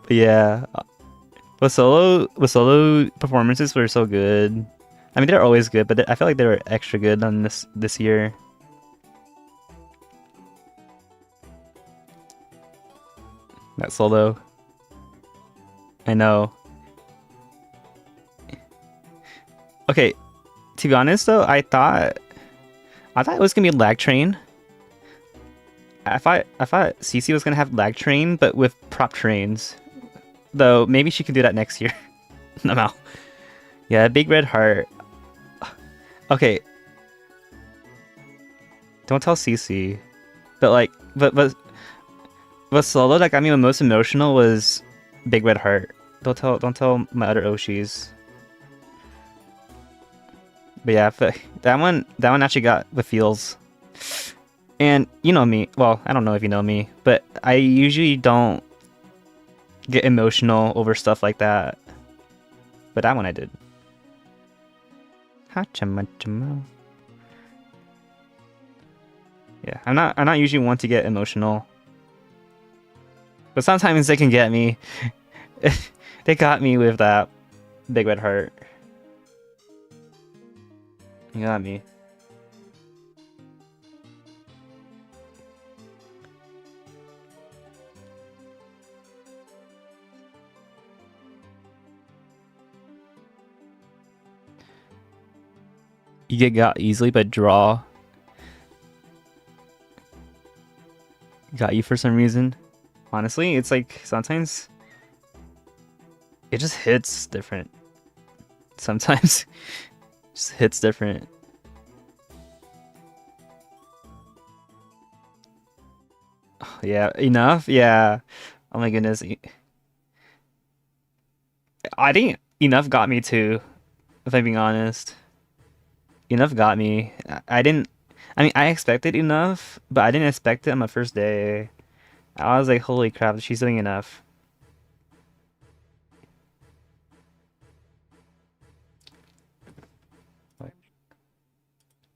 But yeah, the solo performances were so good. I mean, they're always good, but I feel like they were extra good on this year. That solo, I know. Okay, to be honest though, I thought it was gonna be lag train. I thought CC was gonna have lag train, but with prop trains. Though maybe she could do that next year. No. Yeah, big red heart. Okay. Don't tell CC. But like, but solo that got me the most emotional was big red heart. Don't tell my other Oshis. But yeah, that one actually got the feels. And you know me. Well, I don't know if you know me, but I usually don't get emotional over stuff like that. But that one I did. Yeah, I'm not usually one to get emotional, but sometimes they can get me. They got me with that big red heart. You got me. You get got easily, but draw got you for some reason. Honestly, it's like sometimes it just hits different. Sometimes it just hits different. Yeah, enough. Yeah. Oh my goodness. I think enough got me too, if I'm being honest. Enough got me. I didn't. I mean, I expected enough, but I didn't expect it on my first day. I was like, holy crap, she's doing enough.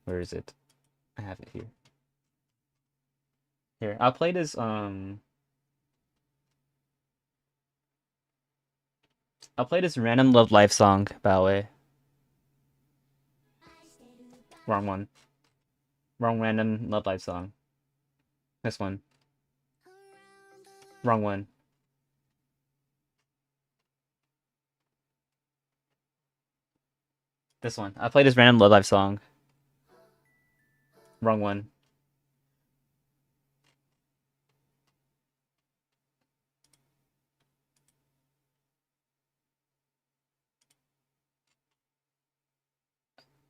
Where is it? I have it here. Here, I'll play this. I'll play this random Love Life song, by the way. Wrong one. Wrong random Love Life song. This one. Wrong one. This one. I'll play this random Love Life song. Wrong one.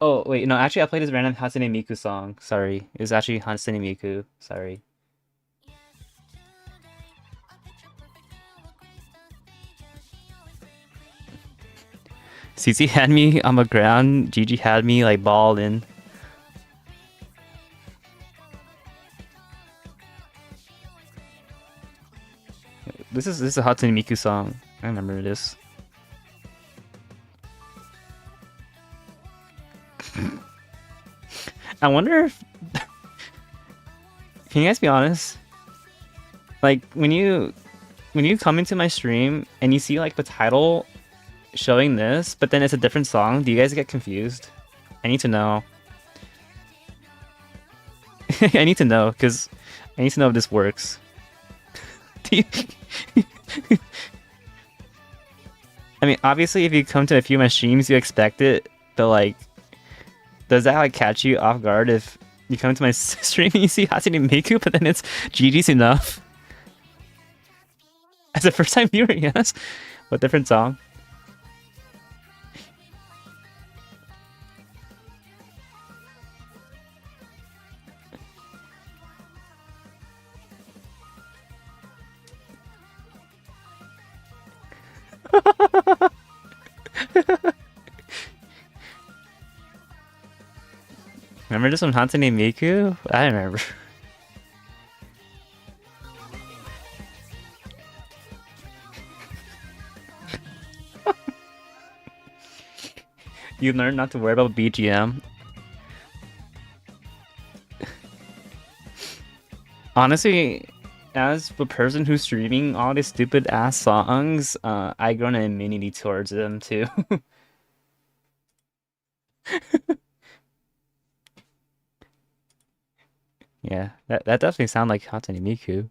Oh, wait, no, actually, I played this random Hatsune Miku song. Sorry. It was actually Hatsune Miku. Sorry. CC had me on the ground. Gigi had me, like, balled in. This is a Hatsune Miku song. I remember this. I wonder if... Can you guys be honest? Like, when you come into my stream and you see, like, the title showing this, but then it's a different song, do you guys get confused? I need to know. I need to know, because I need to know if this works. I mean, obviously, if you come to a few of my streams, you expect it, but, like, does that, like, catch you off guard if you come to my stream and you see Hatsune Miku, but then it's GG's enough? As a first-time viewer, yes? What different song? Remember this one, Hatsune Miku? I remember. You learn not to worry about BGM. Honestly, as the person who's streaming all these stupid ass songs, I grown an immunity towards them too. Yeah, that definitely sound like Hatsune Miku.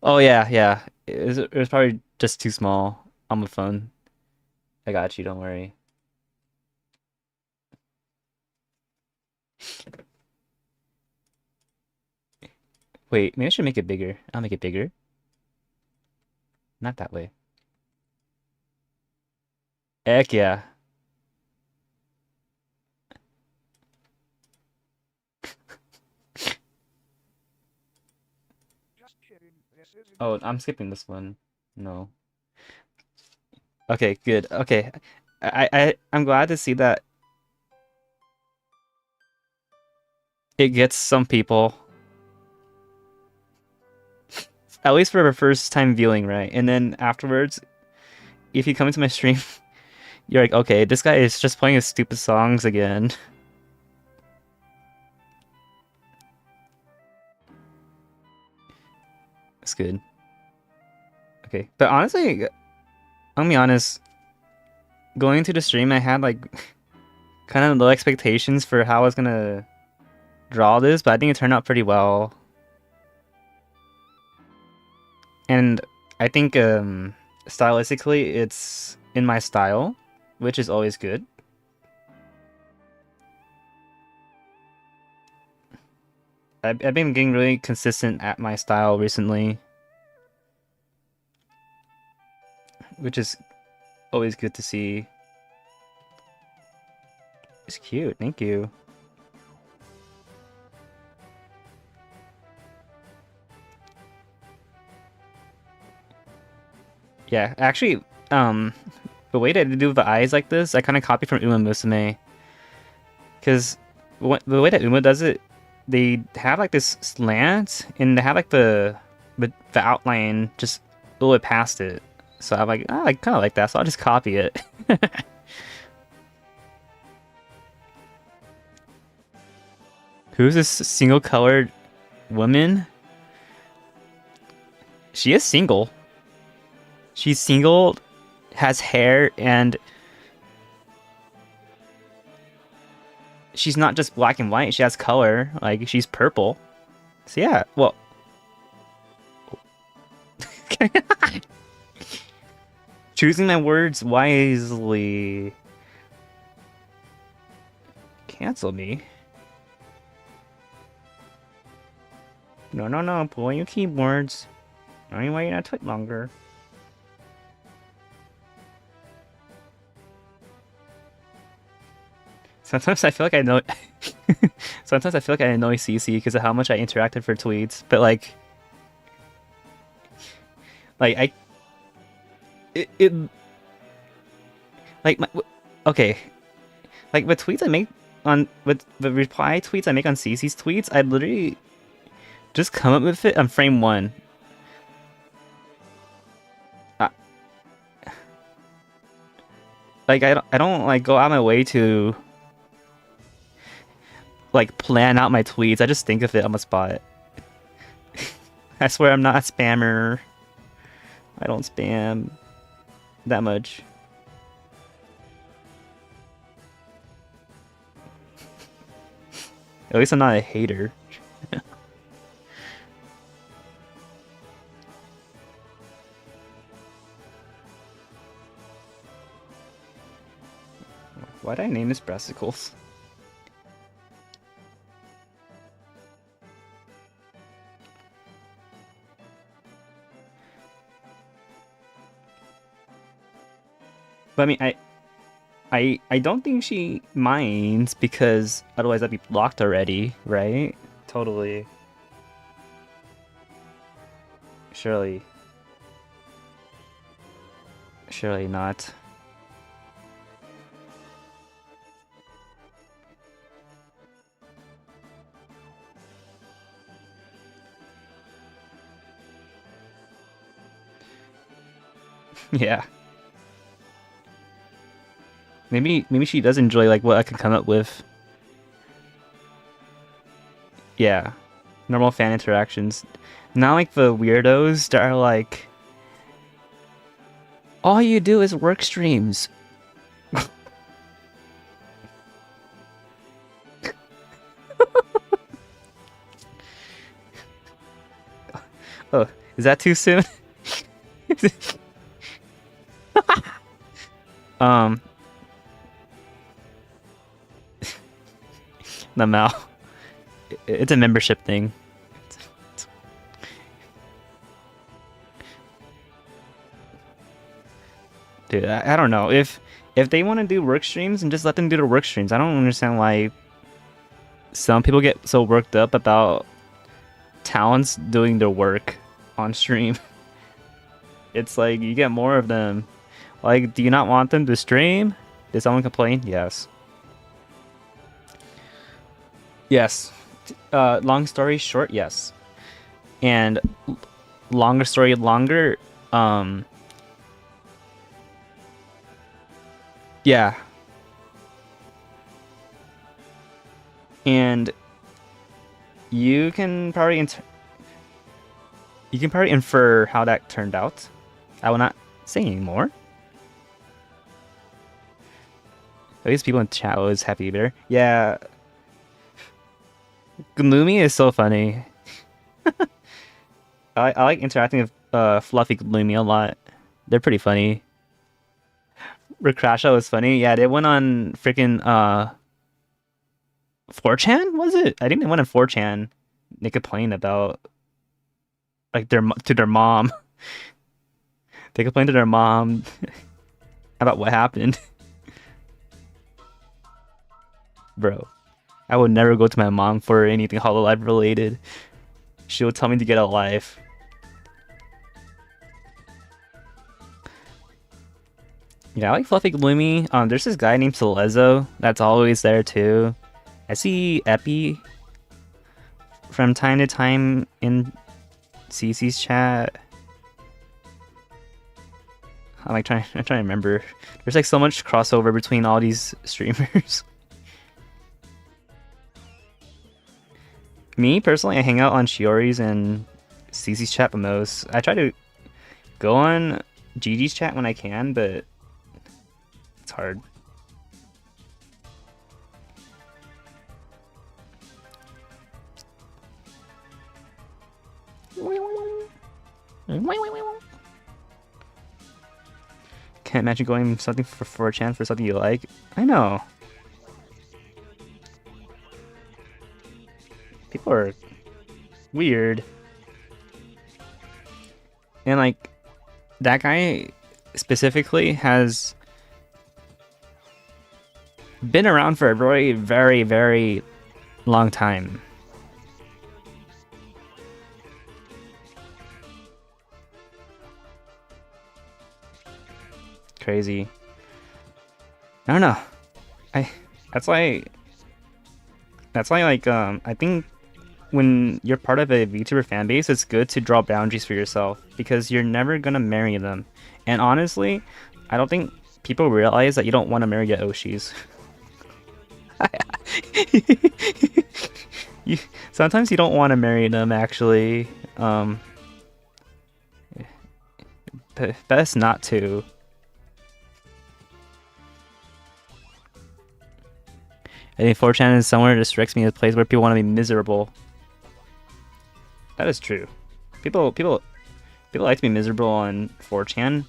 Oh yeah, yeah. It was probably just too small on the phone. I got you, don't worry. Wait, maybe I should make it bigger. I'll make it bigger. Not that way. Heck yeah. Oh, I'm skipping this one. No. Okay, good. Okay. I'm glad to see that it gets some people. At least for a first time viewing, right? And then afterwards, if you come into my stream, you're like, okay, this guy is just playing his stupid songs again. It's good. Okay, but honestly, I'll be honest. Going to the stream, I had like kind of low expectations for how I was gonna draw this, but I think it turned out pretty well. And I think stylistically, it's in my style, which is always good. I've been getting really consistent at my style recently, which is always good to see. It's cute, thank you. Yeah, actually, the way that they do the eyes like this, I kind of copy from Uma Musume. Because the way that Uma does it, they have like this slant, and they have like the outline just a little bit past it. So I'm like, I kind of like that, so I'll just copy it. Who's this single-colored woman? She is single. She's single, has hair, and she's not just black and white. She has color. Like, she's purple. So yeah, well... Choosing my words wisely. Cancel me. No. Pull on your keyboards. Only why you're not tweet longer. Sometimes I feel like I know. Sometimes I feel like I annoy CC because of how much I interacted for tweets, but like it like okay, like the tweets I make on with the reply tweets I make on CC's tweets, I literally just come up with it on frame one. Like I don't like go out my way to like plan out my tweets. I just think of it on the spot. I swear I'm not a spammer. I don't spam that much. At least I'm not a hater. Why did I name this Brassicles? But I mean, I don't think she minds because otherwise I'd be blocked already, right? Totally. Surely. Surely not. Yeah. Maybe she does enjoy like what I can come up with. Yeah. Normal fan interactions. Not like the weirdos that are like all you do is work streams. Oh, is that too soon? The Mal. It's a membership thing. Dude, I don't know. If they want to do work streams, and just let them do their work streams. I don't understand why some people get so worked up about talents doing their work on stream. It's like you get more of them. Like, do you not want them to stream? Did someone complain? Yes. Yes. Long story short, yes. And longer story longer, yeah. And you can probably You can probably infer how that turned out. I will not say anymore. At least people in chat always happy there. Yeah, Gloomy is so funny. I like interacting with Fluffy Gloomy a lot. They're pretty funny. Recrasha was funny. Yeah, they went on freaking 4chan, was it? I think they went on 4chan. They complained about like their mom. They complained to their mom about what happened. Bro, I would never go to my mom for anything Hololive related. She would tell me to get a life. Yeah, I like Fluffy Gloomy. There's this guy named Celezo that's always there too. I see Epi from time to time in CC's chat. I'm trying to remember. There's like so much crossover between all these streamers. Me personally, I hang out on Shiori's and CC's chat the most. I try to go on Gigi's chat when I can, but it's hard. Can't imagine going something for a chance for something you like. I know. People are weird. And like that guy specifically has been around for a very, very, very long time. Crazy. I don't know. That's why like I think when you're part of a VTuber fan base, it's good to draw boundaries for yourself because you're never gonna marry them. And honestly, I don't think people realize that you don't want to marry your Oshis. Sometimes you don't want to marry them actually. Best not to. I think 4chan is somewhere that strikes me as a place where people want to be miserable. That is true. People like to be miserable on 4chan.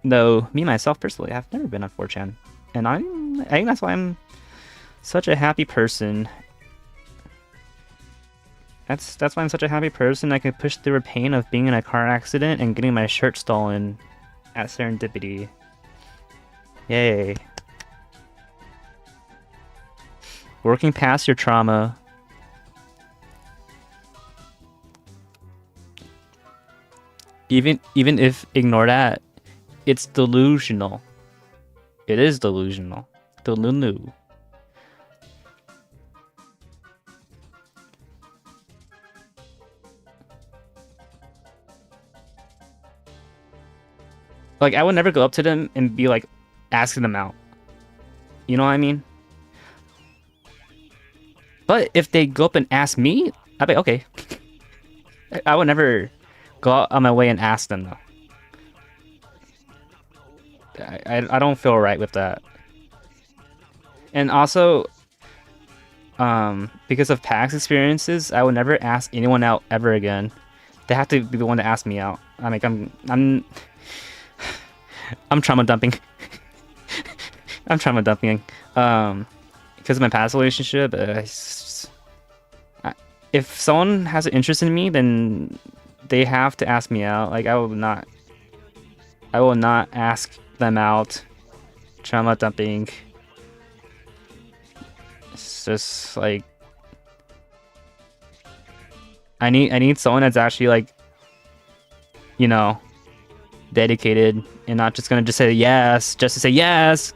Though me myself personally, I've never been on 4chan, and I think that's why I'm such a happy person. That's why I'm such a happy person. I could push through the pain of being in a car accident and getting my shirt stolen at Serendipity. Yay. Working past your trauma. Even if ignore that, it's delusional. It is delusional. Delulu. Like I would never go up to them and be like asking them out. You know what I mean? But if they go up and ask me, I'd be okay. I would never go out on my way and ask them though. I don't feel right with that. And also, because of past experiences, I would never ask anyone out ever again. They have to be the one to ask me out. I mean, I'm trauma dumping. I'm trauma dumping. Because of my past relationship, if someone has an interest in me, then they have to ask me out. Like I will not ask them out. Trauma dumping. It's just like I need someone that's actually like, you know, dedicated and not just gonna just say yes just to say yes.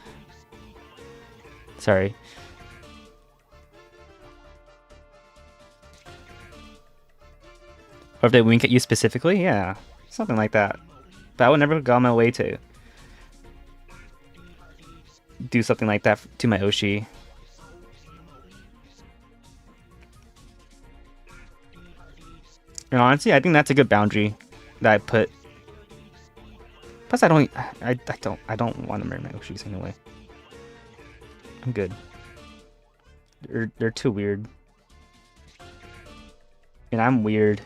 Sorry. Or if they wink at you specifically, yeah, something like that. But I would never go on my way to do something like that to my Oshi. And honestly, I think that's a good boundary that I put. Plus, I don't want to marry my Oshis anyway. I'm good. They're too weird. And I'm weird.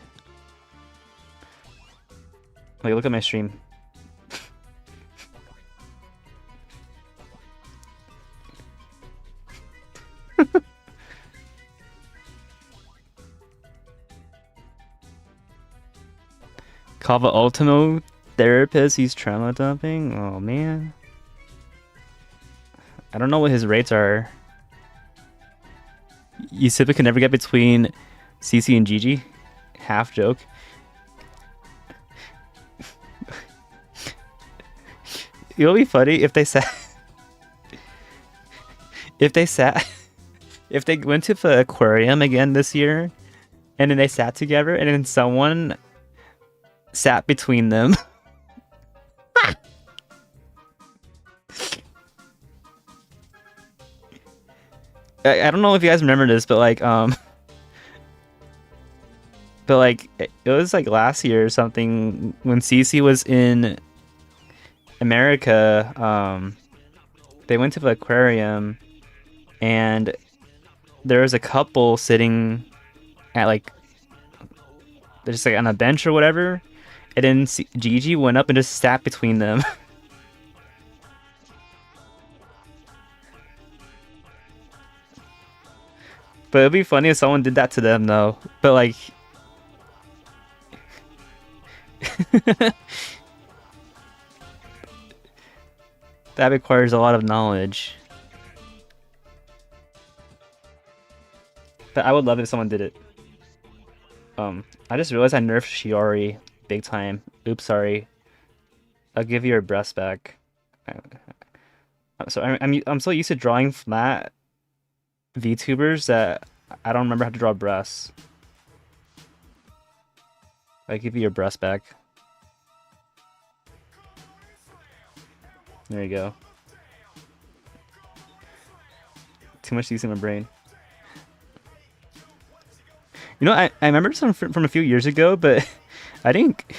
Like, look at my stream. Kava Ultimo therapist, he's trauma dumping? Oh, man. I don't know what his rates are. Yusufa can never get between CC and Gigi. Half joke. It'll be funny if they sat... if they went to the aquarium again this year, and then they sat together, and then someone sat between them. I don't know if you guys remember this, but like it was like last year or something when Cece was in America. They went to the aquarium, and there was a couple sitting at like they're just like on a bench or whatever, and then Gigi went up and just sat between them. But it'd be funny if someone did that to them, though. But like, that requires a lot of knowledge. But I would love it if someone did it. I just realized I nerfed Shiori big time. Oops, sorry. I'll give you your breast back. So I'm so used to drawing flat VTubers that I don't remember how to draw breasts. I give you your breast back. There you go. Too much use in my brain. You know, I remember some from a few years ago, but I think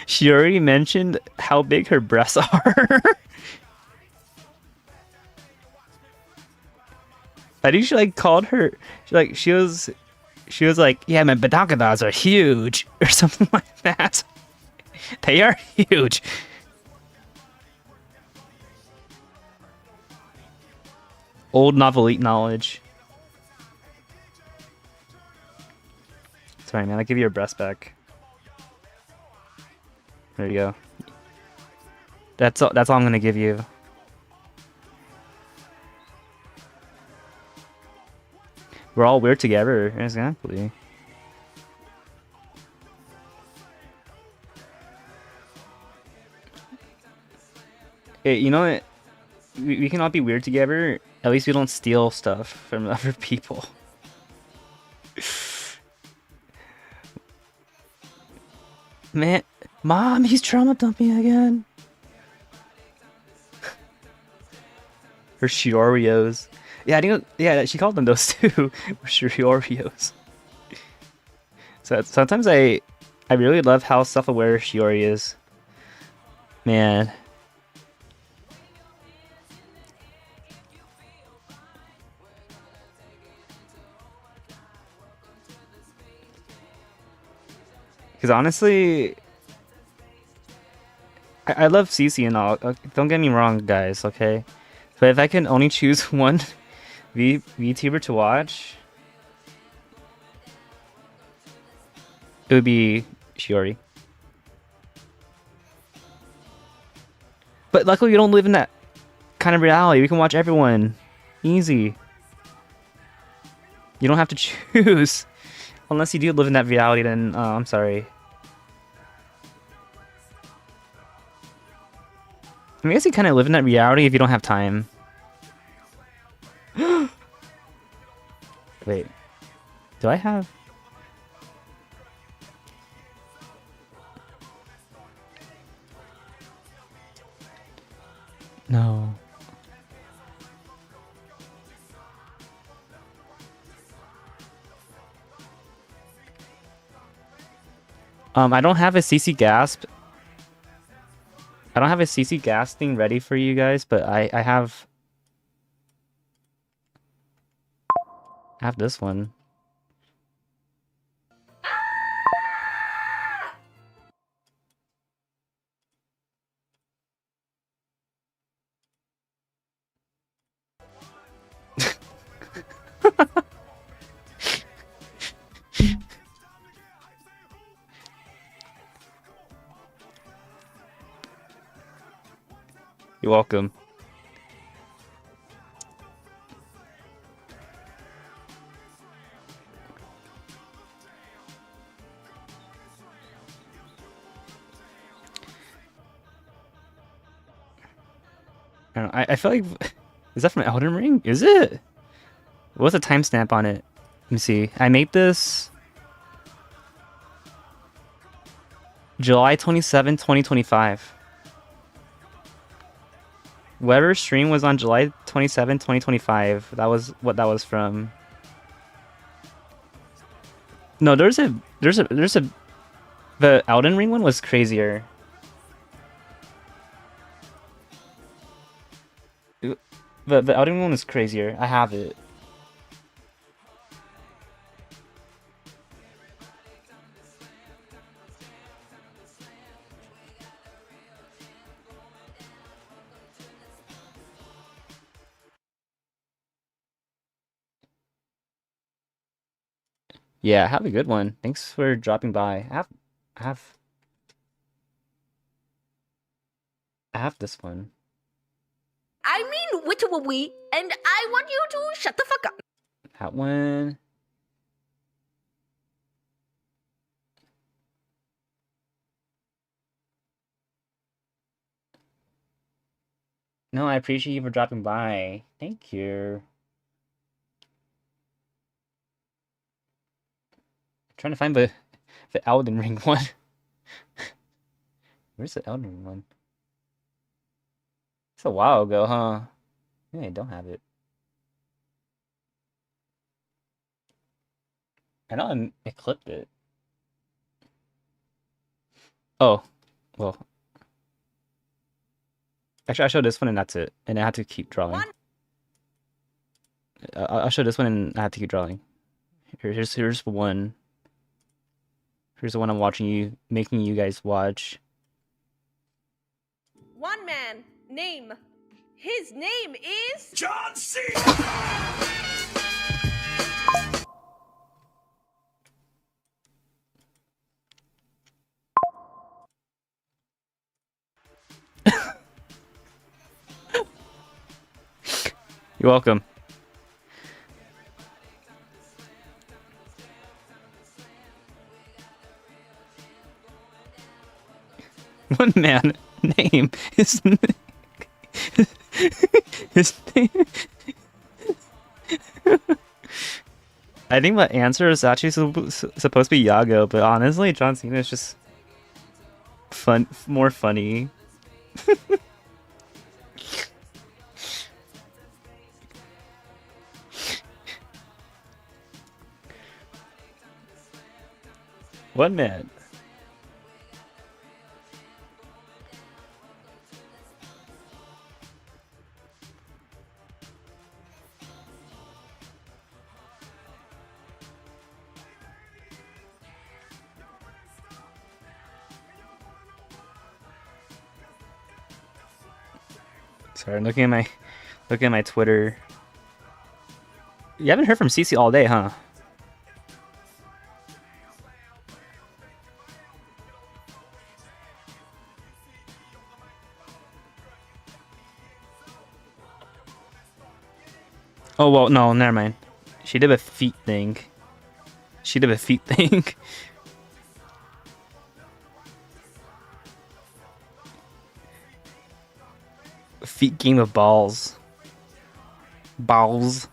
she already mentioned how big her breasts are. I think she like called her she was like, yeah, my badakadas are huge or something like that. They are huge. Old novelite knowledge. Sorry, man. I'll give you your breast back. There you go. That's all I'm gonna give you. We're all weird together. Exactly. Hey, you know what? We can all be weird together. At least we don't steal stuff from other people. Man, Mom, he's trauma dumping again. Her Shiorios. Yeah, I think yeah, she called them those too. Shiorios. So sometimes I really love how self-aware Shiori is. Man. Because honestly, I love CC and all. Don't get me wrong, guys, okay? But if I can only choose one VTuber to watch, it would be Shiori. But luckily, we don't live in that kind of reality. We can watch everyone. Easy. You don't have to choose. Unless you do live in that reality, then I'm sorry. I mean, I guess you kind of live in that reality if you don't have time. Wait. Do I have... No. I don't have a CC gasp. I don't have a CC gas thing ready for you guys, but I have this one. You're welcome. I don't know, I feel like is that from Elden Ring? Is it? What's the timestamp on it? Let me see. I made this July 27, 2025. Whatever stream was on July 27, 2025. That was what that was from. No, there's a the Elden Ring one was crazier. The Elden Ring one was crazier. I have it. Yeah, have a good one. Thanks for dropping by. I have I have this one.
I mean, we, and I want you to shut the fuck up.
That one. No, I appreciate you for dropping by. Thank you. I'm trying to find the Elden Ring one. Where's the Elden Ring one? It's a while ago, huh? Yeah, I don't have it. I know I clipped it. Oh, well. Actually, I showed this one and that's it. And I had to keep drawing. I'll show this one and I have to keep drawing. Here's one. Here's the one I'm making you guys watch.
One man, name. His name is
John C.
You're welcome. One man, name. His name. I think the answer is actually supposed to be Yago, but honestly, John Cena is just more funny. One man. Sorry, I'm looking at my Twitter. You haven't heard from Cece all day, huh? Oh well, no, never mind. She did a feet thing. Feet game of balls. Balls.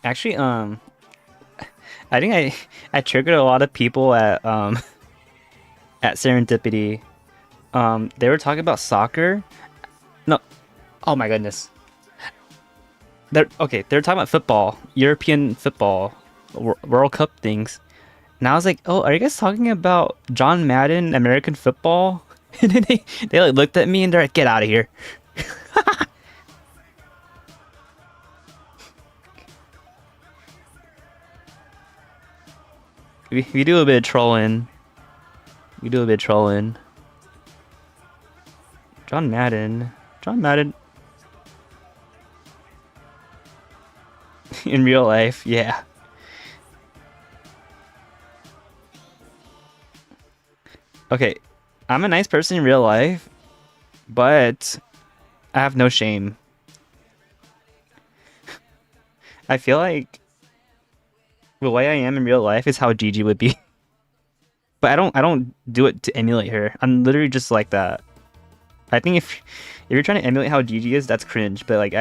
Actually, I think I triggered a lot of people at at Serendipity. They were talking about soccer. No, Oh my goodness. They're okay. They're talking about football, European football, World Cup things. And I was like, "Oh, are you guys talking about John Madden, American football?" And then they like looked at me and they're like, "Get out of here." We do a bit of trolling. We do a bit of trolling. John Madden. John Madden in real life, yeah. Okay, I'm a nice person in real life, but I have no shame. I feel like the way I am in real life is how Gigi would be. But I don't do it to emulate her. I'm literally just like that. I think if you're trying to emulate how Gigi is, that's cringe. But like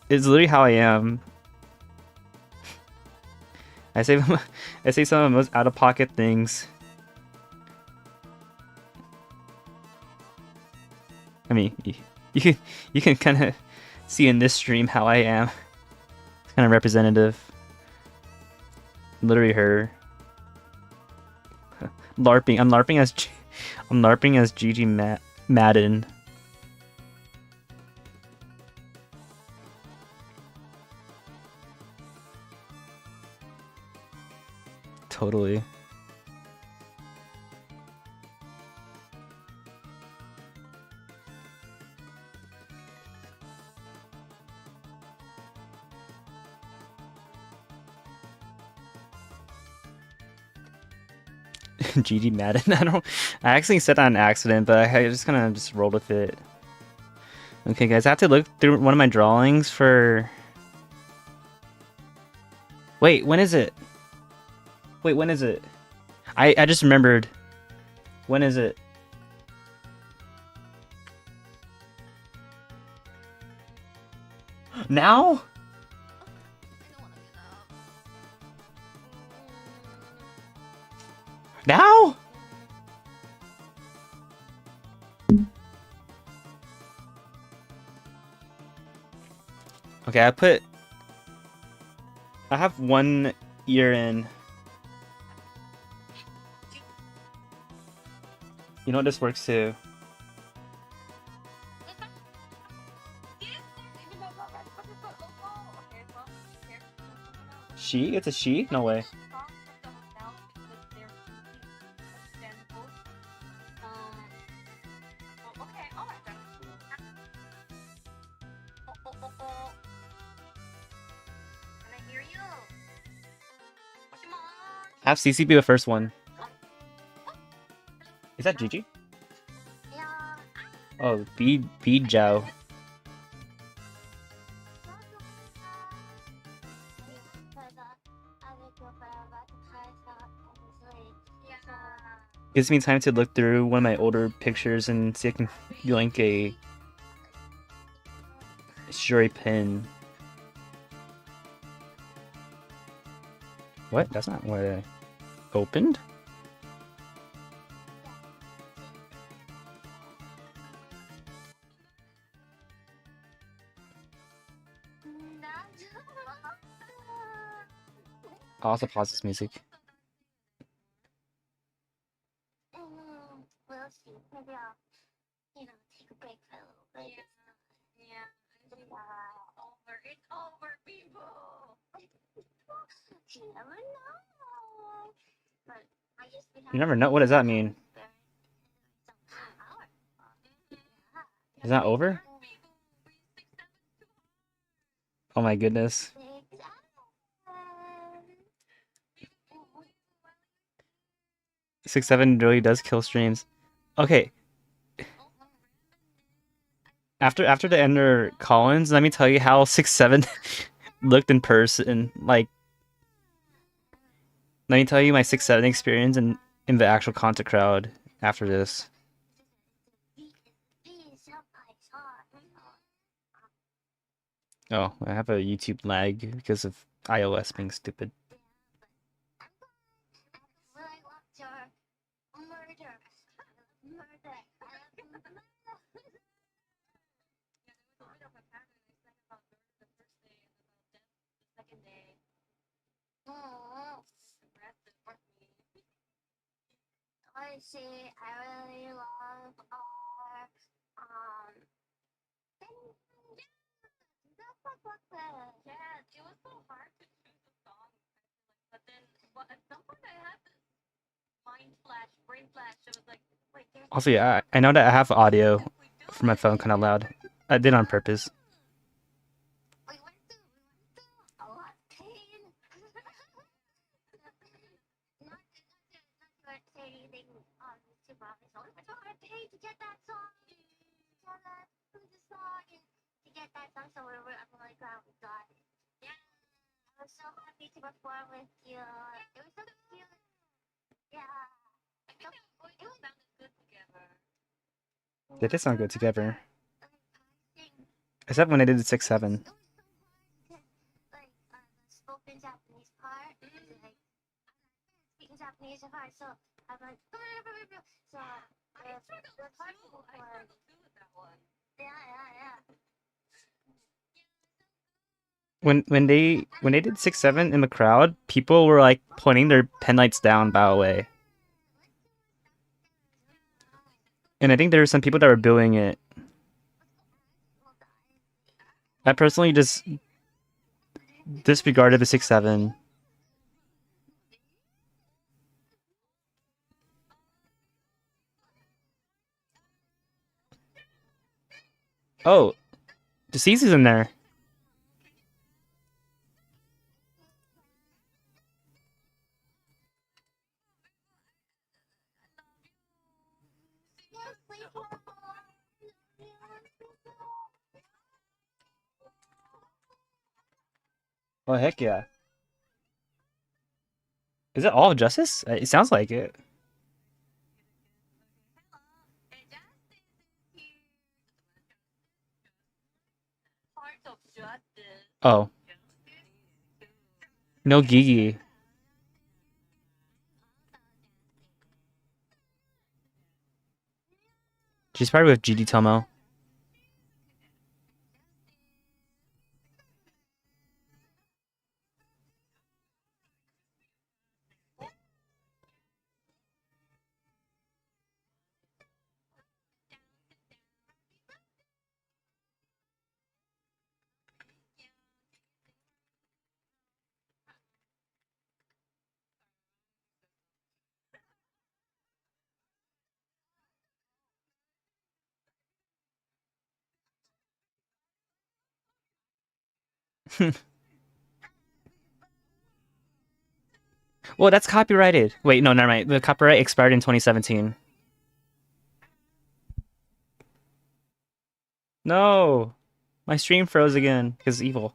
it's literally how I am. I say I say some of the most out of pocket things. I mean, you can kind of see in this stream how I am. It's kind of representative. Literally her larping. I'm larping as Gigi Madden. Totally. Gigi Madden. I actually said that on accident, but I just kind of just rolled with it. Okay, guys, I have to look through one of my drawings for. Wait, when is it? Wait, when is it? I just remembered. When is it? Now? Now? Okay, I have 1 year in. You know what this works too? She? It's a she? No way. Have CC be the first one. Is that Gigi? Oh, B Jow. Gives me time to look through one of my older pictures and see if I can link a shiori pin. What? That's not what I opened? I'll also pause this music.
We'll see. Maybe I'll, take a break for a little bit. Yeah. Over. It's over, people. You never know. But I used to
You
have
never know. What does that mean? Is that over? Oh my goodness. 6-7 really does kill streams. Okay, after the Ender Collins, let me tell you how 6-7 looked in person. Like, let me tell you my 6-7 experience in the actual concert crowd after this. Oh, I have a YouTube lag because of iOS being stupid.
see, I really love our yeah, it was so hard to choose a song, but then at some point I had this brain flash. It was like, wait, there's
Also, yeah, I know that I have audio from my phone kind of loud. I did on purpose.
we went through a lot of pain. Not to say anything super obvious. We went through a lot of pain to get that song, to the song, and to get that song. So I'm really glad we got it. Yeah, I was so happy to perform with you. It was so cute. Yeah, I think it sounded good together.
They did sound good together.
Practicing
Except when they did the 6-7.
it was so hard because the spoken Japanese part is like speaking Japanese is hard, so I'm like so I struggled too with that one. Yeah.
When they did 6-7 in the crowd, people were like pointing their pen lights down, bow away. And I think there were some people that were booing it. I personally just disregarded the 6-7. Oh, Deceased is in there. Oh heck yeah! Is it all of Justice? It sounds like it.
Part of justice.
Oh, no Gigi. She's probably with GD Tomo. Well, that's copyrighted. Wait, no, never mind. The copyright expired in 2017. No, my stream froze again because evil.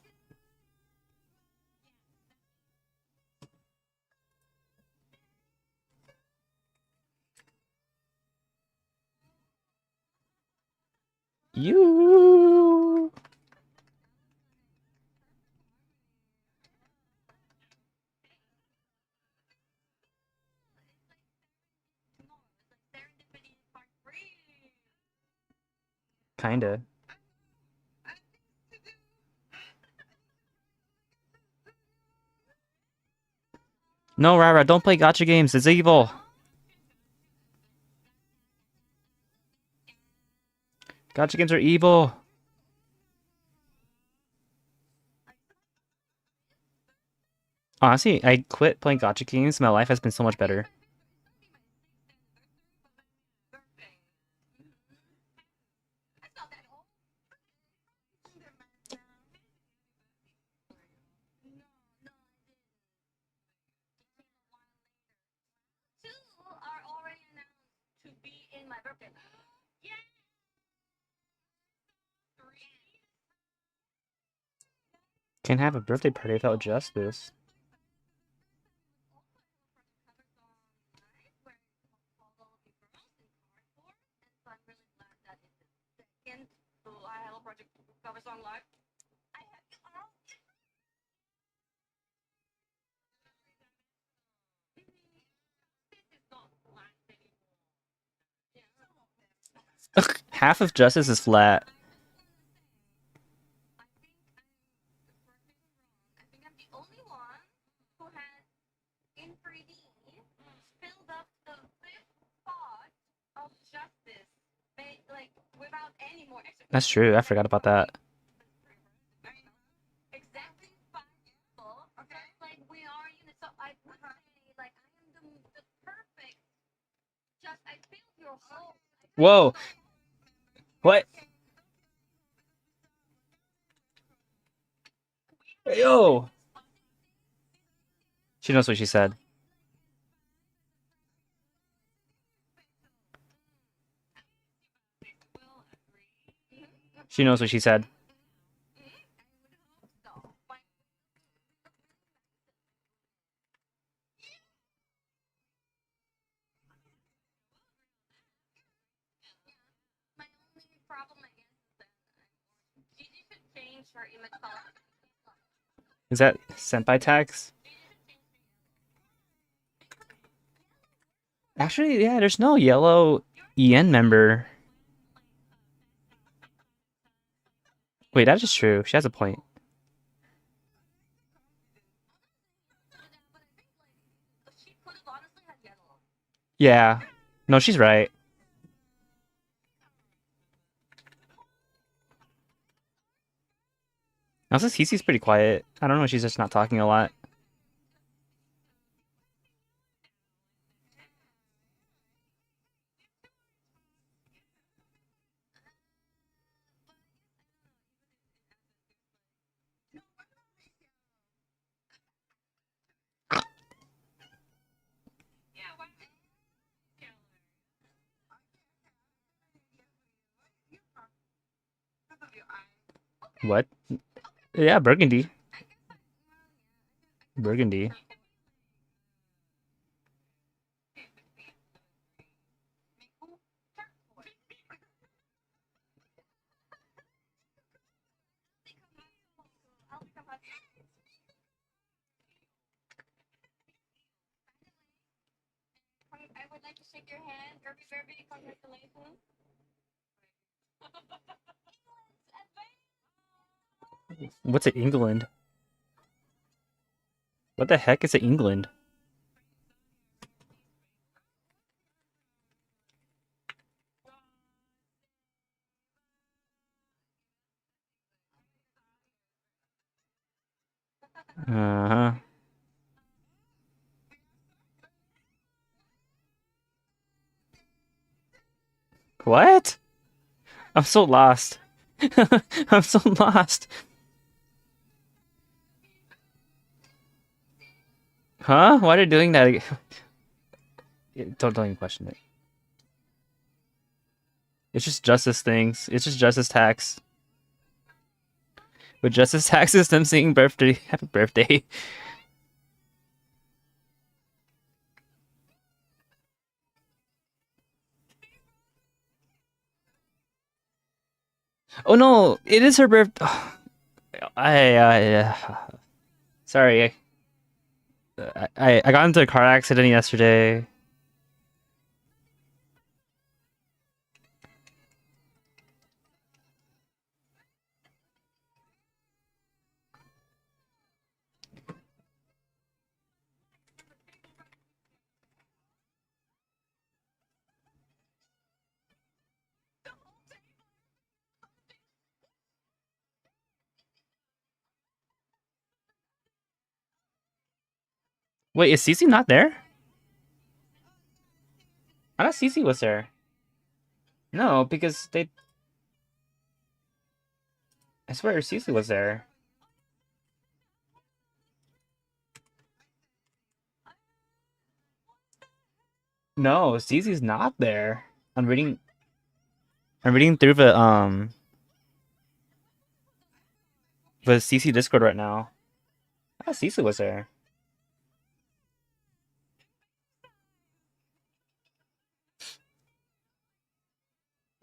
You. Kinda. No, Rara, don't play gotcha games. It's evil. Gotcha games are evil. Honestly, I quit playing gotcha games. My life has been so much better.
Two are already announced to be in my birthday. Yeah. Three.
Can't have a birthday party without justice.
So I have a project cover song live. I have you all. This is not flat anymore.
Half of justice is flat.
I think I'm the only one who has in 3D filled up the fifth
That's true. I forgot about that.
Exactly 5 people. Okay. Like we are, so I would say like I am the perfect. Just I feel your whole.
Whoa. What? Yo. She knows what she said. She knows what she said.
My only problem, I guess, is that Gigi should change her image color.
Is that senpai tags? Actually, yeah, there's no yellow EN member. Wait, that is true. She has a point.
She could have honestly had yellow.
Yeah. No, she's right. Also, Cece's pretty quiet. I don't know, she's just not talking a lot. What? Yeah, burgundy. Burgundy.
I would like to shake your hand. Very congratulations.
What's it, England? What the heck is it, England? Uh-huh. What? I'm so lost. I'm so lost. Huh? Why are they doing that again? Don't even question it. It's just justice things. It's just justice tax. With justice taxes, them singing birthday, happy birthday. Oh no, it is her birthday. Sorry. I got into a car accident yesterday. Wait, is Cece not there? I thought Cece was there. No, because they. I swear Cece was there. No, Cece's not there. I'm reading. I'm reading through the CC Discord right now. I thought Cece was there.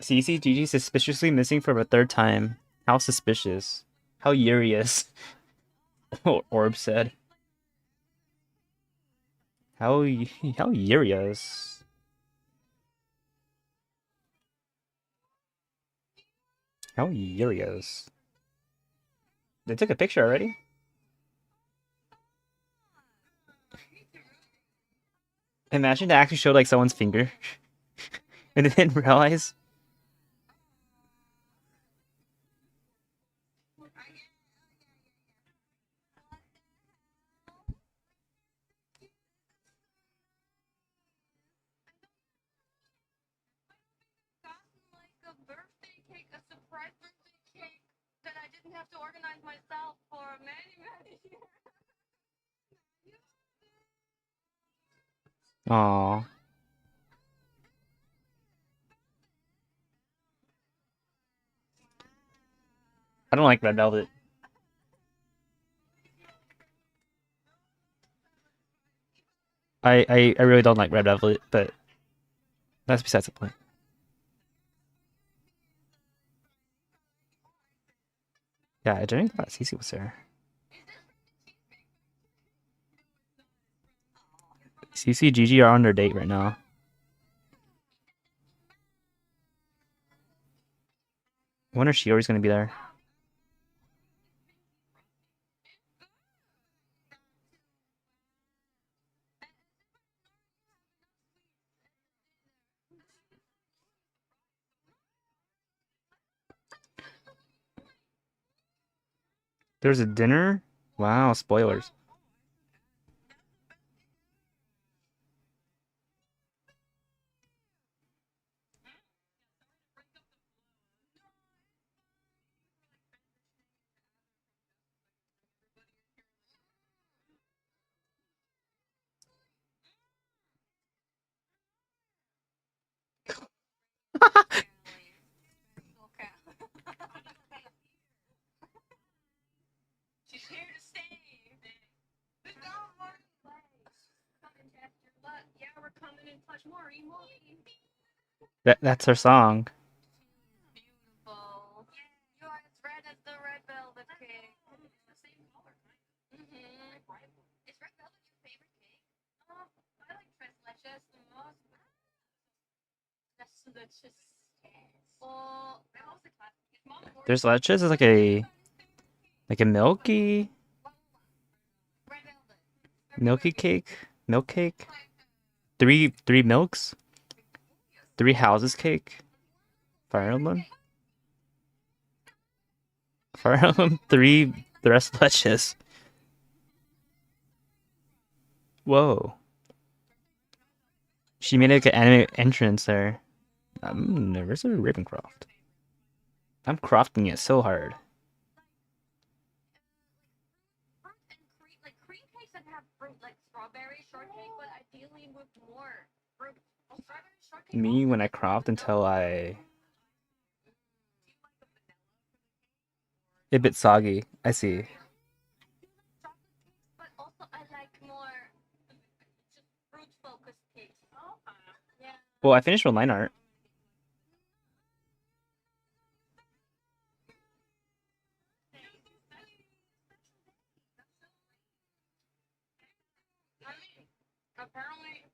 Cece Gigi suspiciously missing for a third time. How suspicious? How curious? Orb said. How curious? How curious? They took a picture already. Imagine they actually showed like someone's finger, and they didn't realize.
have to organize myself for many, many years.
Aw. I don't like red velvet. I really don't like red velvet, but that's besides the point. Yeah, I didn't thought Cece was there. Cece Gigi are on their date right now. I wonder if Shiori's gonna be there. There's a dinner? Wow, spoilers.
Okay. She's here to stay. But yeah, we're coming in touch more.
That's her song.
Beautiful. You are as red as the red velvet cake. It's the same color, kind of. Is red velvet your favorite cake? I like tres leches the most. Tres leches. Well, that was the classic.
There's leches is like a
Red velvet.
milky cake, milk cake. Three milks, three houses cake. Fire Emblem. Fire Emblem. Three the rest leches. Whoa. She made like an anime entrance there. I'm nervous of Ravencroft. I'm crofting it so hard.
Fruit and cream, like cream cakes that have fruit, like strawberry shortcake, but ideally with more fruit. Oh, strawberry shortcake.
Me when I cropped until I a bit soggy. I see.
Chocolate cakes, but also I like more just fruit focused cakes. Oh, yeah.
Well, I finished with line art.
I mean, apparently,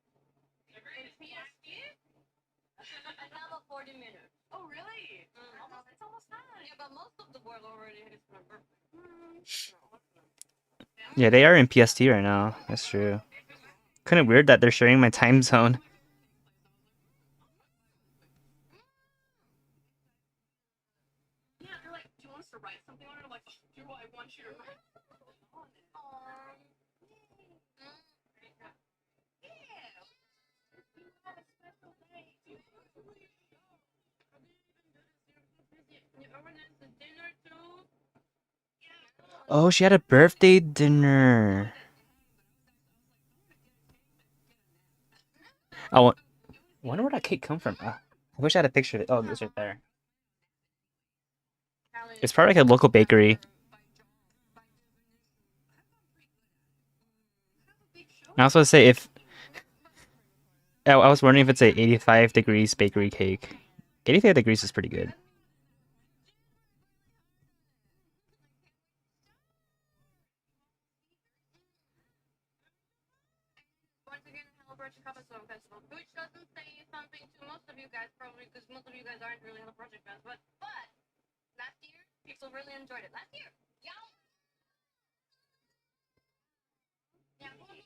in PSD, another 40 minutes. Oh, really? It's almost done. Yeah, but most of the world already hits my birthday.
Yeah, they are in PST right now. That's true. Kind of weird that they're sharing my time zone.
Yeah, they're like, do you want us to write something on it? I'm like, do I want you to write something on it? Yeah. You have a special day. You organize the dinner too.
Oh, she had a birthday dinner. I wonder where that cake come from. I wish I had a picture of it. Oh, it's right there. It's probably like a local bakery. I also say if I was wondering if it's a 85 degrees bakery cake. 85 degrees is pretty good.
Once again, Hello Project Cover Song Festival, which doesn't say something to most of you guys, probably because most of you guys aren't really Hello Project fans. But last year, people really enjoyed it. Last year, yeah. Yeah, who knows?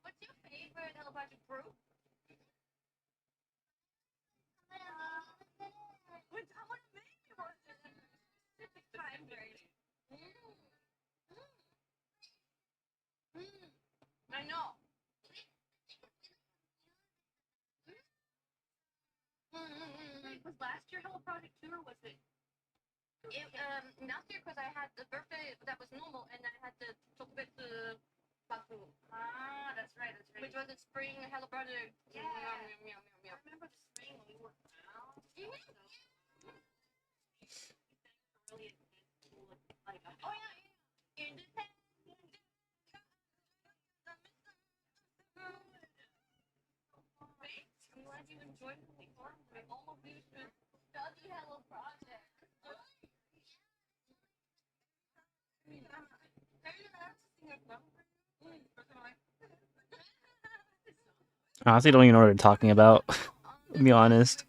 What's your favorite Hello Project group? Which I want to make you one specific time period. I know.
I honestly don't even know what they're talking about. To be honest.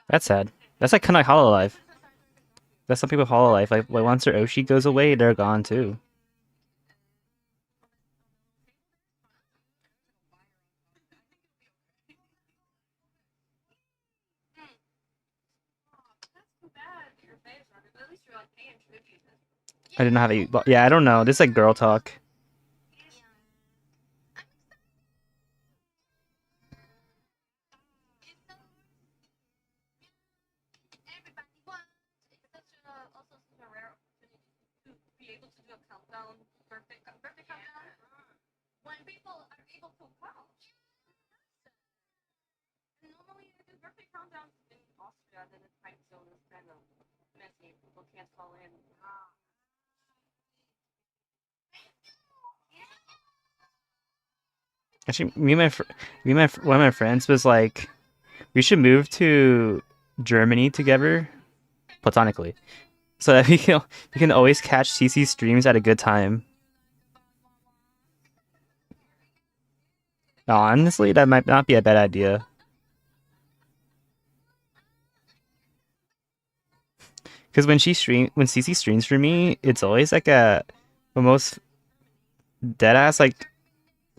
That's sad. That's like kind of like Hollow Life. That's some people Hollow Life. Like once their Oshi goes away, they're gone too. I didn't have a. Yeah, I don't know. This is like girl talk. Actually, one of my friends was like, we should move to Germany together, platonically, so that we can always catch CC streams at a good time. Honestly, that might not be a bad idea. Because when CC streams for me, it's always like a almost dead ass like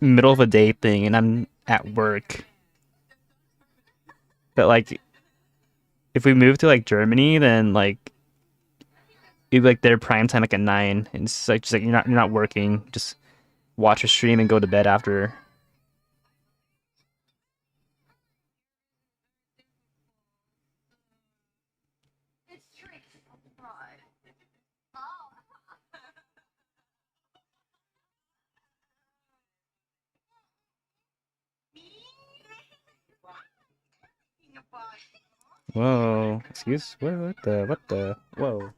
middle of a day thing, and I'm at work. But like, if we move to like Germany, then like it'd be like their prime time like at 9, and it's like just like you're not working, just watch a stream and go to bed after. Whoa, excuse what the whoa.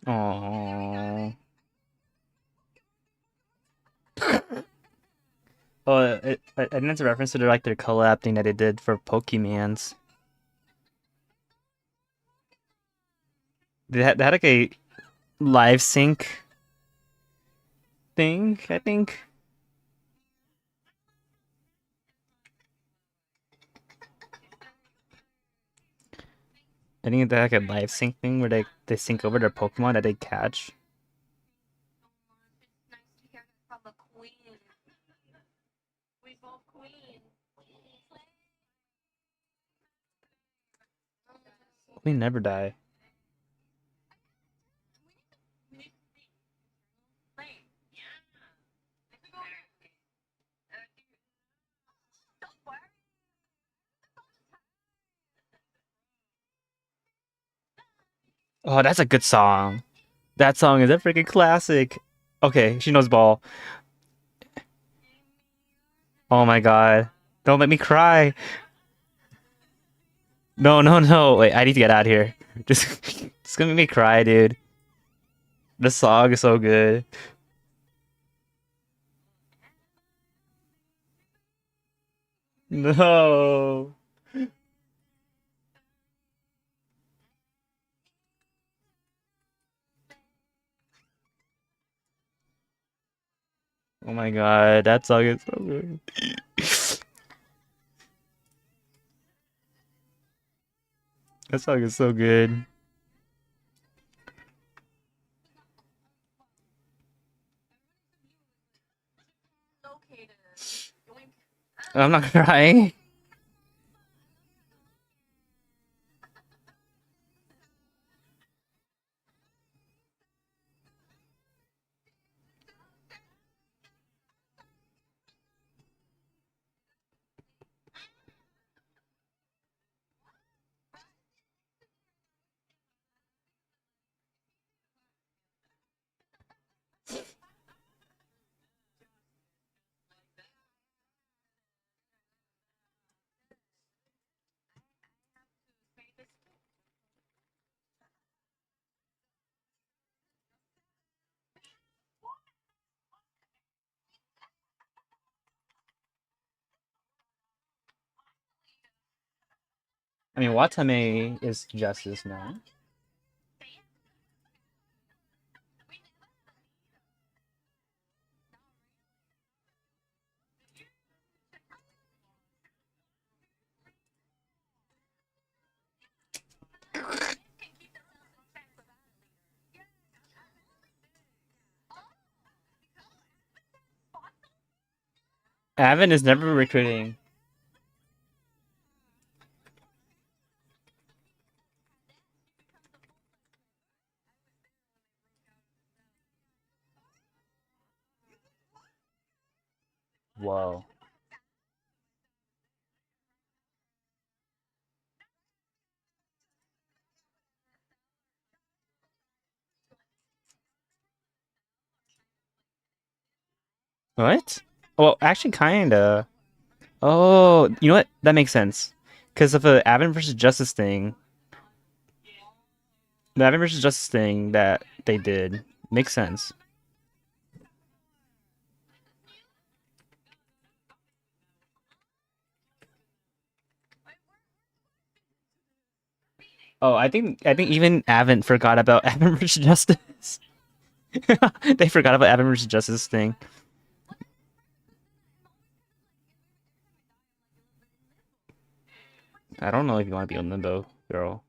Aww. Oh, I think it's a reference to their like their collab thing that they did for Pokemans. They had like a live sync thing, I think. I think they had like a live sync thing where they sync over their Pokemon that they catch. We never die. Oh, that's a good song. That song is a freaking classic. Okay, she knows ball. Oh my god. Don't let me cry. No, no, no. Wait, I need to get out of here. Just, just gonna make me cry, dude. The song is so good. No. Oh my god, that song is so good. That song is so good. I'm not crying. I mean, Watame is justice now. Avon is never recruiting. Whoa. What? Well, actually, kinda. Oh, you know what? That makes sense. Because of the Avon versus Justice thing, the Avon versus Justice thing that they did makes sense. Oh, I think even Avon forgot about Avon versus Justice. They forgot about Avon versus Justice thing. I don't know if you want to be on Limbo, girl.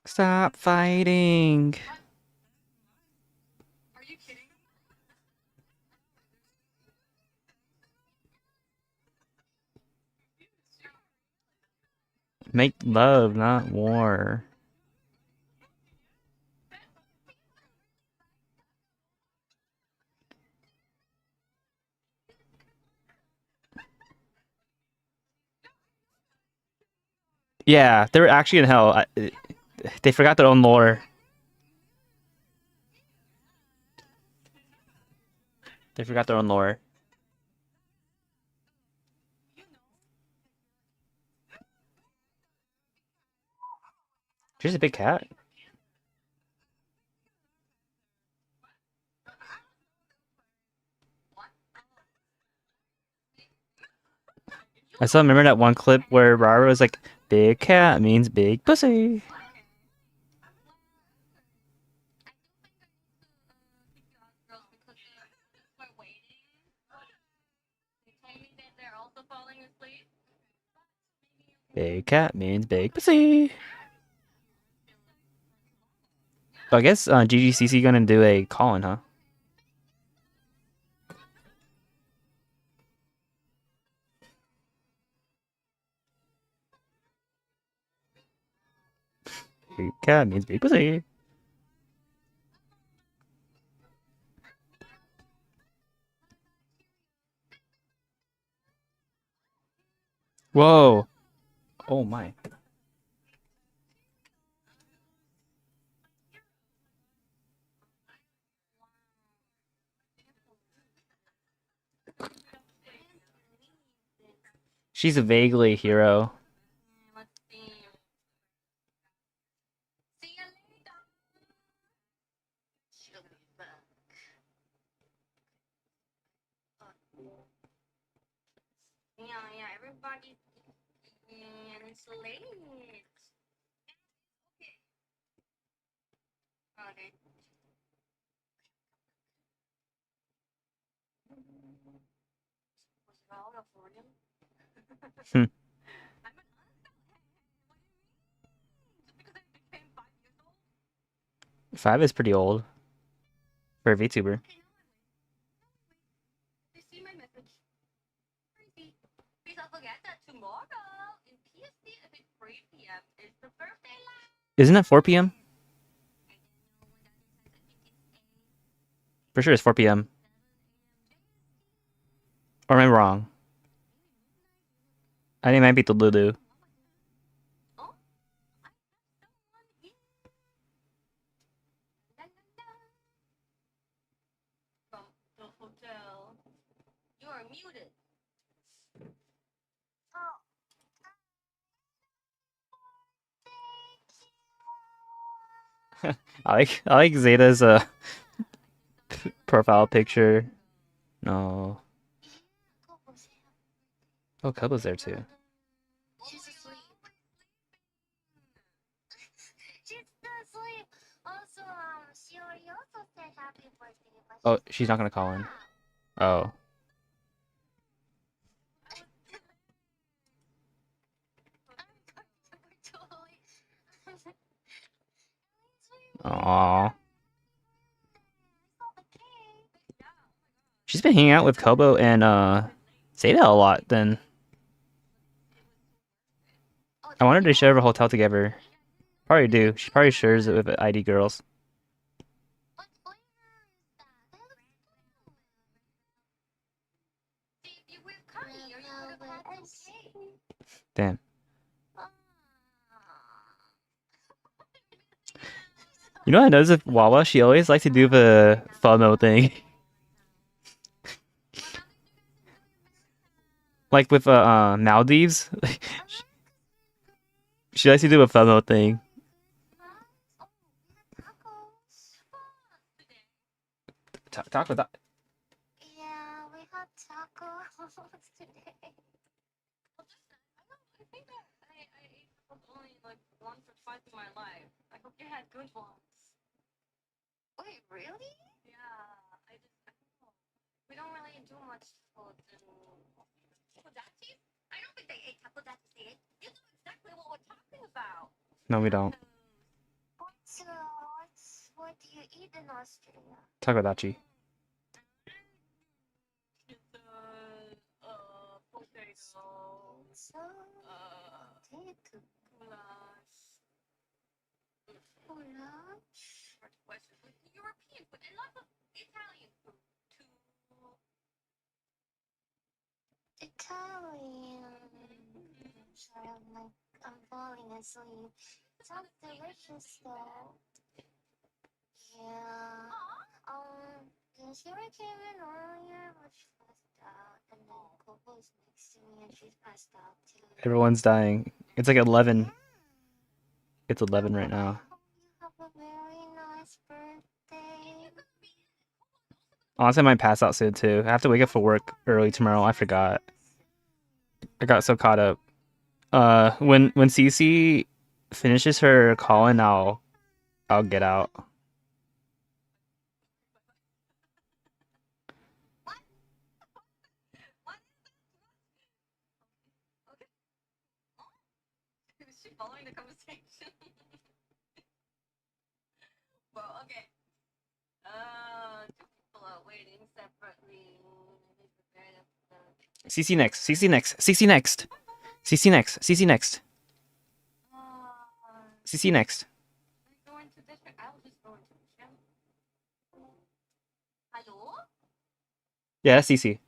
Stop fighting. Make love, not war. Yeah, they were actually in hell. They forgot their own lore. They forgot their own lore. She's a big cat. I still remember that one clip where Rara was like, "Big cat means big pussy." Big cat means big pussy. So I guess GGCC gonna do a call-in, huh? Big cat means big pussy. Whoa. Oh my. She's a vaguely hero.
Yeah, everybody and it's late. Okay. Was it all for you?
Hmm.
I'm an just because I became 5 years old.
5 is pretty old for a VTuber.
Okay, no, they see my message. Crazy. Please don't forget that tomorrow in PST at 3 p.m. is the birthday live.
Isn't it 4 p.m.? For sure it's 4 p.m. Or am I wrong? I think it might be Lulu.
Oh, I have someone in. La, la, la. From the hotel. You are muted. Oh.
I like Zeta's profile picture. No. Oh, Kobo's there too.
She's asleep. She's still asleep. Also, Shiori also said happy birthday, but
Oh, she's not gonna call in. Oh. Aww. She's been hanging out with Kobo and Zeta a lot then. I wanted to share a hotel together. Probably do. She probably shares it with ID girls. Damn. You know what I noticed with Wawa? She always likes to do the FOMO thing. Like with Maldives. She likes to do a FOMO thing. Talk with that.
Yeah, we had tacos today. I think that I ate tacos only like once or twice in my life. I hope you had good ones. Wait, really? Yeah, I don't know. We don't really do much food in takodachis. I don't think they ate takodachis. You know exactly what we're talking about.
No, we don't.
What do you eat in Australia?
Takodachi.
It's potato. Potato. Goulash. Hard question. European food and lots of Italian food too. Italian. Sorry, I'm falling asleep. Sounds delicious though. Yeah. The Shiori came in earlier, but she passed out, and then Coco's next to me, and she's passed out too.
Everyone's dying. It's like 11. It's 11 right now.
I hope you have a very nice birthday.
Honestly, I might pass out soon too. I have to wake up for work early tomorrow. I forgot. I got so caught up. When Cece finishes her call in, I'll get out.
Is she following the conversation? Well, okay. Two people are waiting separately.
CC next. CC next. CC next. CC next. CC next. CC next.
Going to district. I was just going to the gym. Hello?
Yeah, that's CC.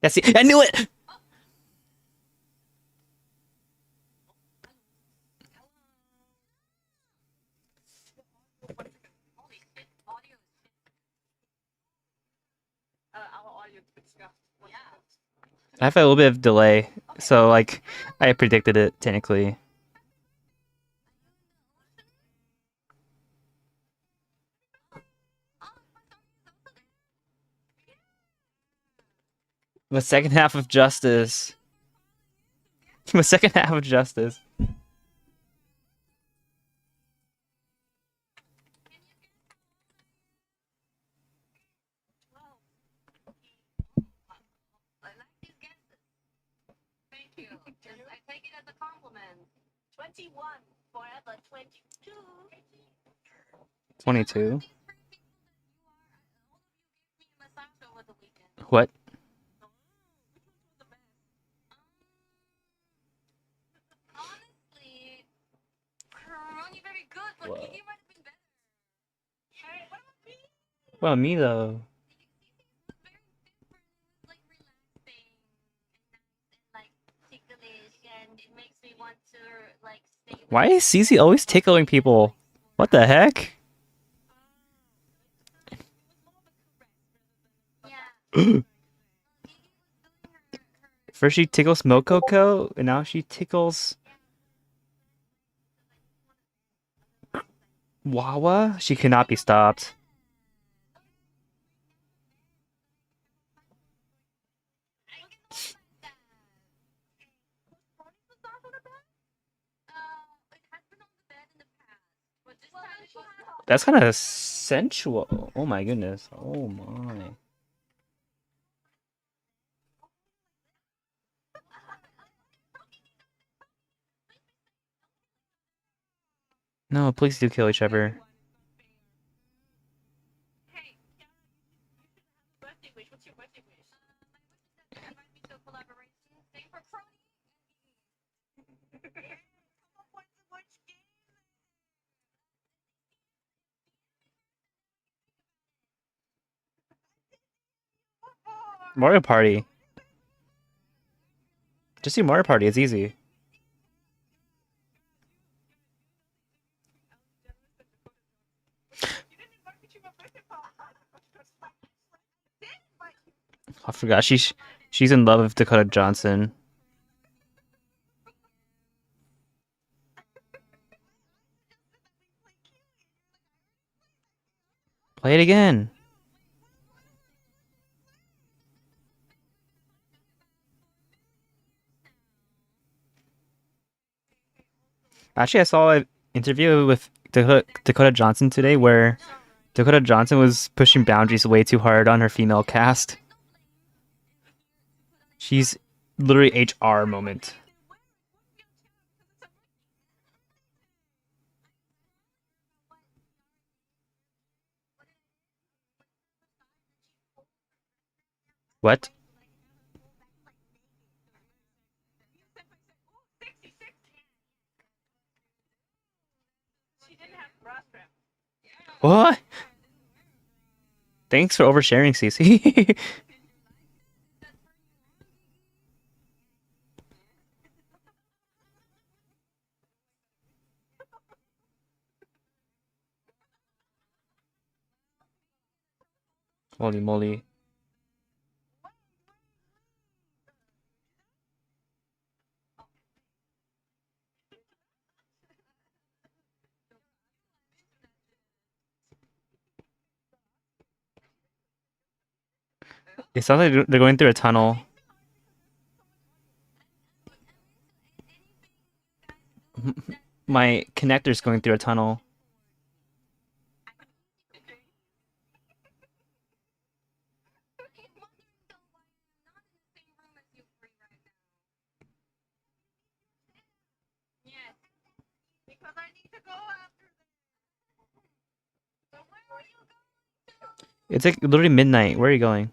That's C. I knew it.
Holy shit, audio is shit. Our audio is yeah.
I have a little bit of delay, so like I predicted it technically. The second half of Justice. The second half of Justice.
I like these guesses. Thank you. I take it as a compliment. 21 forever 22.
22.
Massage over the weekend.
What?
Honestly, only very good, but
Whoa.
Kiki might have been better. Hey, what about me?
Well, me though.
Was very different. It was like relaxing and nice and like ticklish, and it makes me want to like stay with
Why
it.
is Cece always tickling people? What the heck?
Yeah.
First she tickles Mokoko, and now she tickles Wawa. She cannot be stopped. That's kind of sensual. Oh my goodness. Oh my. No, please do kill each other.
Hey, Kiara, you should have a birthday wish. What's your birthday wish? My wish is that they invite me to a collaboration. Same for Crony and Iggy. Come up with which game?
Mario Party. Just do Mario Party. It's easy. I forgot. She's in love with Dakota Johnson. Play it again. Actually, I saw an interview with Dakota Johnson today where Dakota Johnson was pushing boundaries way too hard on her female cast. She's literally HR moment. What?
She didn't have bra strap.
What? Thanks for oversharing, Cece. Holy moly. It sounds like they're going through a tunnel. My connector's going through a tunnel.
Yes, because I need to go after them. So where are you going to?
It's like literally midnight. Where are you going?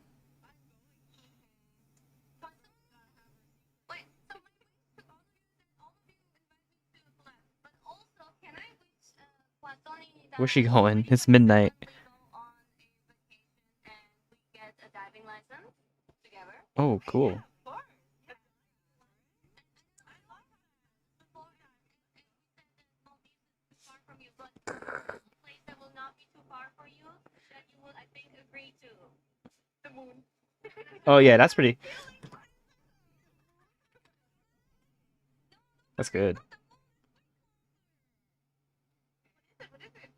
Wait, so my wish to all of you that all of you invite me to class, but also can I wish Quasoni
Where's
that
she going?
maybe
It's
we can
midnight.
go on a vacation and we get a diving license together?
Oh, cool.
Of course. Yeah. I love that. Before, and you said that Maldives is too far from you, but a place that will not be too far for you that you would, I think, agree to. The moon.
Oh yeah, that's pretty. That's good.
What is it?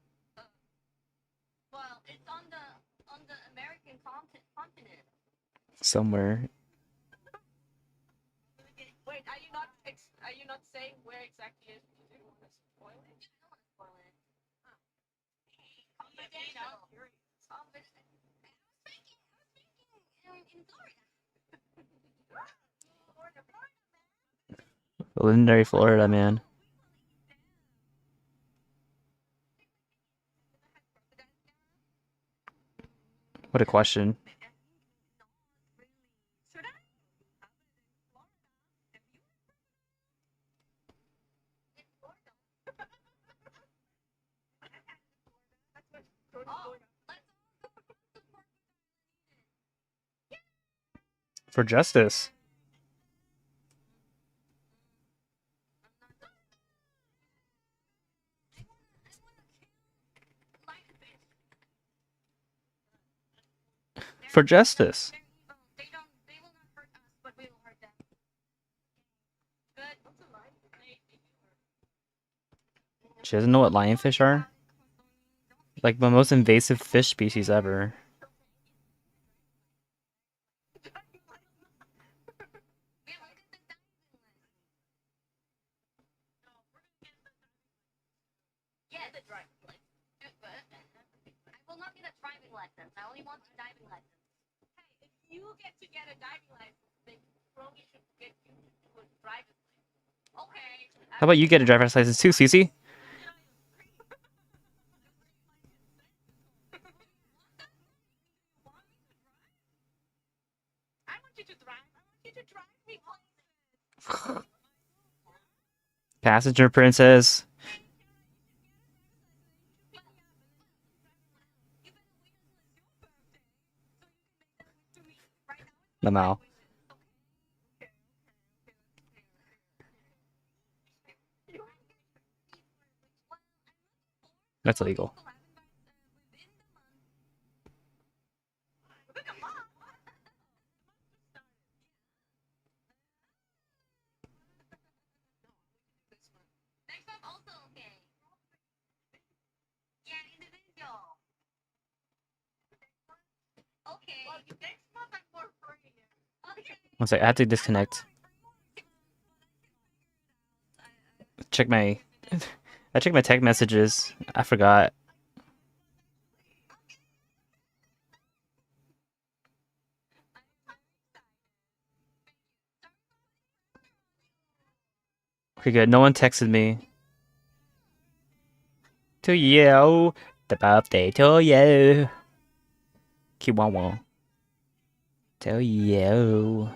Well, it's on the American continent.
Somewhere. Legendary Florida, man. What a question. For justice. For justice. She doesn't know what lionfish are? Like the most invasive fish species ever. How about you get a driver's license too, Cece? Passenger princess. Lamau. That's illegal. One sec, I have to disconnect. Check my I checked my text messages. I forgot. Okay, good. No one texted me. To you. The birthday to you. Kiwawa. To you.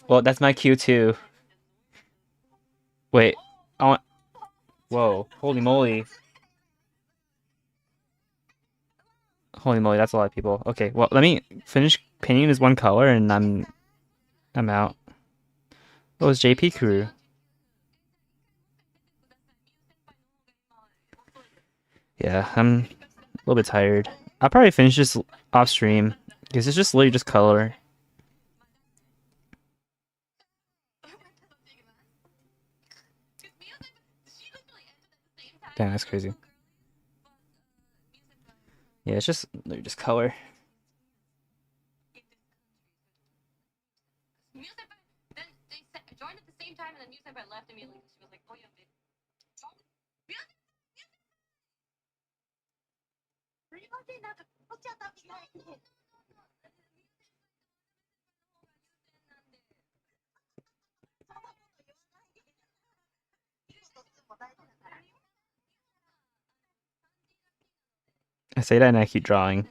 Well, that's my cue too. Wait. I want. Whoa. Holy moly. Holy moly, that's a lot of people. Okay, well, let me finish painting this one color and I'm out. What was JP crew? Yeah, I'm a little bit tired. I'll probably finish this off stream because it's just literally just color. Damn, that's crazy. Yeah, it's just literally just color. I say that and I keep drawing.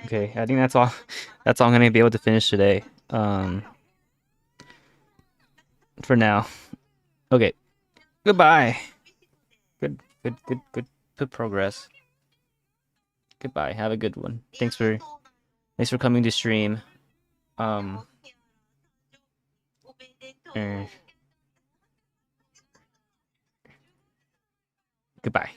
Okay, I think that's all. That's all I'm gonna be able to finish today. For now. Okay. Goodbye. Good progress. Goodbye. Have a good one. Thanks for coming to stream. Um, er, goodbye.